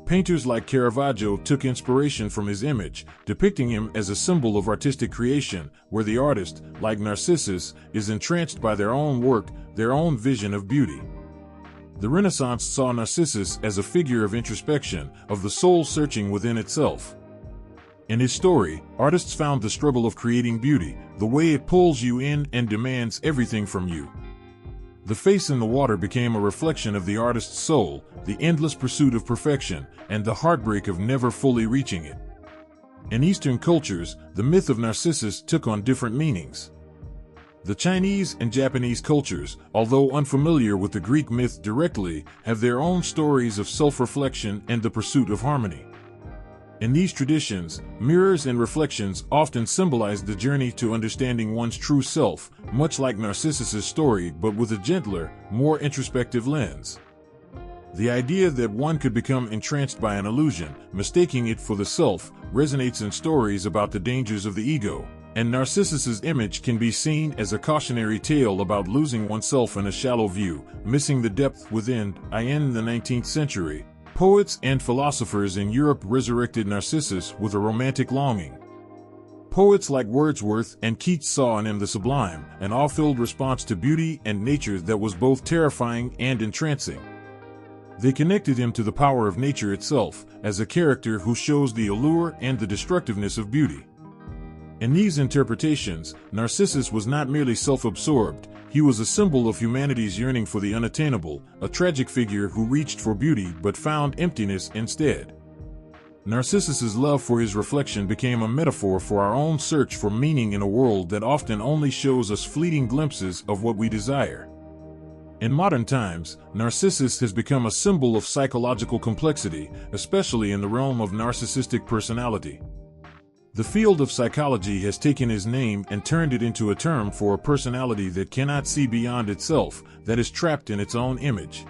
Painters like Caravaggio took inspiration from his image, depicting him as a symbol of artistic creation, where the artist, like Narcissus, is entranced by their own work, their own vision of beauty. The Renaissance saw Narcissus as a figure of introspection, of the soul searching within itself. In his story, artists found the struggle of creating beauty, the way it pulls you in and demands everything from you. The face in the water became a reflection of the artist's soul, the endless pursuit of perfection, and the heartbreak of never fully reaching it. In Eastern cultures, the myth of Narcissus took on different meanings. The Chinese and Japanese cultures, although unfamiliar with the Greek myth directly, have their own stories of self-reflection and the pursuit of harmony. In these traditions, mirrors and reflections often symbolize the journey to understanding one's true self, much like Narcissus's story but with a gentler, more introspective lens. The idea that one could become entranced by an illusion, mistaking it for the self, resonates in stories about the dangers of the ego, and Narcissus's image can be seen as a cautionary tale about losing oneself in a shallow view, missing the depth within. In the 19th century, poets and philosophers in Europe resurrected Narcissus with a romantic longing. Poets like Wordsworth and Keats saw in him the sublime, an awe-filled response to beauty and nature that was both terrifying and entrancing. They connected him to the power of nature itself, as a character who shows the allure and the destructiveness of beauty. In these interpretations, Narcissus was not merely self-absorbed, he was a symbol of humanity's yearning for the unattainable, a tragic figure who reached for beauty but found emptiness instead. Narcissus's love for his reflection became a metaphor for our own search for meaning in a world that often only shows us fleeting glimpses of what we desire. In modern times, Narcissus has become a symbol of psychological complexity, especially in the realm of narcissistic personality. The field of psychology has taken his name and turned it into a term for a personality that cannot see beyond itself, that is trapped in its own image.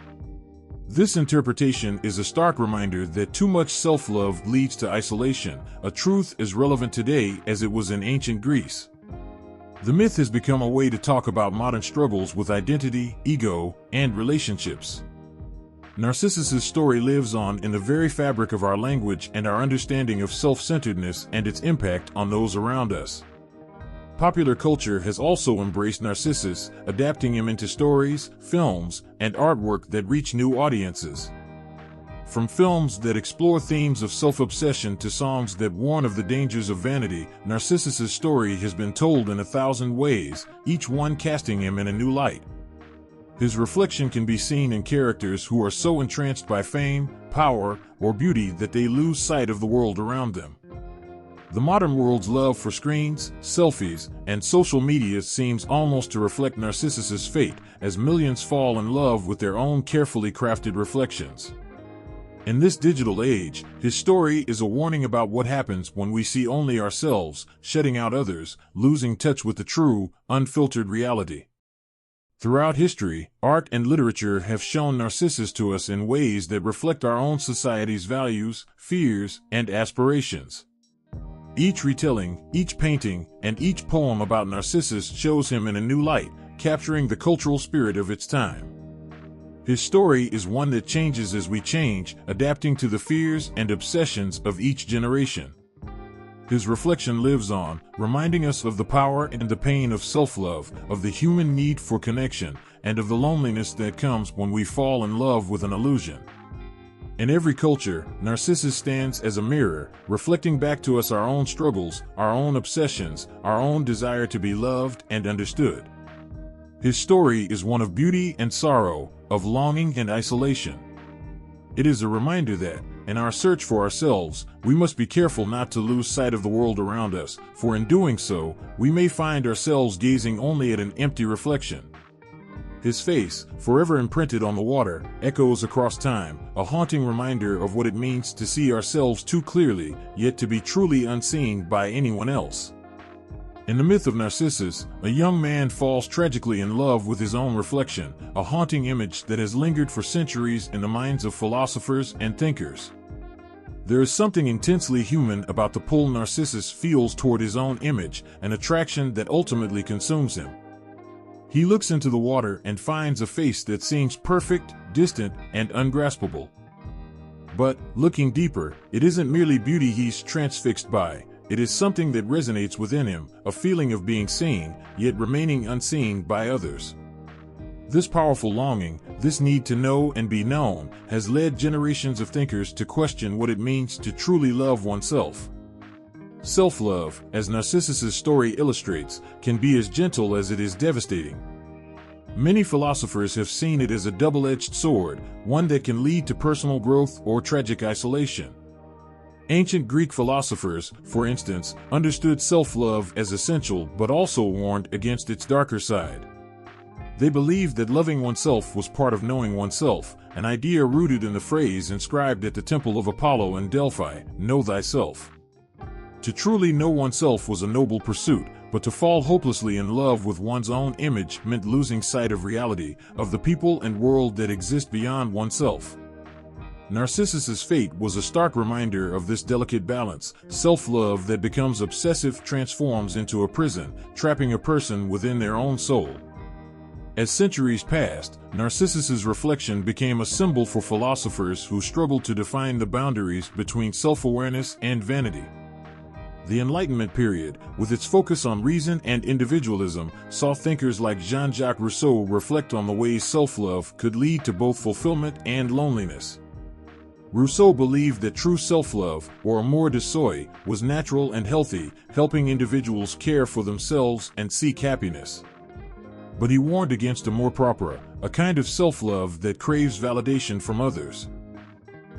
This interpretation is a stark reminder that too much self-love leads to isolation, a truth as relevant today as it was in ancient Greece. The myth has become a way to talk about modern struggles with identity, ego, and relationships. Narcissus's story lives on in the very fabric of our language and our understanding of self-centeredness and its impact on those around us. Popular culture has also embraced Narcissus, adapting him into stories, films, and artwork that reach new audiences. From films that explore themes of self-obsession to songs that warn of the dangers of vanity, Narcissus's story has been told in 1,000 ways, each one casting him in a new light. His reflection can be seen in characters who are so entranced by fame, power, or beauty that they lose sight of the world around them. The modern world's love for screens, selfies, and social media seems almost to reflect Narcissus's fate, as millions fall in love with their own carefully crafted reflections. In this digital age, his story is a warning about what happens when we see only ourselves, shutting out others, losing touch with the true, unfiltered reality. Throughout history, art and literature have shown Narcissus to us in ways that reflect our own society's values, fears, and aspirations. Each retelling, each painting, and each poem about Narcissus shows him in a new light, capturing the cultural spirit of its time. His story is one that changes as we change, adapting to the fears and obsessions of each generation. His reflection lives on, reminding us of the power and the pain of self-love, of the human need for connection, and of the loneliness that comes when we fall in love with an illusion. In every culture, Narcissus stands as a mirror, reflecting back to us our own struggles, our own obsessions, our own desire to be loved and understood. His story is one of beauty and sorrow, of longing and isolation. It is a reminder that, in our search for ourselves, we must be careful not to lose sight of the world around us, for in doing so, we may find ourselves gazing only at an empty reflection. His face, forever imprinted on the water, echoes across time, a haunting reminder of what it means to see ourselves too clearly, yet to be truly unseen by anyone else. In the myth of Narcissus, a young man falls tragically in love with his own reflection, a haunting image that has lingered for centuries in the minds of philosophers and thinkers. There is something intensely human about the pull Narcissus feels toward his own image, an attraction that ultimately consumes him. He looks into the water and finds a face that seems perfect, distant, and ungraspable. But, looking deeper, it isn't merely beauty he's transfixed by. It is something that resonates within him, a feeling of being seen, yet remaining unseen by others. This powerful longing, this need to know and be known, has led generations of thinkers to question what it means to truly love oneself. Self-love, as Narcissus's story illustrates, can be as gentle as it is devastating. Many philosophers have seen it as a double-edged sword, one that can lead to personal growth or tragic isolation. Ancient Greek philosophers, for instance, understood self-love as essential but also warned against its darker side. They believed that loving oneself was part of knowing oneself, an idea rooted in the phrase inscribed at the temple of Apollo in Delphi, "Know thyself." To truly know oneself was a noble pursuit, but to fall hopelessly in love with one's own image meant losing sight of reality, of the people and world that exist beyond oneself. Narcissus's fate was a stark reminder of this delicate balance. Self-love that becomes obsessive transforms into a prison, trapping a person within their own soul. As centuries passed, Narcissus's reflection became a symbol for philosophers who struggled to define the boundaries between self-awareness and vanity. The Enlightenment period, with its focus on reason and individualism, saw thinkers like Jean-Jacques Rousseau reflect on the ways self-love could lead to both fulfillment and loneliness. Rousseau believed that true self-love, or amour de soi, was natural and healthy, helping individuals care for themselves and seek happiness. But he warned against amour propre, a kind of self-love that craves validation from others.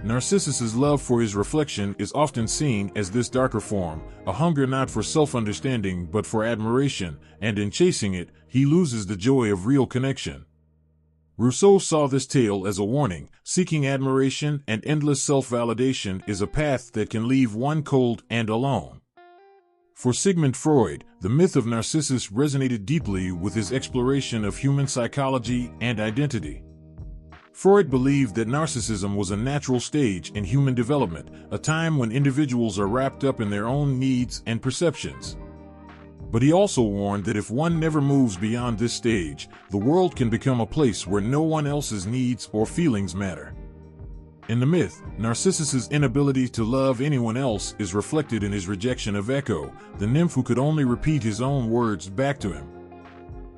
Narcissus's love for his reflection is often seen as this darker form, a hunger not for self-understanding but for admiration, and in chasing it, he loses the joy of real connection. Rousseau saw this tale as a warning. Seeking admiration and endless self-validation is a path that can leave one cold and alone. For Sigmund Freud, the myth of Narcissus resonated deeply with his exploration of human psychology and identity. Freud believed that narcissism was a natural stage in human development, a time when individuals are wrapped up in their own needs and perceptions. But he also warned that if one never moves beyond this stage, the world can become a place where no one else's needs or feelings matter. In the myth, Narcissus's inability to love anyone else is reflected in his rejection of Echo, the nymph who could only repeat his own words back to him.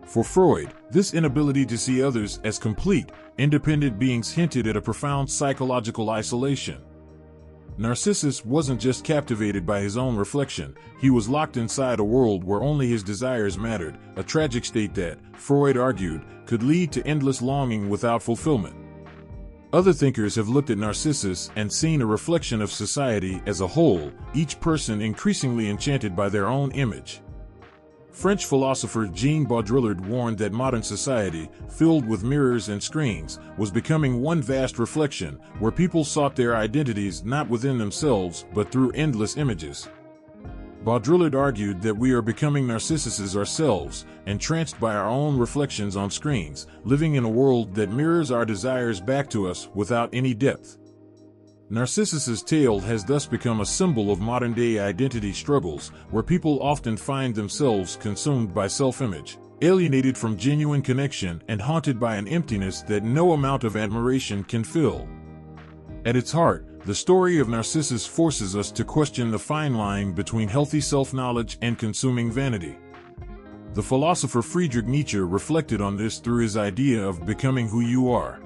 For Freud, this inability to see others as complete, independent beings hinted at a profound psychological isolation. Narcissus wasn't just captivated by his own reflection, he was locked inside a world where only his desires mattered, a tragic state that, Freud argued, could lead to endless longing without fulfillment. Other thinkers have looked at Narcissus and seen a reflection of society as a whole, each person increasingly enchanted by their own image. French philosopher Jean Baudrillard warned that modern society, filled with mirrors and screens, was becoming one vast reflection, where people sought their identities not within themselves but through endless images. Baudrillard argued that we are becoming Narcissuses ourselves, entranced by our own reflections on screens, living in a world that mirrors our desires back to us without any depth. Narcissus's tale has thus become a symbol of modern-day identity struggles, where people often find themselves consumed by self-image, alienated from genuine connection, and haunted by an emptiness that no amount of admiration can fill. At its heart, the story of Narcissus forces us to question the fine line between healthy self-knowledge and consuming vanity. The philosopher Friedrich Nietzsche reflected on this through his idea of becoming who you are.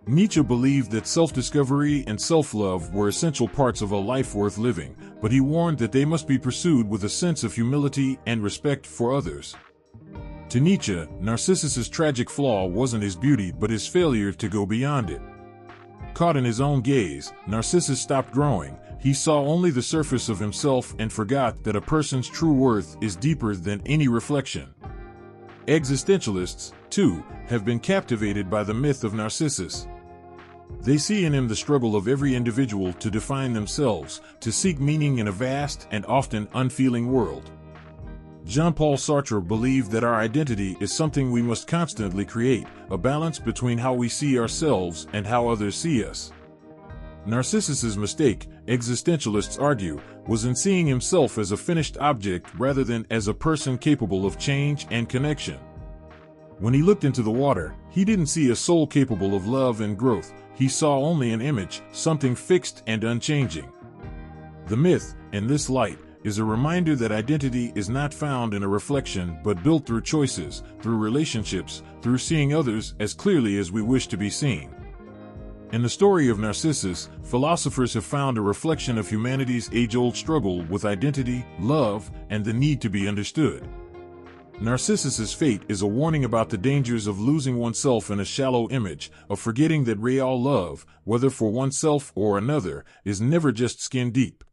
Nietzsche believed that self-discovery and self-love were essential parts of a life worth living, but he warned that they must be pursued with a sense of humility and respect for others. To Nietzsche, Narcissus's tragic flaw wasn't his beauty but his failure to go beyond it. Caught in his own gaze, Narcissus stopped growing. He saw only the surface of himself and forgot that a person's true worth is deeper than any reflection. Existentialists, too, have been captivated by the myth of Narcissus. They see in him the struggle of every individual to define themselves, to seek meaning in a vast and often unfeeling world. Jean-Paul Sartre believed that our identity is something we must constantly create, a balance between how we see ourselves and how others see us. Narcissus's mistake, existentialists argue, was in seeing himself as a finished object rather than as a person capable of change and connection. When he looked into the water, he didn't see a soul capable of love and growth. He saw only an image, something fixed and unchanging. The myth, in this light, is a reminder that identity is not found in a reflection but built through choices, through relationships, through seeing others as clearly as we wish to be seen. In the story of Narcissus, philosophers have found a reflection of humanity's age-old struggle with identity, love, and the need to be understood. Narcissus's fate is a warning about the dangers of losing oneself in a shallow image, of forgetting that real love, whether for oneself or another, is never just skin deep.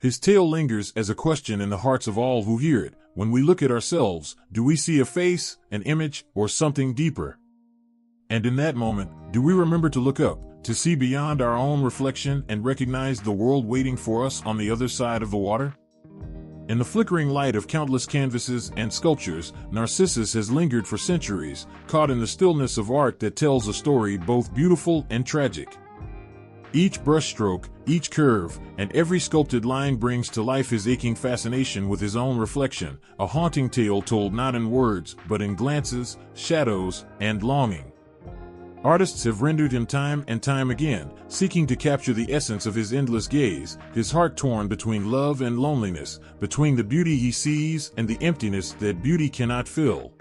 His tale lingers as a question in the hearts of all who hear it. When we look at ourselves, do we see a face, an image, or something deeper? And in that moment, do we remember to look up, to see beyond our own reflection and recognize the world waiting for us on the other side of the water? In the flickering light of countless canvases and sculptures, Narcissus has lingered for centuries, caught in the stillness of art that tells a story both beautiful and tragic. Each brushstroke, each curve, and every sculpted line brings to life his aching fascination with his own reflection, a haunting tale told not in words, but in glances, shadows, and longing. Artists have rendered him time and time again, seeking to capture the essence of his endless gaze, his heart torn between love and loneliness, between the beauty he sees and the emptiness that beauty cannot fill.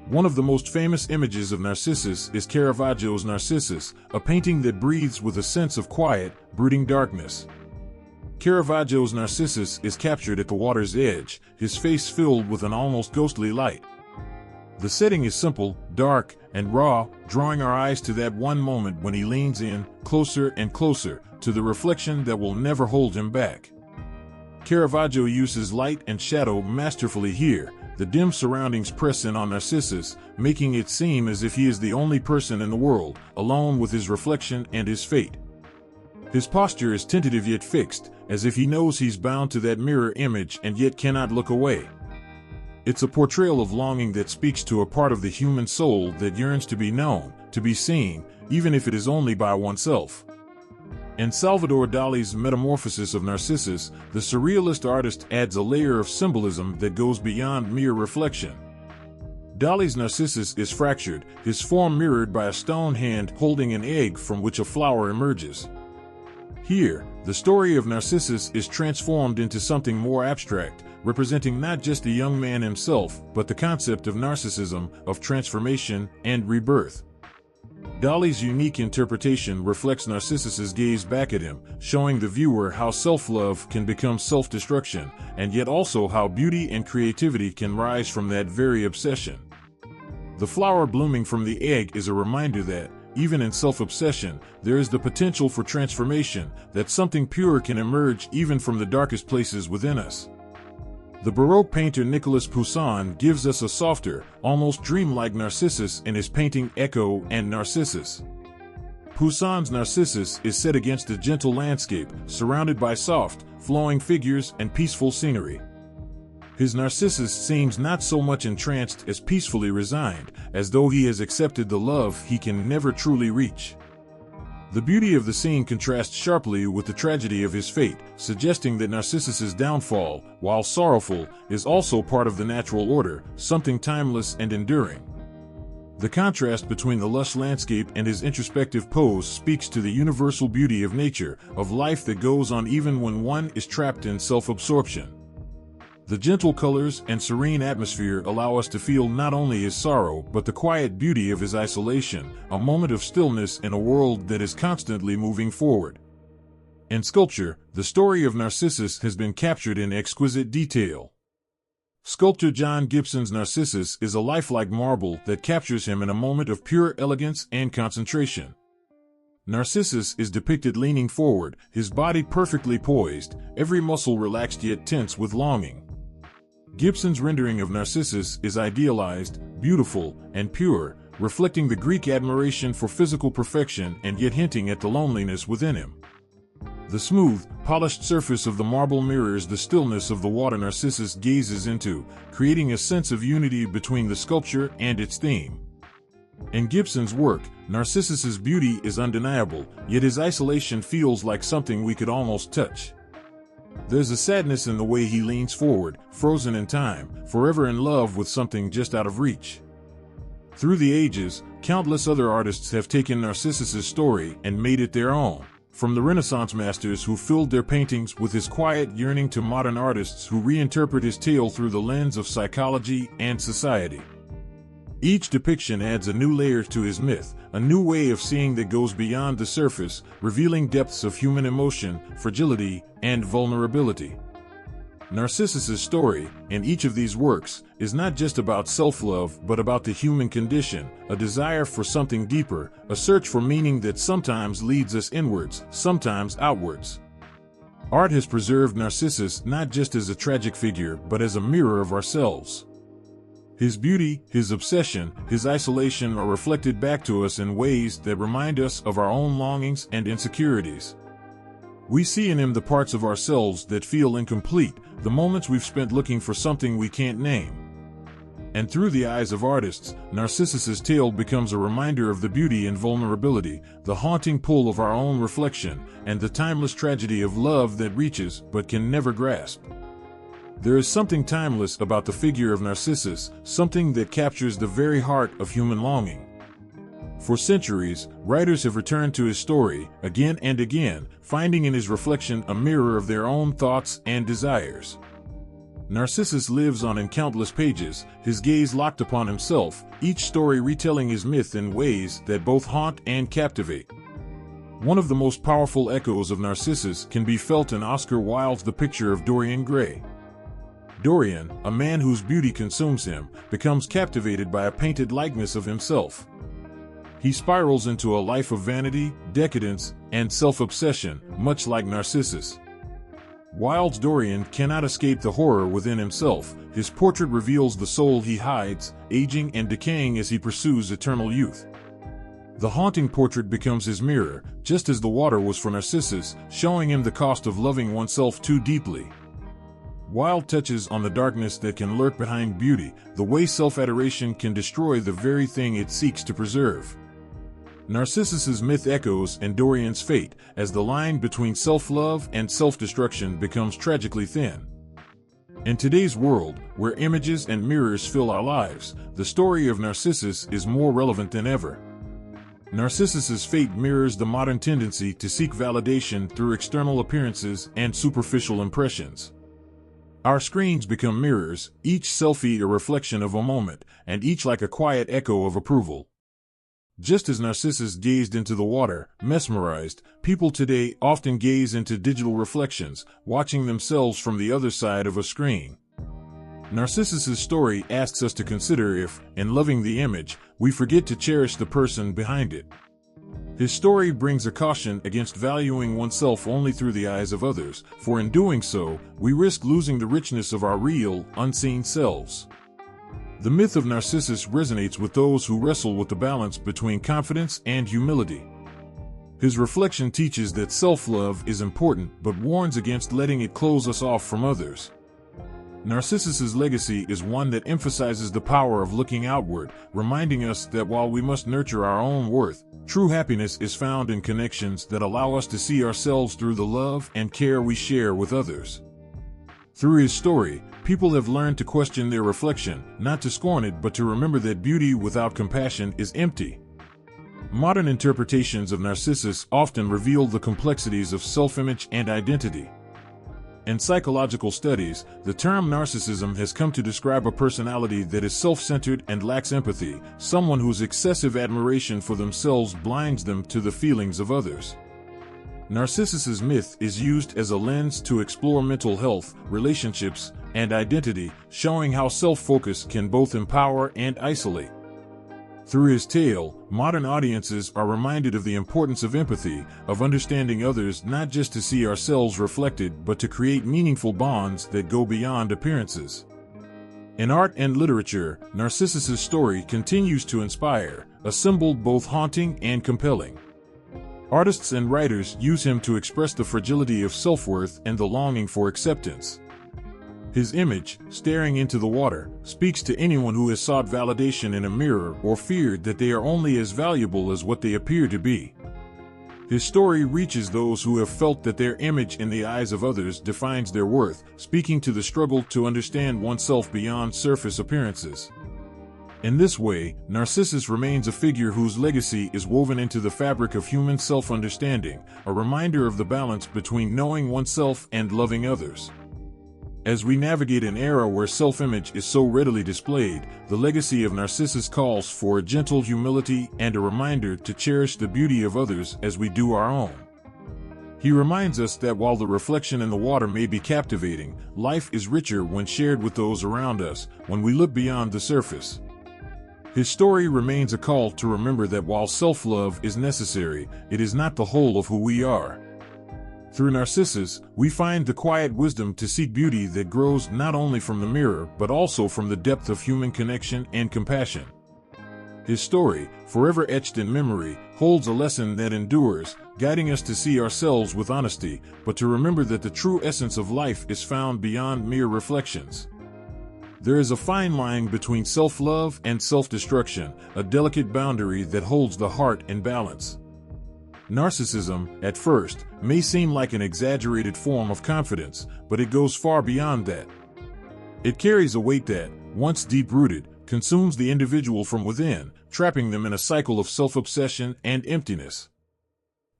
One of the most famous images of Narcissus is Caravaggio's Narcissus, a painting that breathes with a sense of quiet, brooding darkness. Caravaggio's Narcissus is captured at the water's edge, his face filled with an almost ghostly light. The setting is simple, dark, and raw, drawing our eyes to that one moment when he leans in, closer and closer, to the reflection that will never hold him back. Caravaggio uses light and shadow masterfully here. The dim surroundings press in on Narcissus, making it seem as if he is the only person in the world, alone with his reflection and his fate. His posture is tentative yet fixed, as if he knows he's bound to that mirror image and yet cannot look away. It's a portrayal of longing that speaks to a part of the human soul that yearns to be known, to be seen, even if it is only by oneself. In Salvador Dali's Metamorphosis of Narcissus, the surrealist artist adds a layer of symbolism that goes beyond mere reflection. Dali's Narcissus is fractured, his form mirrored by a stone hand holding an egg from which a flower emerges. Here, the story of Narcissus is transformed into something more abstract, representing not just the young man himself, but the concept of narcissism, of transformation, and rebirth. Dali's unique interpretation reflects Narcissus's gaze back at him, showing the viewer how self-love can become self-destruction, and yet also how beauty and creativity can rise from that very obsession. The flower blooming from the egg is a reminder that, even in self-obsession, there is the potential for transformation, that something pure can emerge even from the darkest places within us. The Baroque painter Nicolas Poussin gives us a softer, almost dreamlike Narcissus in his painting Echo and Narcissus. Poussin's Narcissus is set against a gentle landscape, surrounded by soft, flowing figures and peaceful scenery. His Narcissus seems not so much entranced as peacefully resigned, as though he has accepted the love he can never truly reach. The beauty of the scene contrasts sharply with the tragedy of his fate, suggesting that Narcissus's downfall, while sorrowful, is also part of the natural order, something timeless and enduring. The contrast between the lush landscape and his introspective pose speaks to the universal beauty of nature, of life that goes on even when one is trapped in self-absorption. The gentle colors and serene atmosphere allow us to feel not only his sorrow but the quiet beauty of his isolation, a moment of stillness in a world that is constantly moving forward. In sculpture, the story of Narcissus has been captured in exquisite detail. Sculptor John Gibson's Narcissus is a lifelike marble that captures him in a moment of pure elegance and concentration. Narcissus is depicted leaning forward, his body perfectly poised, every muscle relaxed yet tense with longing. Gibson's rendering of Narcissus is idealized, beautiful, and pure, reflecting the Greek admiration for physical perfection and yet hinting at the loneliness within him. The smooth, polished surface of the marble mirrors the stillness of the water Narcissus gazes into, creating a sense of unity between the sculpture and its theme. In Gibson's work, Narcissus's beauty is undeniable, yet his isolation feels like something we could almost touch. There's a sadness in the way he leans forward, frozen in time, forever in love with something just out of reach. Through the ages, countless other artists have taken Narcissus's story and made it their own, from the Renaissance masters who filled their paintings with his quiet yearning to modern artists who reinterpret his tale through the lens of psychology and society. Each depiction adds a new layer to his myth, a new way of seeing that goes beyond the surface, revealing depths of human emotion, fragility, and vulnerability. Narcissus's story, in each of these works, is not just about self-love but about the human condition, a desire for something deeper, a search for meaning that sometimes leads us inwards, sometimes outwards. Art has preserved Narcissus not just as a tragic figure, but as a mirror of ourselves. His beauty, his obsession, his isolation are reflected back to us in ways that remind us of our own longings and insecurities. We see in him the parts of ourselves that feel incomplete, the moments we've spent looking for something we can't name. And through the eyes of artists, Narcissus's tale becomes a reminder of the beauty and vulnerability, the haunting pull of our own reflection, and the timeless tragedy of love that reaches but can never grasp. There is something timeless about the figure of Narcissus, something that captures the very heart of human longing. For centuries, writers have returned to his story, again and again, finding in his reflection a mirror of their own thoughts and desires. Narcissus lives on in countless pages, his gaze locked upon himself, each story retelling his myth in ways that both haunt and captivate. One of the most powerful echoes of Narcissus can be felt in Oscar Wilde's The Picture of Dorian Gray. Dorian, a man whose beauty consumes him, becomes captivated by a painted likeness of himself. He spirals into a life of vanity, decadence, and self-obsession, much like Narcissus. Wilde's Dorian cannot escape the horror within himself. His portrait reveals the soul he hides, aging and decaying as he pursues eternal youth. The haunting portrait becomes his mirror, just as the water was for Narcissus, showing him the cost of loving oneself too deeply. Wilde touches on the darkness that can lurk behind beauty, the way self-adoration can destroy the very thing it seeks to preserve. Narcissus's myth echoes in Dorian's fate, as the line between self-love and self-destruction becomes tragically thin. In today's world, where images and mirrors fill our lives, the story of Narcissus is more relevant than ever. Narcissus's fate mirrors the modern tendency to seek validation through external appearances and superficial impressions. Our screens become mirrors, each selfie a reflection of a moment, and each like a quiet echo of approval. Just as Narcissus gazed into the water, mesmerized, people today often gaze into digital reflections, watching themselves from the other side of a screen. Narcissus's story asks us to consider if, in loving the image, we forget to cherish the person behind it. His story brings a caution against valuing oneself only through the eyes of others, for in doing so, we risk losing the richness of our real, unseen selves. The myth of Narcissus resonates with those who wrestle with the balance between confidence and humility. His reflection teaches that self-love is important but warns against letting it close us off from others. Narcissus's legacy is one that emphasizes the power of looking outward, reminding us that while we must nurture our own worth, true happiness is found in connections that allow us to see ourselves through the love and care we share with others. Through his story, people have learned to question their reflection, not to scorn it but to remember that beauty without compassion is empty. Modern interpretations of Narcissus often reveal the complexities of self-image and identity. In psychological studies, the term narcissism has come to describe a personality that is self-centered and lacks empathy, someone whose excessive admiration for themselves blinds them to the feelings of others. Narcissus's myth is used as a lens to explore mental health, relationships, and identity, showing how self-focus can both empower and isolate. Through his tale, modern audiences are reminded of the importance of empathy, of understanding others not just to see ourselves reflected but to create meaningful bonds that go beyond appearances. In art and literature, Narcissus's story continues to inspire, a symbol both haunting and compelling. Artists and writers use him to express the fragility of self-worth and the longing for acceptance. His image, staring into the water, speaks to anyone who has sought validation in a mirror or feared that they are only as valuable as what they appear to be. His story reaches those who have felt that their image in the eyes of others defines their worth, speaking to the struggle to understand oneself beyond surface appearances. In this way, Narcissus remains a figure whose legacy is woven into the fabric of human self-understanding, a reminder of the balance between knowing oneself and loving others. As we navigate an era where self-image is so readily displayed, the legacy of Narcissus calls for a gentle humility and a reminder to cherish the beauty of others as we do our own. He reminds us that while the reflection in the water may be captivating, life is richer when shared with those around us, when we look beyond the surface. His story remains a call to remember that while self-love is necessary, it is not the whole of who we are. Through Narcissus, we find the quiet wisdom to seek beauty that grows not only from the mirror but also from the depth of human connection and compassion. His story, forever etched in memory, holds a lesson that endures, guiding us to see ourselves with honesty, but to remember that the true essence of life is found beyond mere reflections. There is a fine line between self-love and self-destruction, a delicate boundary that holds the heart in balance. Narcissism, at first, may seem like an exaggerated form of confidence, but it goes far beyond that. It carries a weight that, once deep-rooted, consumes the individual from within, trapping them in a cycle of self-obsession and emptiness.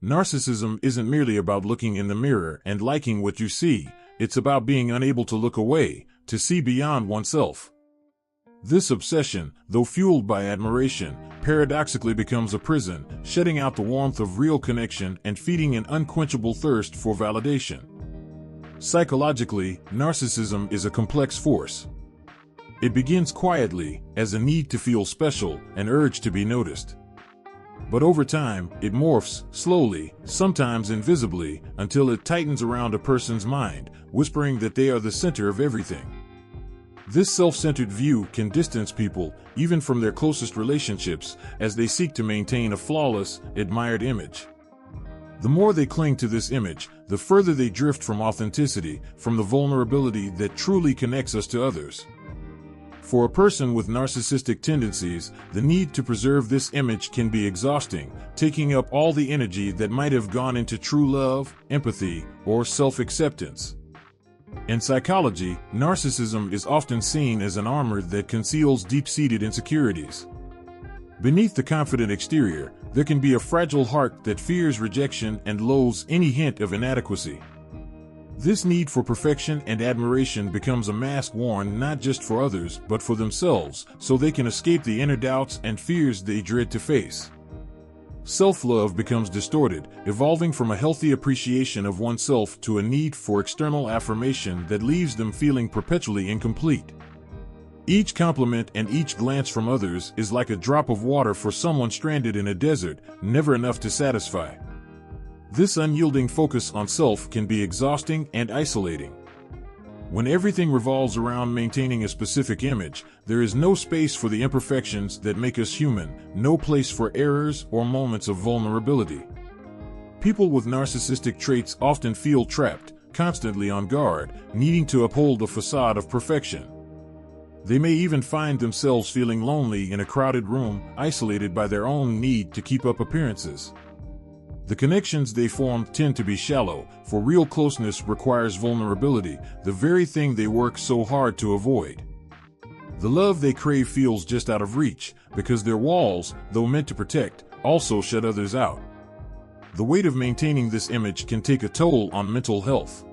Narcissism isn't merely about looking in the mirror and liking what you see, it's about being unable to look away, to see beyond oneself. This obsession, though fueled by admiration, paradoxically becomes a prison, shutting out the warmth of real connection and feeding an unquenchable thirst for validation. Psychologically, narcissism is a complex force. It begins quietly, as a need to feel special, an urge to be noticed. But over time, it morphs, slowly, sometimes invisibly, until it tightens around a person's mind, whispering that they are the center of everything. This self-centered view can distance people, even from their closest relationships, as they seek to maintain a flawless, admired image. The more they cling to this image, the further they drift from authenticity, from the vulnerability that truly connects us to others. For a person with narcissistic tendencies, the need to preserve this image can be exhausting, taking up all the energy that might have gone into true love, empathy, or self-acceptance. In psychology, narcissism is often seen as an armor that conceals deep-seated insecurities. Beneath the confident exterior, there can be a fragile heart that fears rejection and loathes any hint of inadequacy. This need for perfection and admiration becomes a mask worn not just for others but for themselves, so they can escape the inner doubts and fears they dread to face. Self-love becomes distorted, evolving from a healthy appreciation of oneself to a need for external affirmation that leaves them feeling perpetually incomplete. Each compliment and each glance from others is like a drop of water for someone stranded in a desert, never enough to satisfy. This unyielding focus on self can be exhausting and isolating. When everything revolves around maintaining a specific image, there is no space for the imperfections that make us human, no place for errors or moments of vulnerability. People with narcissistic traits often feel trapped, constantly on guard, needing to uphold a facade of perfection. They may even find themselves feeling lonely in a crowded room, isolated by their own need to keep up appearances. The connections they form tend to be shallow, for real closeness requires vulnerability, the very thing they work so hard to avoid. The love they crave feels just out of reach, because their walls, though meant to protect, also shut others out. The weight of maintaining this image can take a toll on mental health.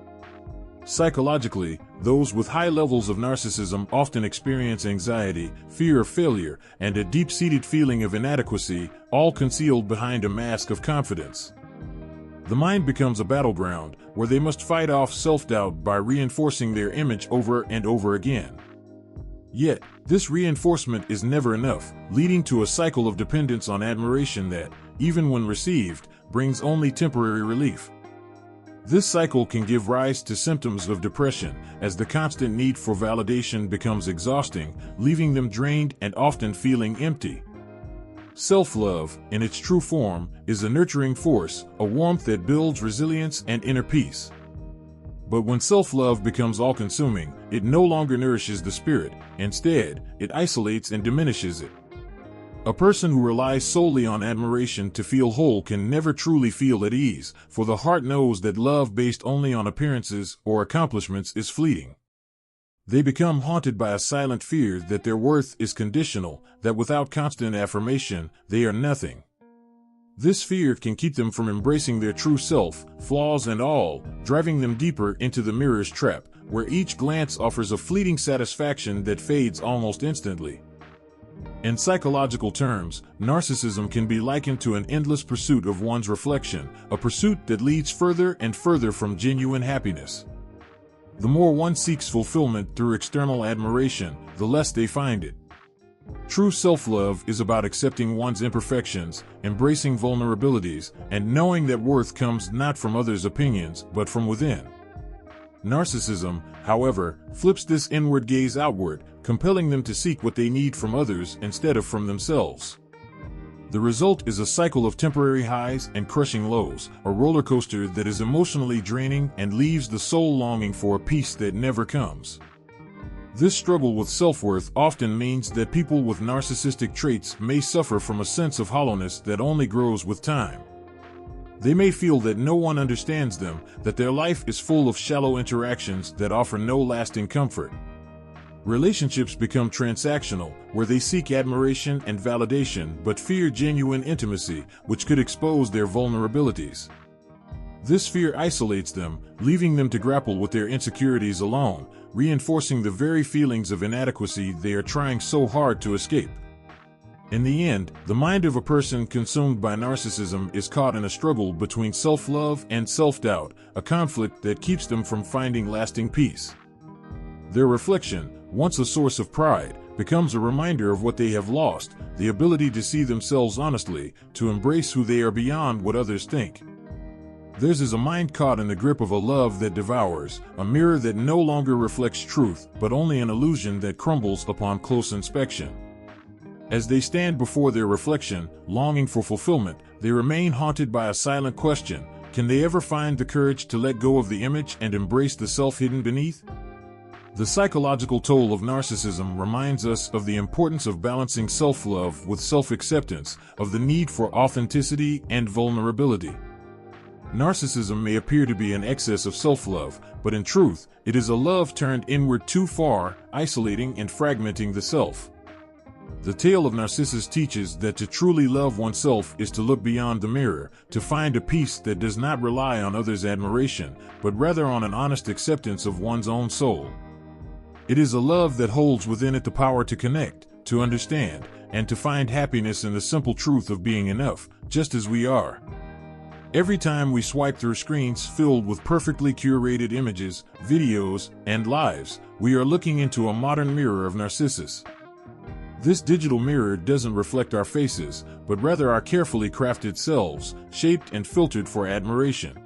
Psychologically, those with high levels of narcissism often experience anxiety, fear of failure, and a deep-seated feeling of inadequacy, all concealed behind a mask of confidence. The mind becomes a battleground, where they must fight off self-doubt by reinforcing their image over and over again. Yet, this reinforcement is never enough, leading to a cycle of dependence on admiration that, even when received, brings only temporary relief. This cycle can give rise to symptoms of depression, as the constant need for validation becomes exhausting, leaving them drained and often feeling empty. Self-love, in its true form, is a nurturing force, a warmth that builds resilience and inner peace. But when self-love becomes all-consuming, it no longer nourishes the spirit. Instead, it isolates and diminishes it. A person who relies solely on admiration to feel whole can never truly feel at ease, for the heart knows that love based only on appearances or accomplishments is fleeting. They become haunted by a silent fear that their worth is conditional, that without constant affirmation, they are nothing. This fear can keep them from embracing their true self, flaws and all, driving them deeper into the mirror's trap, where each glance offers a fleeting satisfaction that fades almost instantly. In psychological terms, narcissism can be likened to an endless pursuit of one's reflection, a pursuit that leads further and further from genuine happiness. The more one seeks fulfillment through external admiration, the less they find it. True self-love is about accepting one's imperfections, embracing vulnerabilities, and knowing that worth comes not from others' opinions, but from within. Narcissism, however, flips this inward gaze outward, compelling them to seek what they need from others instead of from themselves. The result is a cycle of temporary highs and crushing lows, a roller coaster that is emotionally draining and leaves the soul longing for a peace that never comes. This struggle with self-worth often means that people with narcissistic traits may suffer from a sense of hollowness that only grows with time. They may feel that no one understands them, that their life is full of shallow interactions that offer no lasting comfort. Relationships become transactional, where they seek admiration and validation but fear genuine intimacy, which could expose their vulnerabilities. This fear isolates them, leaving them to grapple with their insecurities alone, reinforcing the very feelings of inadequacy they are trying so hard to escape. In the end, the mind of a person consumed by narcissism is caught in a struggle between self-love and self-doubt, a conflict that keeps them from finding lasting peace. Their reflection, once a source of pride, becomes a reminder of what they have lost, the ability to see themselves honestly, to embrace who they are beyond what others think. Theirs is a mind caught in the grip of a love that devours, a mirror that no longer reflects truth, but only an illusion that crumbles upon close inspection. As they stand before their reflection, longing for fulfillment, they remain haunted by a silent question: can they ever find the courage to let go of the image and embrace the self hidden beneath? The psychological toll of narcissism reminds us of the importance of balancing self-love with self-acceptance, of the need for authenticity and vulnerability. Narcissism may appear to be an excess of self-love, but in truth, it is a love turned inward too far, isolating and fragmenting the self. The tale of Narcissus teaches that to truly love oneself is to look beyond the mirror, to find a peace that does not rely on others' admiration, but rather on an honest acceptance of one's own soul. It is a love that holds within it the power to connect, to understand, and to find happiness in the simple truth of being enough, just as we are. Every time we swipe through screens filled with perfectly curated images, videos, and lives, we are looking into a modern mirror of Narcissus. This digital mirror doesn't reflect our faces, but rather our carefully crafted selves, shaped and filtered for admiration.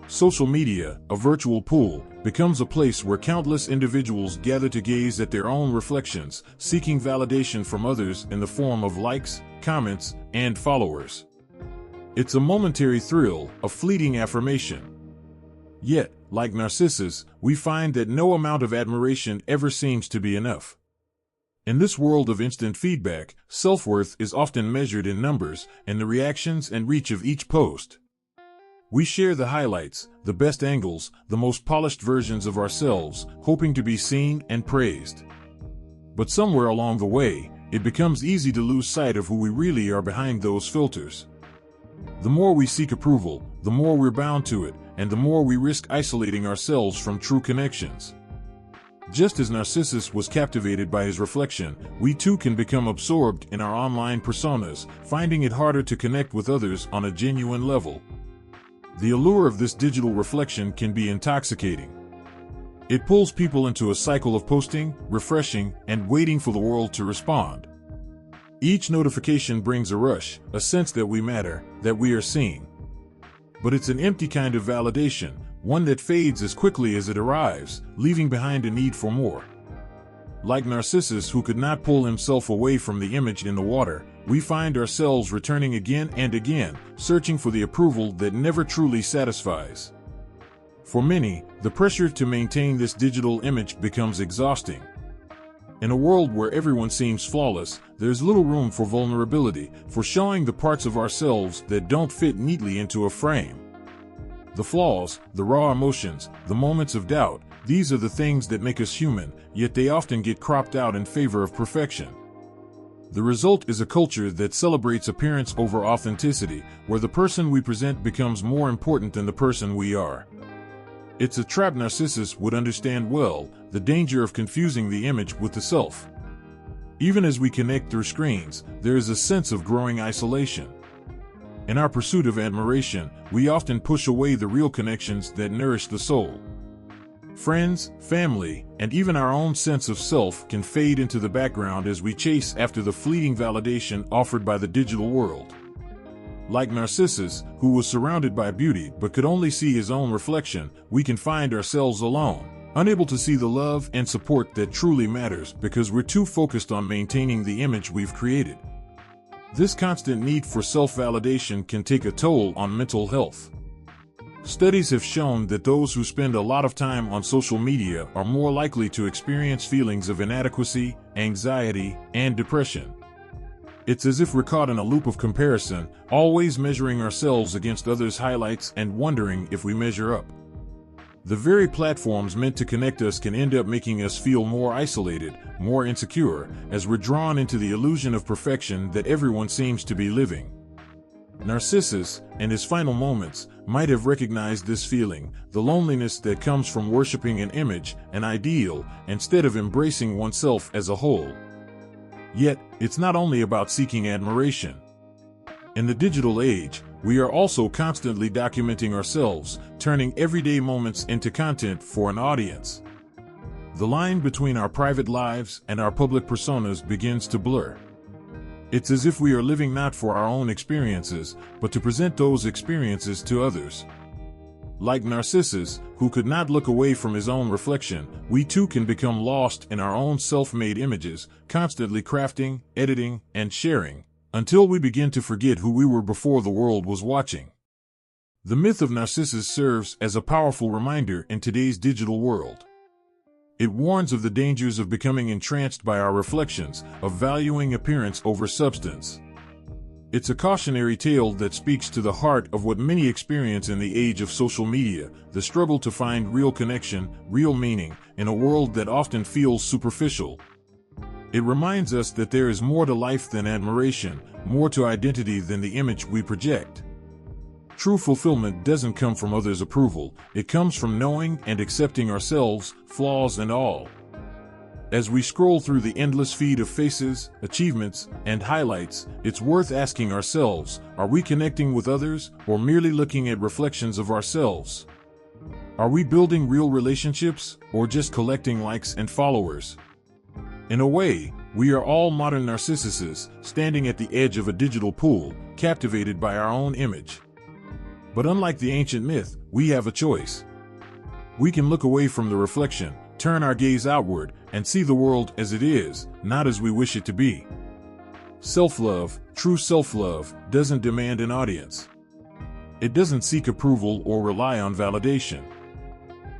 Social media, a virtual pool, becomes a place where countless individuals gather to gaze at their own reflections, seeking validation from others in the form of likes, comments, and followers. It's a momentary thrill, a fleeting affirmation. Yet, like Narcissus, we find that no amount of admiration ever seems to be enough. In this world of instant feedback, self-worth is often measured in numbers and the reactions and reach of each post. We share the highlights, the best angles, the most polished versions of ourselves, hoping to be seen and praised. But somewhere along the way, it becomes easy to lose sight of who we really are behind those filters. The more we seek approval, the more we're bound to it, and the more we risk isolating ourselves from true connections. Just as Narcissus was captivated by his reflection, we too can become absorbed in our online personas, finding it harder to connect with others on a genuine level. The allure of this digital reflection can be intoxicating. It pulls people into a cycle of posting, refreshing, and waiting for the world to respond. Each notification brings a rush, a sense that we matter, that we are seen. But it's an empty kind of validation, one that fades as quickly as it arrives, leaving behind a need for more. Like Narcissus, who could not pull himself away from the image in the water, we find ourselves returning again and again, searching for the approval that never truly satisfies. For many, the pressure to maintain this digital image becomes exhausting. In a world where everyone seems flawless, there's little room for vulnerability, for showing the parts of ourselves that don't fit neatly into a frame. The flaws, the raw emotions, the moments of doubt, these are the things that make us human, yet they often get cropped out in favor of perfection. The result is a culture that celebrates appearance over authenticity, where the person we present becomes more important than the person we are. It's a trap Narcissus would understand well, the danger of confusing the image with the self. Even as we connect through screens, there is a sense of growing isolation. In our pursuit of admiration, we often push away the real connections that nourish the soul. Friends, family, and even our own sense of self can fade into the background as we chase after the fleeting validation offered by the digital world. Like Narcissus, who was surrounded by beauty but could only see his own reflection, we can find ourselves alone, unable to see the love and support that truly matters because we're too focused on maintaining the image we've created. This constant need for self-validation can take a toll on mental health. Studies have shown that those who spend a lot of time on social media are more likely to experience feelings of inadequacy, anxiety, and depression. It's as if we're caught in a loop of comparison, always measuring ourselves against others' highlights and wondering if we measure up. The very platforms meant to connect us can end up making us feel more isolated, more insecure, as we're drawn into the illusion of perfection that everyone seems to be living. Narcissus, in his final moments, might have recognized this feeling, the loneliness that comes from worshiping an image, an ideal, instead of embracing oneself as a whole. Yet, it's not only about seeking admiration. In the digital age, we are also constantly documenting ourselves, turning everyday moments into content for an audience. The line between our private lives and our public personas begins to blur. It's as if we are living not for our own experiences, but to present those experiences to others. Like Narcissus, who could not look away from his own reflection, we too can become lost in our own self-made images, constantly crafting, editing, and sharing, until we begin to forget who we were before the world was watching. The myth of Narcissus serves as a powerful reminder in today's digital world. It warns of the dangers of becoming entranced by our reflections, of valuing appearance over substance. It's a cautionary tale that speaks to the heart of what many experience in the age of social media, the struggle to find real connection, real meaning, in a world that often feels superficial. It reminds us that there is more to life than admiration, more to identity than the image we project. True fulfillment doesn't come from others' approval, it comes from knowing and accepting ourselves, flaws and all. As we scroll through the endless feed of faces, achievements, and highlights, it's worth asking ourselves, are we connecting with others, or merely looking at reflections of ourselves? Are we building real relationships, or just collecting likes and followers? In a way, we are all modern Narcissuses, standing at the edge of a digital pool, captivated by our own image. But unlike the ancient myth, we have a choice. We can look away from the reflection, turn our gaze outward, and see the world as it is, not as we wish it to be. Self-love, true self-love, doesn't demand an audience. It doesn't seek approval or rely on validation.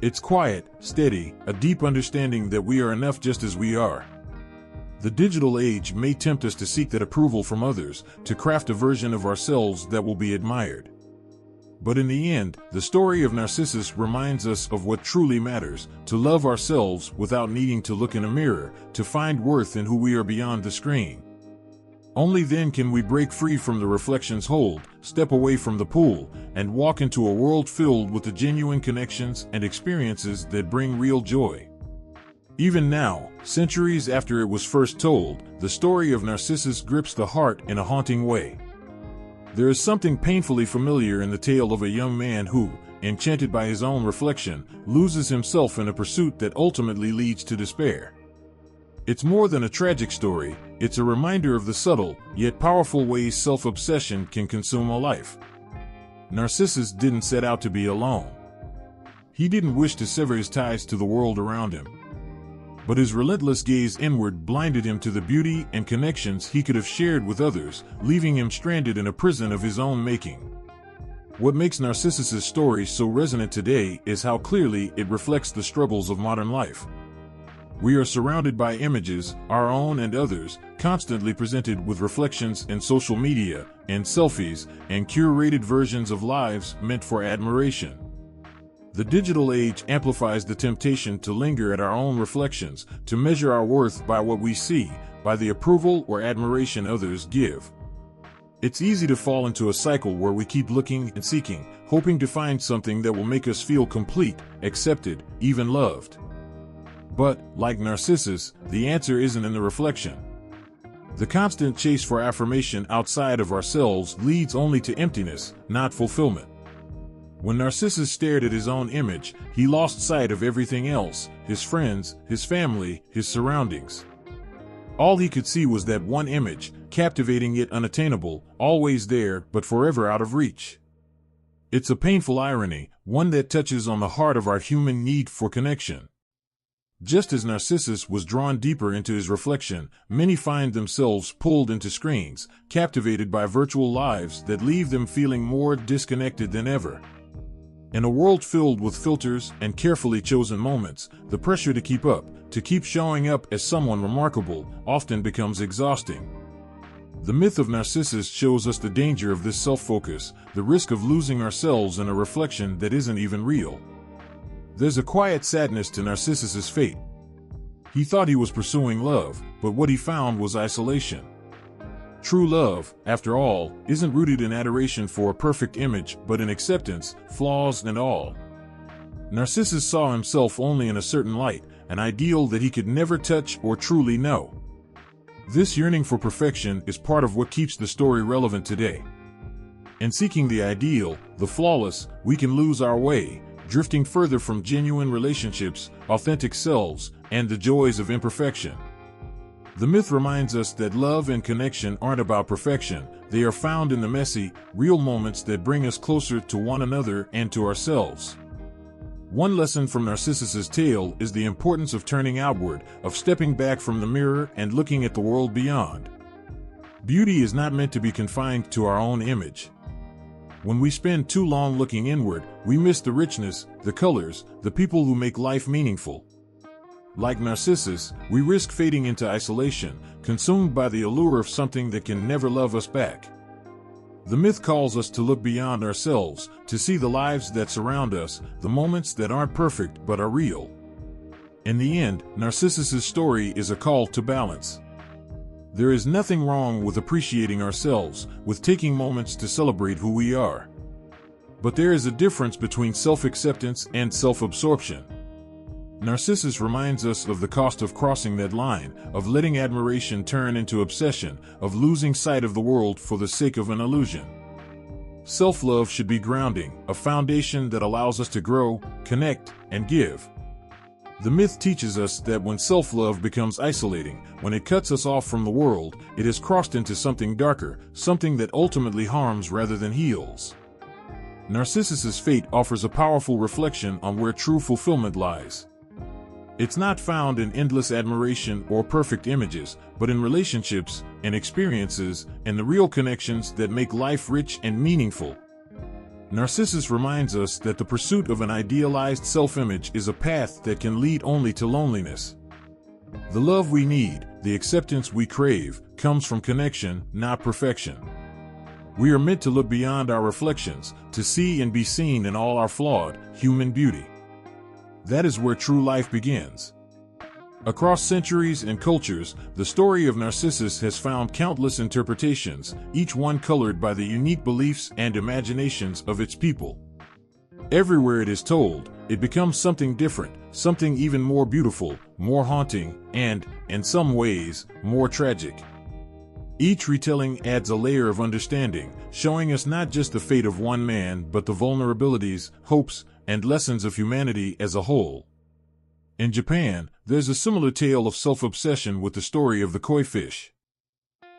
It's quiet, steady, a deep understanding that we are enough just as we are. The digital age may tempt us to seek that approval from others, to craft a version of ourselves that will be admired. But in the end, the story of Narcissus reminds us of what truly matters, to love ourselves without needing to look in a mirror, to find worth in who we are beyond the screen. Only then can we break free from the reflection's hold, step away from the pool, and walk into a world filled with the genuine connections and experiences that bring real joy. Even now, centuries after it was first told, the story of Narcissus grips the heart in a haunting way. There is something painfully familiar in the tale of a young man who, enchanted by his own reflection, loses himself in a pursuit that ultimately leads to despair. It's more than a tragic story, it's a reminder of the subtle, yet powerful ways self-obsession can consume a life. Narcissus didn't set out to be alone. He didn't wish to sever his ties to the world around him. But his relentless gaze inward blinded him to the beauty and connections he could have shared with others, leaving him stranded in a prison of his own making. What makes Narcissus's story so resonant today is how clearly it reflects the struggles of modern life. We are surrounded by images, our own and others, constantly presented with reflections in social media, in selfies, and curated versions of lives meant for admiration. The digital age amplifies the temptation to linger at our own reflections, to measure our worth by what we see, by the approval or admiration others give. It's easy to fall into a cycle where we keep looking and seeking, hoping to find something that will make us feel complete, accepted, even loved. But, like Narcissus, the answer isn't in the reflection. The constant chase for affirmation outside of ourselves leads only to emptiness, not fulfillment. When Narcissus stared at his own image, he lost sight of everything else: his friends, his family, his surroundings. All he could see was that one image, captivating yet unattainable, always there, but forever out of reach. It's a painful irony, one that touches on the heart of our human need for connection. Just as Narcissus was drawn deeper into his reflection, many find themselves pulled into screens, captivated by virtual lives that leave them feeling more disconnected than ever. In a world filled with filters and carefully chosen moments, the pressure to keep up, to keep showing up as someone remarkable, often becomes exhausting. The myth of Narcissus shows us the danger of this self-focus, the risk of losing ourselves in a reflection that isn't even real. There's a quiet sadness to Narcissus's fate. He thought he was pursuing love, but what he found was isolation. True love, after all, isn't rooted in adoration for a perfect image, but in acceptance, flaws and all. Narcissus saw himself only in a certain light, an ideal that he could never touch or truly know. This yearning for perfection is part of what keeps the story relevant today. In seeking the ideal, the flawless, we can lose our way, drifting further from genuine relationships, authentic selves, and the joys of imperfection. The myth reminds us that love and connection aren't about perfection. They are found in the messy, real moments that bring us closer to one another and to ourselves. One lesson from Narcissus's tale is the importance of turning outward, of stepping back from the mirror and looking at the world beyond. Beauty is not meant to be confined to our own image. When we spend too long looking inward, we miss the richness, the colors, the people who make life meaningful. Like Narcissus, we risk fading into isolation, consumed by the allure of something that can never love us back. The myth calls us to look beyond ourselves, to see the lives that surround us, the moments that aren't perfect but are real. In the end, Narcissus's story is a call to balance. There is nothing wrong with appreciating ourselves, with taking moments to celebrate who we are. But there is a difference between self-acceptance and self-absorption. Narcissus reminds us of the cost of crossing that line, of letting admiration turn into obsession, of losing sight of the world for the sake of an illusion. Self-love should be grounding, a foundation that allows us to grow, connect, and give. The myth teaches us that when self-love becomes isolating, when it cuts us off from the world, it has crossed into something darker, something that ultimately harms rather than heals. Narcissus's fate offers a powerful reflection on where true fulfillment lies. It's not found in endless admiration or perfect images, but in relationships and experiences and the real connections that make life rich and meaningful. Narcissus reminds us that the pursuit of an idealized self-image is a path that can lead only to loneliness. The love we need, the acceptance we crave, comes from connection, not perfection. We are meant to look beyond our reflections, to see and be seen in all our flawed, human beauty. That is where true life begins. Across centuries and cultures, the story of Narcissus has found countless interpretations, each one colored by the unique beliefs and imaginations of its people. Everywhere it is told, it becomes something different, something even more beautiful, more haunting, and, in some ways, more tragic. Each retelling adds a layer of understanding, showing us not just the fate of one man but the vulnerabilities, hopes, and lessons of humanity as a whole. In Japan, there's a similar tale of self-obsession with the story of the koi fish.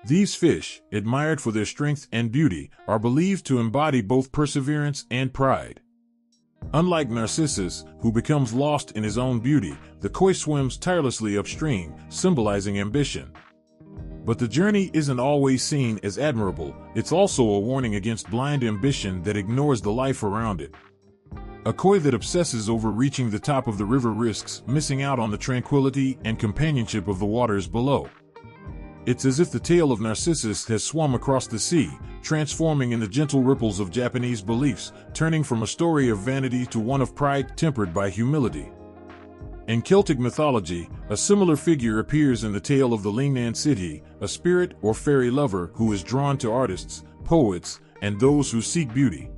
These fish, admired for their strength and beauty, are believed to embody both perseverance and pride. Unlike Narcissus, who becomes lost in his own beauty, the koi swims tirelessly upstream, symbolizing ambition. But the journey isn't always seen as admirable. It's also a warning against blind ambition that ignores the life around it. A koi that obsesses over reaching the top of the river risks missing out on the tranquility and companionship of the waters below. It's as if the tale of Narcissus has swum across the sea, transforming in the gentle ripples of Japanese beliefs, turning from a story of vanity to one of pride tempered by humility. In Celtic mythology, a similar figure appears in the tale of the Lingnan city, a spirit or fairy lover who is drawn to artists, poets, and those who seek beauty.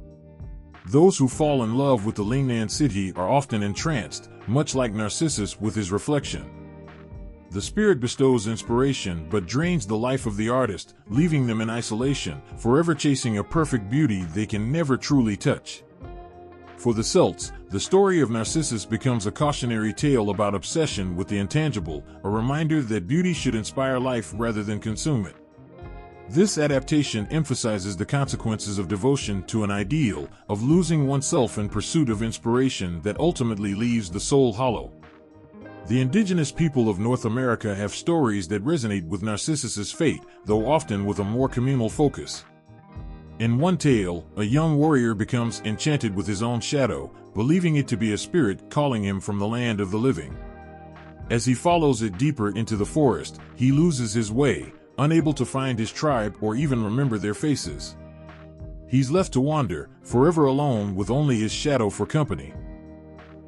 Those who fall in love with the Lingnan city are often entranced, much like Narcissus with his reflection. The spirit bestows inspiration but drains the life of the artist, leaving them in isolation, forever chasing a perfect beauty they can never truly touch. For the Celts, the story of Narcissus becomes a cautionary tale about obsession with the intangible, a reminder that beauty should inspire life rather than consume it. This adaptation emphasizes the consequences of devotion to an ideal, of losing oneself in pursuit of inspiration that ultimately leaves the soul hollow. The indigenous people of North America have stories that resonate with Narcissus's fate, though often with a more communal focus. In one tale, a young warrior becomes enchanted with his own shadow, believing it to be a spirit calling him from the land of the living. As he follows it deeper into the forest, he loses his way, unable to find his tribe or even remember their faces. He's left to wander, forever alone with only his shadow for company.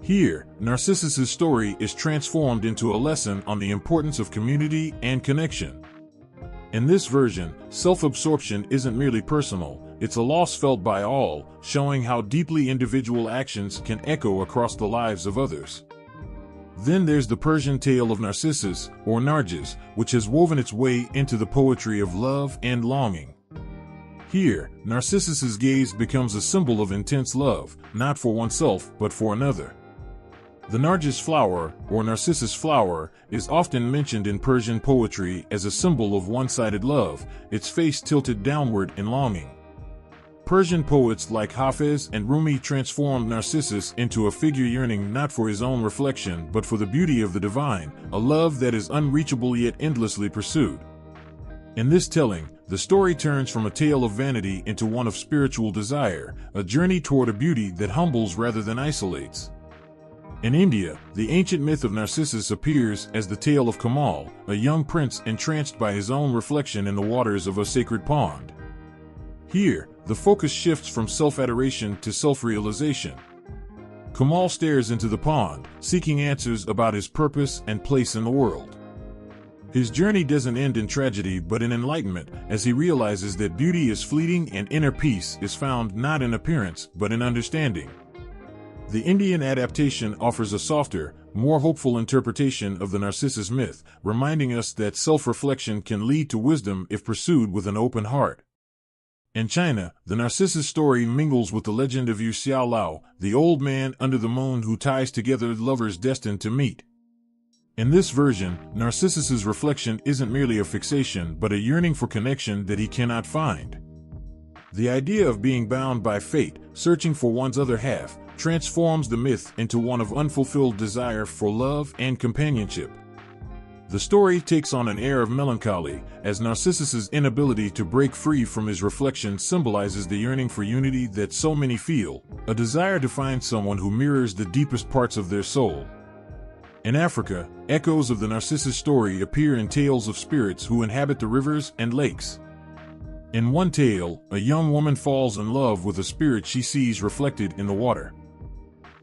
Here, Narcissus's story is transformed into a lesson on the importance of community and connection. In this version, self-absorption isn't merely personal, it's a loss felt by all, showing how deeply individual actions can echo across the lives of others. Then there's the Persian tale of Narcissus, or Narcissus, which has woven its way into the poetry of love and longing. Here, Narcissus's gaze becomes a symbol of intense love, not for oneself but for another. The Narcissus flower, or Narcissus flower, is often mentioned in Persian poetry as a symbol of one-sided love, its face tilted downward in longing. Persian poets like Hafiz and Rumi transformed Narcissus into a figure yearning not for his own reflection but for the beauty of the divine, a love that is unreachable yet endlessly pursued. In this telling, the story turns from a tale of vanity into one of spiritual desire, a journey toward a beauty that humbles rather than isolates. In India, the ancient myth of Narcissus appears as the tale of Kamal, a young prince entranced by his own reflection in the waters of a sacred pond. Here, the focus shifts from self-adoration to self-realization. Kamal stares into the pond, seeking answers about his purpose and place in the world. His journey doesn't end in tragedy but in enlightenment, as he realizes that beauty is fleeting and inner peace is found not in appearance but in understanding. The Indian adaptation offers a softer, more hopeful interpretation of the Narcissus myth, reminding us that self-reflection can lead to wisdom if pursued with an open heart. In China, the Narcissus story mingles with the legend of Yu Xiaolao, the old man under the moon who ties together lovers destined to meet. In this version, Narcissus's reflection isn't merely a fixation but a yearning for connection that he cannot find. The idea of being bound by fate, searching for one's other half, transforms the myth into one of unfulfilled desire for love and companionship. The story takes on an air of melancholy, as Narcissus's inability to break free from his reflection symbolizes the yearning for unity that so many feel, a desire to find someone who mirrors the deepest parts of their soul. In Africa, echoes of the Narcissus story appear in tales of spirits who inhabit the rivers and lakes. In one tale, a young woman falls in love with a spirit she sees reflected in the water.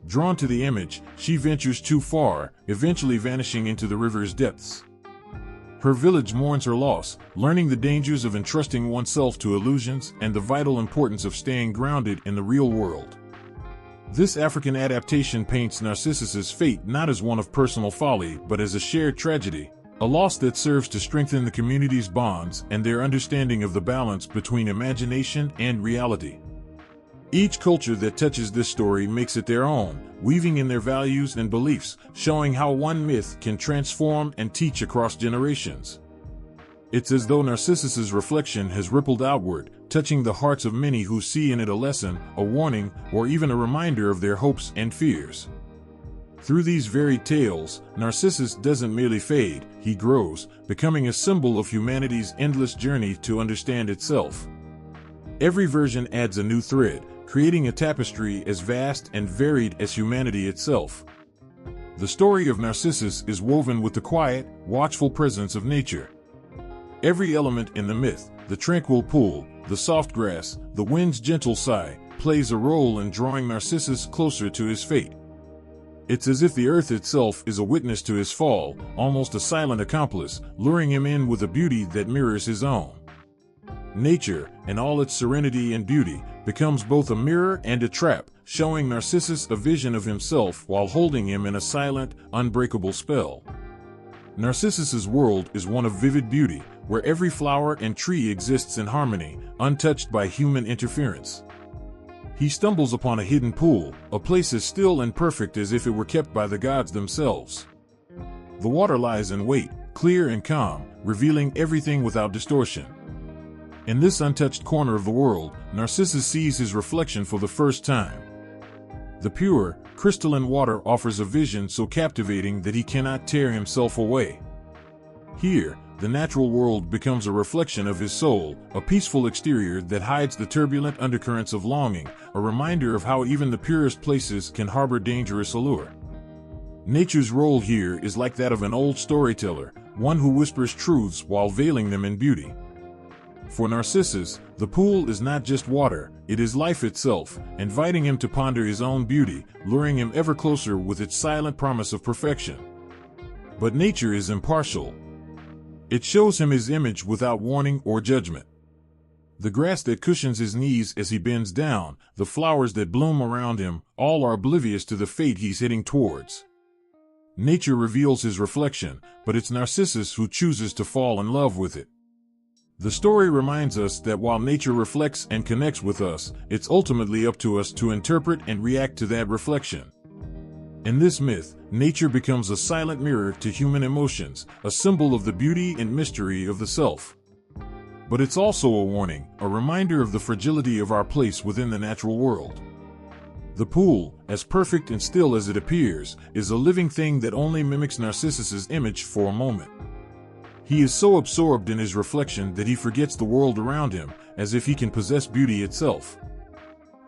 Drawn to the image, she ventures too far, eventually vanishing into the river's depths. Her village mourns her loss, learning the dangers of entrusting oneself to illusions and the vital importance of staying grounded in the real world. This African adaptation paints Narcissus's fate not as one of personal folly but as a shared tragedy, a loss that serves to strengthen the community's bonds and their understanding of the balance between imagination and reality. Each culture that touches this story makes it their own, weaving in their values and beliefs, showing how one myth can transform and teach across generations. It's as though Narcissus's reflection has rippled outward, touching the hearts of many who see in it a lesson, a warning, or even a reminder of their hopes and fears. Through these varied tales, Narcissus doesn't merely fade, he grows, becoming a symbol of humanity's endless journey to understand itself. Every version adds a new thread, creating a tapestry as vast and varied as humanity itself. The story of Narcissus is woven with the quiet, watchful presence of nature. Every element in the myth, the tranquil pool, the soft grass, the wind's gentle sigh, plays a role in drawing Narcissus closer to his fate. It's as if the earth itself is a witness to his fall, almost a silent accomplice, luring him in with a beauty that mirrors his own. Nature, in all its serenity and beauty, becomes both a mirror and a trap, showing Narcissus a vision of himself while holding him in a silent, unbreakable spell. Narcissus's world is one of vivid beauty, where every flower and tree exists in harmony, untouched by human interference. He stumbles upon a hidden pool, a place as still and perfect as if it were kept by the gods themselves. The water lies in wait, clear and calm, revealing everything without distortion. In this untouched corner of the world, Narcissus sees his reflection for the first time. The pure, crystalline water offers a vision so captivating that he cannot tear himself away. Here, the natural world becomes a reflection of his soul, a peaceful exterior that hides the turbulent undercurrents of longing, a reminder of how even the purest places can harbor dangerous allure. Nature's role here is like that of an old storyteller, one who whispers truths while veiling them in beauty. For Narcissus, the pool is not just water, it is life itself, inviting him to ponder his own beauty, luring him ever closer with its silent promise of perfection. But nature is impartial. It shows him his image without warning or judgment. The grass that cushions his knees as he bends down, the flowers that bloom around him, all are oblivious to the fate he's heading towards. Nature reveals his reflection, but it's Narcissus who chooses to fall in love with it. The story reminds us that while nature reflects and connects with us, it's ultimately up to us to interpret and react to that reflection. In this myth, nature becomes a silent mirror to human emotions, a symbol of the beauty and mystery of the self. But it's also a warning, a reminder of the fragility of our place within the natural world. The pool, as perfect and still as it appears, is a living thing that only mimics Narcissus's image for a moment. He is so absorbed in his reflection that he forgets the world around him, as if he can possess beauty itself.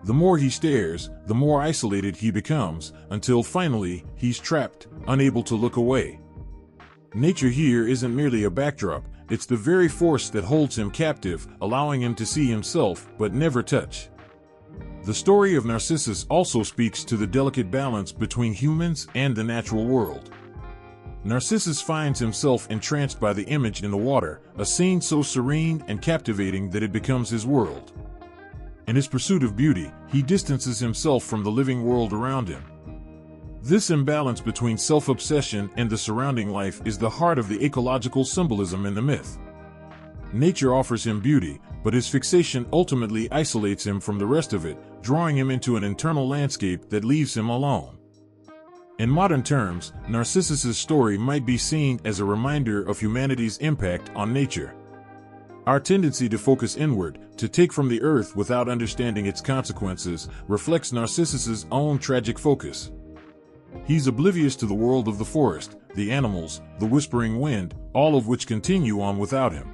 The more he stares, the more isolated he becomes, until finally, he's trapped, unable to look away. Nature here isn't merely a backdrop, it's the very force that holds him captive, allowing him to see himself, but never touch. The story of Narcissus also speaks to the delicate balance between humans and the natural world. Narcissus finds himself entranced by the image in the water, a scene so serene and captivating that it becomes his world. In his pursuit of beauty, he distances himself from the living world around him. This imbalance between self-obsession and the surrounding life is the heart of the ecological symbolism in the myth. Nature offers him beauty, but his fixation ultimately isolates him from the rest of it, drawing him into an internal landscape that leaves him alone. In modern terms, Narcissus's story might be seen as a reminder of humanity's impact on nature. Our tendency to focus inward, to take from the earth without understanding its consequences, reflects Narcissus's own tragic focus. He's oblivious to the world of the forest, the animals, the whispering wind, all of which continue on without him.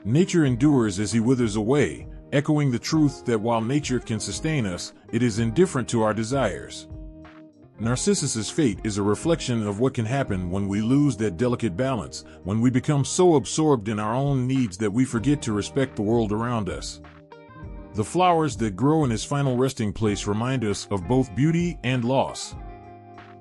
Nature endures as he withers away, echoing the truth that while nature can sustain us, it is indifferent to our desires. Narcissus's fate is a reflection of what can happen when we lose that delicate balance, when we become so absorbed in our own needs that we forget to respect the world around us. The flowers that grow in his final resting place remind us of both beauty and loss.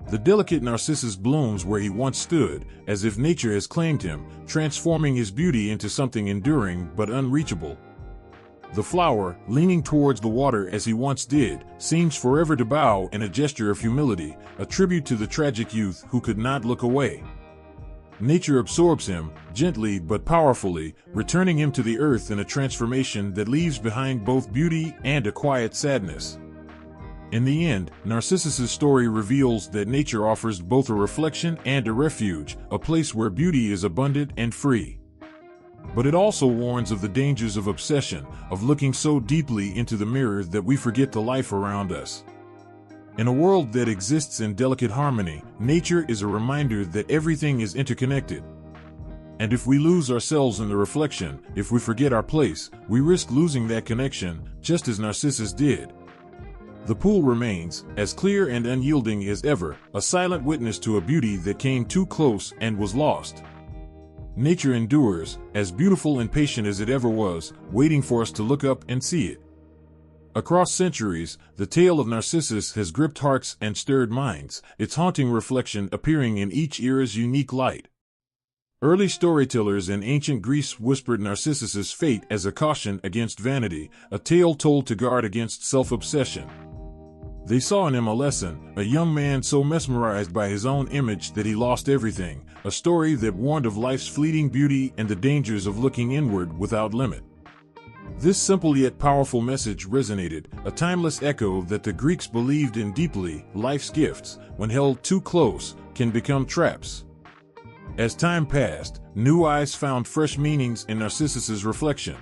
The delicate Narcissus blooms where he once stood, as if nature has claimed him, transforming his beauty into something enduring but unreachable. The flower, leaning towards the water as he once did, seems forever to bow in a gesture of humility, a tribute to the tragic youth who could not look away. Nature absorbs him, gently but powerfully, returning him to the earth in a transformation that leaves behind both beauty and a quiet sadness. In the end, Narcissus's story reveals that nature offers both a reflection and a refuge, a place where beauty is abundant and free. But it also warns of the dangers of obsession, of looking so deeply into the mirror that we forget the life around us. In a world that exists in delicate harmony, nature is a reminder that everything is interconnected. And if we lose ourselves in the reflection, if we forget our place, we risk losing that connection, just as Narcissus did. The pool remains, as clear and unyielding as ever, a silent witness to a beauty that came too close and was lost. Nature endures, as beautiful and patient as it ever was, waiting for us to look up and see it. Across centuries, the tale of Narcissus has gripped hearts and stirred minds, its haunting reflection appearing in each era's unique light. Early storytellers in ancient Greece whispered Narcissus's fate as a caution against vanity, a tale told to guard against self-obsession. They saw in him a lesson, a young man so mesmerized by his own image that he lost everything, a story that warned of life's fleeting beauty and the dangers of looking inward without limit. This simple yet powerful message resonated, a timeless echo that the Greeks believed in deeply. Life's gifts, when held too close, can become traps. As time passed, new eyes found fresh meanings in Narcissus's reflection.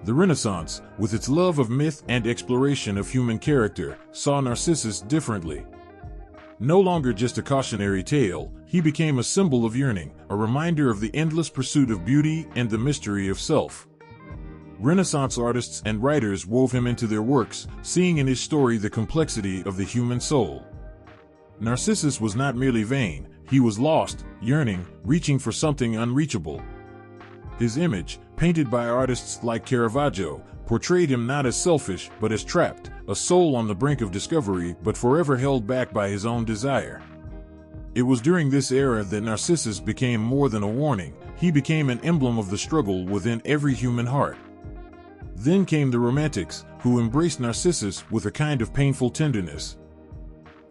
The Renaissance, with its love of myth and exploration of human character, saw Narcissus differently. No longer just a cautionary tale, he became a symbol of yearning, a reminder of the endless pursuit of beauty and the mystery of self. Renaissance artists and writers wove him into their works, seeing in his story the complexity of the human soul. Narcissus was not merely vain, he was lost, yearning, reaching for something unreachable. His image, painted by artists like Caravaggio, portrayed him not as selfish but as trapped, a soul on the brink of discovery but forever held back by his own desire. It was during this era that Narcissus became more than a warning, he became an emblem of the struggle within every human heart. Then came the Romantics, who embraced Narcissus with a kind of painful tenderness.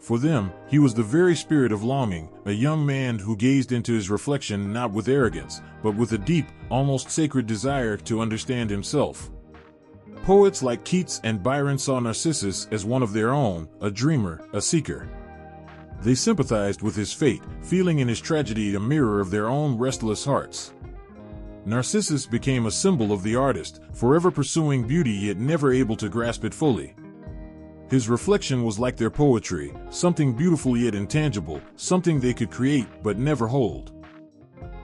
For them, he was the very spirit of longing, a young man who gazed into his reflection not with arrogance, but with a deep, almost sacred desire to understand himself. Poets like Keats and Byron saw Narcissus as one of their own, a dreamer, a seeker. They sympathized with his fate, feeling in his tragedy a mirror of their own restless hearts. Narcissus became a symbol of the artist, forever pursuing beauty yet never able to grasp it fully. His reflection was like their poetry, something beautiful yet intangible, something they could create but never hold.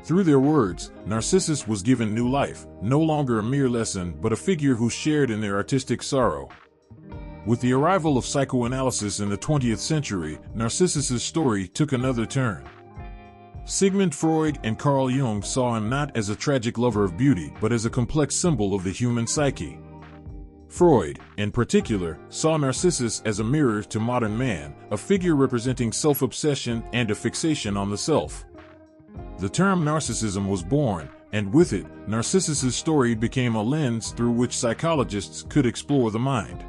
Through their words, Narcissus was given new life, no longer a mere lesson but a figure who shared in their artistic sorrow. With the arrival of psychoanalysis in the 20th century, Narcissus's story took another turn. Sigmund Freud and Carl Jung saw him not as a tragic lover of beauty but as a complex symbol of the human psyche. Freud, in particular, saw Narcissus as a mirror to modern man, a figure representing self-obsession and a fixation on the self. The term narcissism was born, and with it, Narcissus's story became a lens through which psychologists could explore the mind.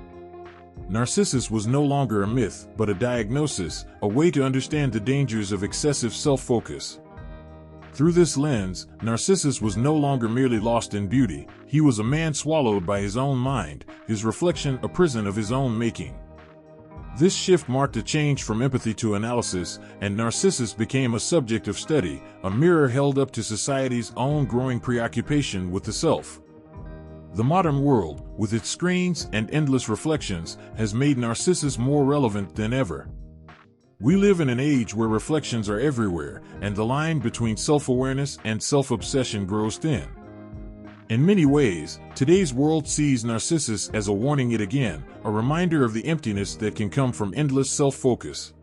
Narcissus was no longer a myth, but a diagnosis, a way to understand the dangers of excessive self-focus. Through this lens, Narcissus was no longer merely lost in beauty, he was a man swallowed by his own mind, his reflection a prison of his own making. This shift marked a change from empathy to analysis, and Narcissus became a subject of study, a mirror held up to society's own growing preoccupation with the self. The modern world, with its screens and endless reflections, has made Narcissus more relevant than ever. We live in an age where reflections are everywhere, and the line between self-awareness and self-obsession grows thin. In many ways, today's world sees Narcissus as a warning yet again, a reminder of the emptiness that can come from endless self-focus.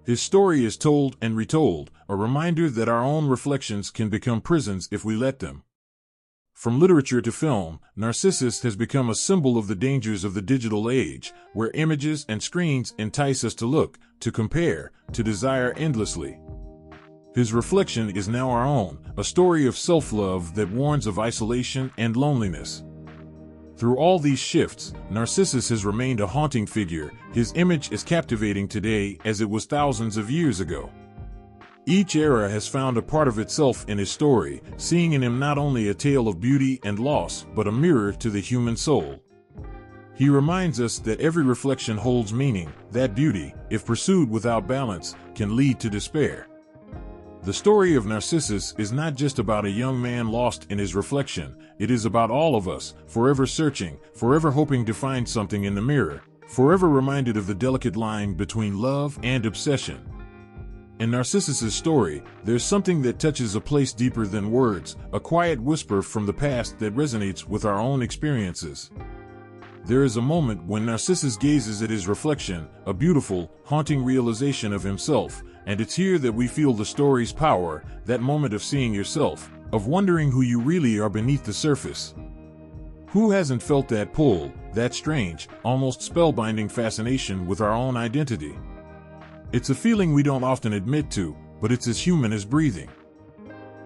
His story is told and retold, a reminder that our own reflections can become prisons if we let them. From literature to film, Narcissus has become a symbol of the dangers of the digital age, where images and screens entice us to look, to compare, to desire endlessly. His reflection is now our own, a story of self-love that warns of isolation and loneliness. Through all these shifts, Narcissus has remained a haunting figure, his image is captivating today as it was thousands of years ago. Each era has found a part of itself in his story, seeing in him not only a tale of beauty and loss, but a mirror to the human soul. He reminds us that every reflection holds meaning, that beauty, if pursued without balance, can lead to despair. The story of Narcissus is not just about a young man lost in his reflection, it is about all of us, forever searching, forever hoping to find something in the mirror, forever reminded of the delicate line between love and obsession. In Narcissus's story, there's something that touches a place deeper than words, a quiet whisper from the past that resonates with our own experiences. There is a moment when Narcissus gazes at his reflection, a beautiful, haunting realization of himself, and it's here that we feel the story's power, that moment of seeing yourself, of wondering who you really are beneath the surface. Who hasn't felt that pull, that strange, almost spellbinding fascination with our own identity? It's a feeling we don't often admit to, but it's as human as breathing.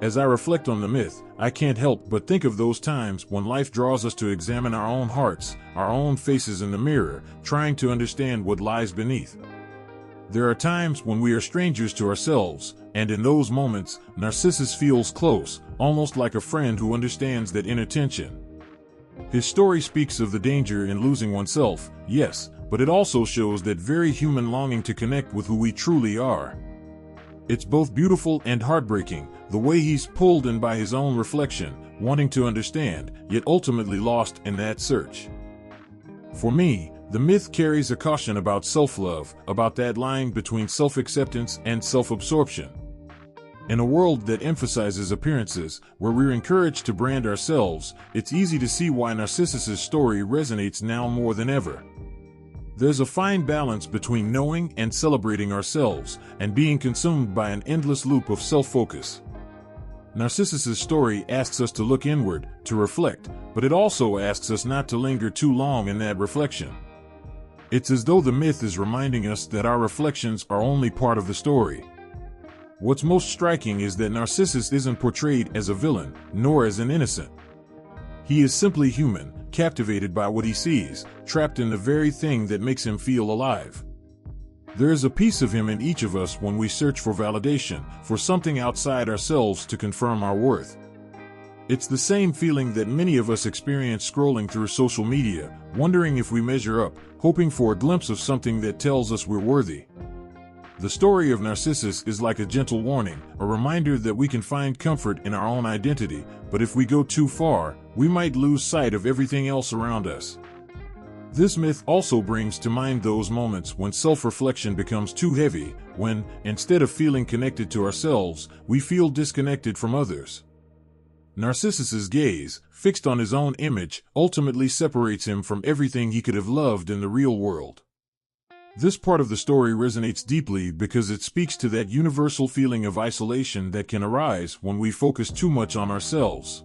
As I reflect on the myth, I can't help but think of those times when life draws us to examine our own hearts, our own faces in the mirror, trying to understand what lies beneath. There are times when we are strangers to ourselves, and in those moments, Narcissus feels close, almost like a friend who understands that inner tension. His story speaks of the danger in losing oneself, yes, but it also shows that very human longing to connect with who we truly are. It's both beautiful and heartbreaking, the way he's pulled in by his own reflection, wanting to understand, yet ultimately lost in that search. For me, the myth carries a caution about self-love, about that line between self-acceptance and self-absorption. In a world that emphasizes appearances, where we're encouraged to brand ourselves, it's easy to see why Narcissus's story resonates now more than ever. There's a fine balance between knowing and celebrating ourselves, and being consumed by an endless loop of self-focus. Narcissus's story asks us to look inward, to reflect, but it also asks us not to linger too long in that reflection. It's as though the myth is reminding us that our reflections are only part of the story. What's most striking is that Narcissus isn't portrayed as a villain, nor as an innocent. He is simply human, captivated by what he sees, trapped in the very thing that makes him feel alive. There is a piece of him in each of us when we search for validation, for something outside ourselves to confirm our worth. It's the same feeling that many of us experience scrolling through social media, wondering if we measure up, hoping for a glimpse of something that tells us we're worthy. The story of Narcissus is like a gentle warning, a reminder that we can find comfort in our own identity, but if we go too far, we might lose sight of everything else around us. This myth also brings to mind those moments when self-reflection becomes too heavy, when, instead of feeling connected to ourselves, we feel disconnected from others. Narcissus's gaze, fixed on his own image, ultimately separates him from everything he could have loved in the real world. This part of the story resonates deeply because it speaks to that universal feeling of isolation that can arise when we focus too much on ourselves.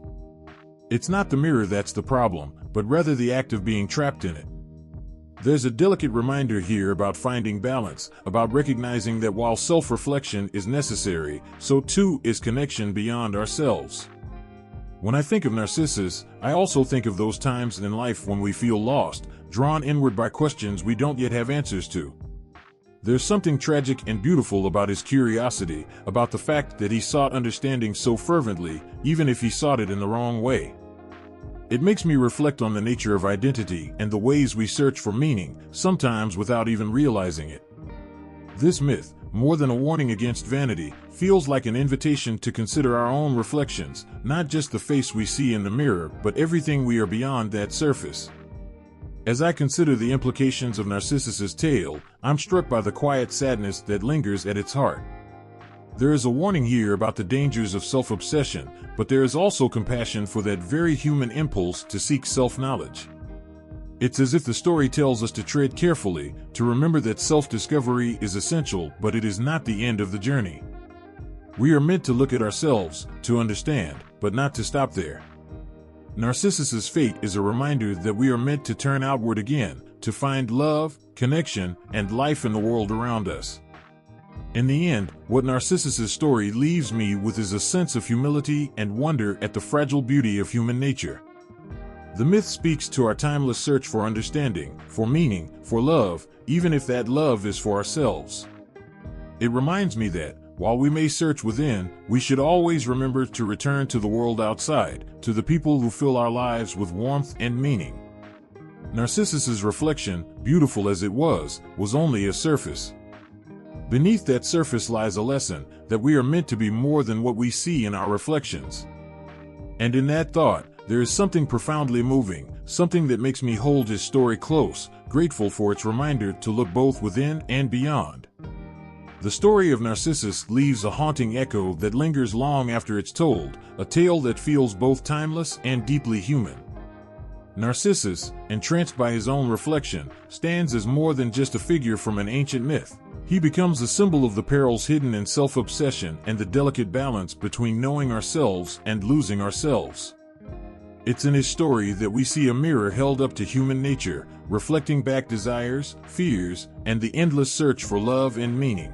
It's not the mirror that's the problem, but rather the act of being trapped in it. There's a delicate reminder here about finding balance, about recognizing that while self-reflection is necessary, so too is connection beyond ourselves. When I think of Narcissus, I also think of those times in life when we feel lost, drawn inward by questions we don't yet have answers to. There's something tragic and beautiful about his curiosity, about the fact that he sought understanding so fervently, even if he sought it in the wrong way. It makes me reflect on the nature of identity and the ways we search for meaning, sometimes without even realizing it. This myth, more than a warning against vanity, feels like an invitation to consider our own reflections, not just the face we see in the mirror, but everything we are beyond that surface. As I consider the implications of Narcissus's tale, I'm struck by the quiet sadness that lingers at its heart. There is a warning here about the dangers of self-obsession, but there is also compassion for that very human impulse to seek self-knowledge. It's as if the story tells us to tread carefully, to remember that self-discovery is essential, but it is not the end of the journey. We are meant to look at ourselves, to understand, but not to stop there. Narcissus's fate is a reminder that we are meant to turn outward again, to find love, connection, and life in the world around us. In the end, what Narcissus's story leaves me with is a sense of humility and wonder at the fragile beauty of human nature. The myth speaks to our timeless search for understanding, for meaning, for love, even if that love is for ourselves. It reminds me that, while we may search within, we should always remember to return to the world outside, to the people who fill our lives with warmth and meaning. Narcissus's reflection, beautiful as it was only a surface. Beneath that surface lies a lesson, that we are meant to be more than what we see in our reflections. And in that thought, there is something profoundly moving, something that makes me hold his story close, grateful for its reminder to look both within and beyond. The story of Narcissus leaves a haunting echo that lingers long after it's told, a tale that feels both timeless and deeply human. Narcissus, entranced by his own reflection, stands as more than just a figure from an ancient myth. He becomes a symbol of the perils hidden in self-obsession and the delicate balance between knowing ourselves and losing ourselves. It's in his story that we see a mirror held up to human nature, reflecting back desires, fears, and the endless search for love and meaning.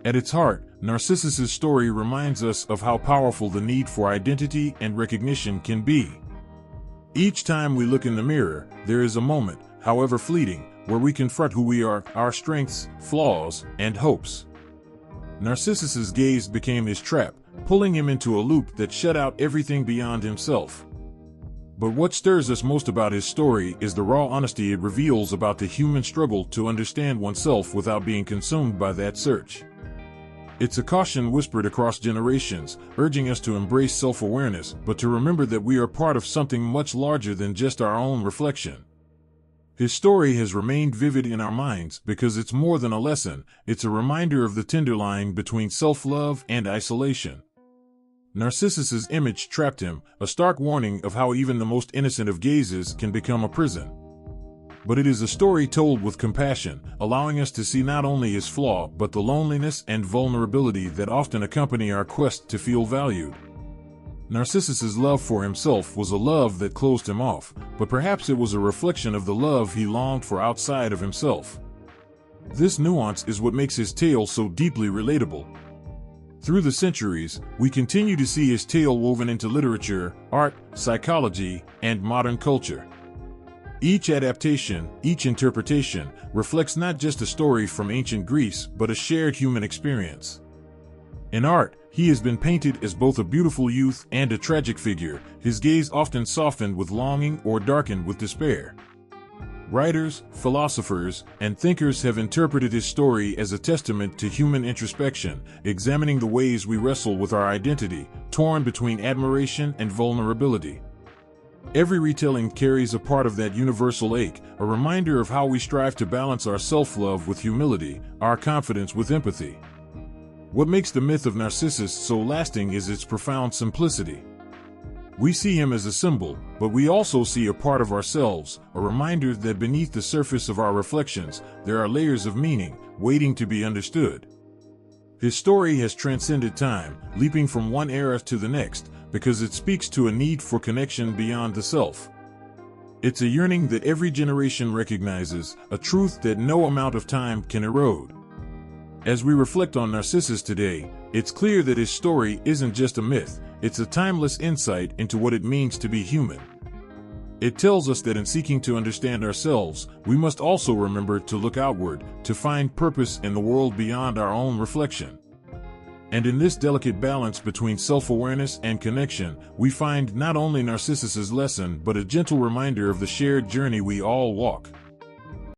At its heart, Narcissus's story reminds us of how powerful the need for identity and recognition can be. Each time we look in the mirror, there is a moment, however fleeting, where we confront who we are, our strengths, flaws, and hopes. Narcissus's gaze became his trap, pulling him into a loop that shut out everything beyond himself. But what stirs us most about his story is the raw honesty it reveals about the human struggle to understand oneself without being consumed by that search. It's a caution whispered across generations, urging us to embrace self-awareness, but to remember that we are part of something much larger than just our own reflection. His story has remained vivid in our minds because it's more than a lesson, it's a reminder of the tender line between self-love and isolation. Narcissus's image trapped him, a stark warning of how even the most innocent of gazes can become a prison. But it is a story told with compassion, allowing us to see not only his flaw but the loneliness and vulnerability that often accompany our quest to feel valued. Narcissus's love for himself was a love that closed him off, but perhaps it was a reflection of the love he longed for outside of himself. This nuance is what makes his tale so deeply relatable. Through the centuries, we continue to see his tale woven into literature, art, psychology, and modern culture. Each adaptation, each interpretation, reflects not just a story from ancient Greece but a shared human experience. In art, he has been painted as both a beautiful youth and a tragic figure, his gaze often softened with longing or darkened with despair. Writers, philosophers, and thinkers have interpreted his story as a testament to human introspection, examining the ways we wrestle with our identity, torn between admiration and vulnerability. Every retelling carries a part of that universal ache, a reminder of how we strive to balance our self-love with humility, our confidence with empathy. What makes the myth of Narcissus so lasting is its profound simplicity. We see him as a symbol, but we also see a part of ourselves, a reminder that beneath the surface of our reflections, there are layers of meaning, waiting to be understood. His story has transcended time, leaping from one era to the next, because it speaks to a need for connection beyond the self. It's a yearning that every generation recognizes, a truth that no amount of time can erode. As we reflect on Narcissus today, it's clear that his story isn't just a myth, it's a timeless insight into what it means to be human. It tells us that in seeking to understand ourselves, we must also remember to look outward, to find purpose in the world beyond our own reflection. And in this delicate balance between self-awareness and connection, we find not only Narcissus's lesson but a gentle reminder of the shared journey we all walk.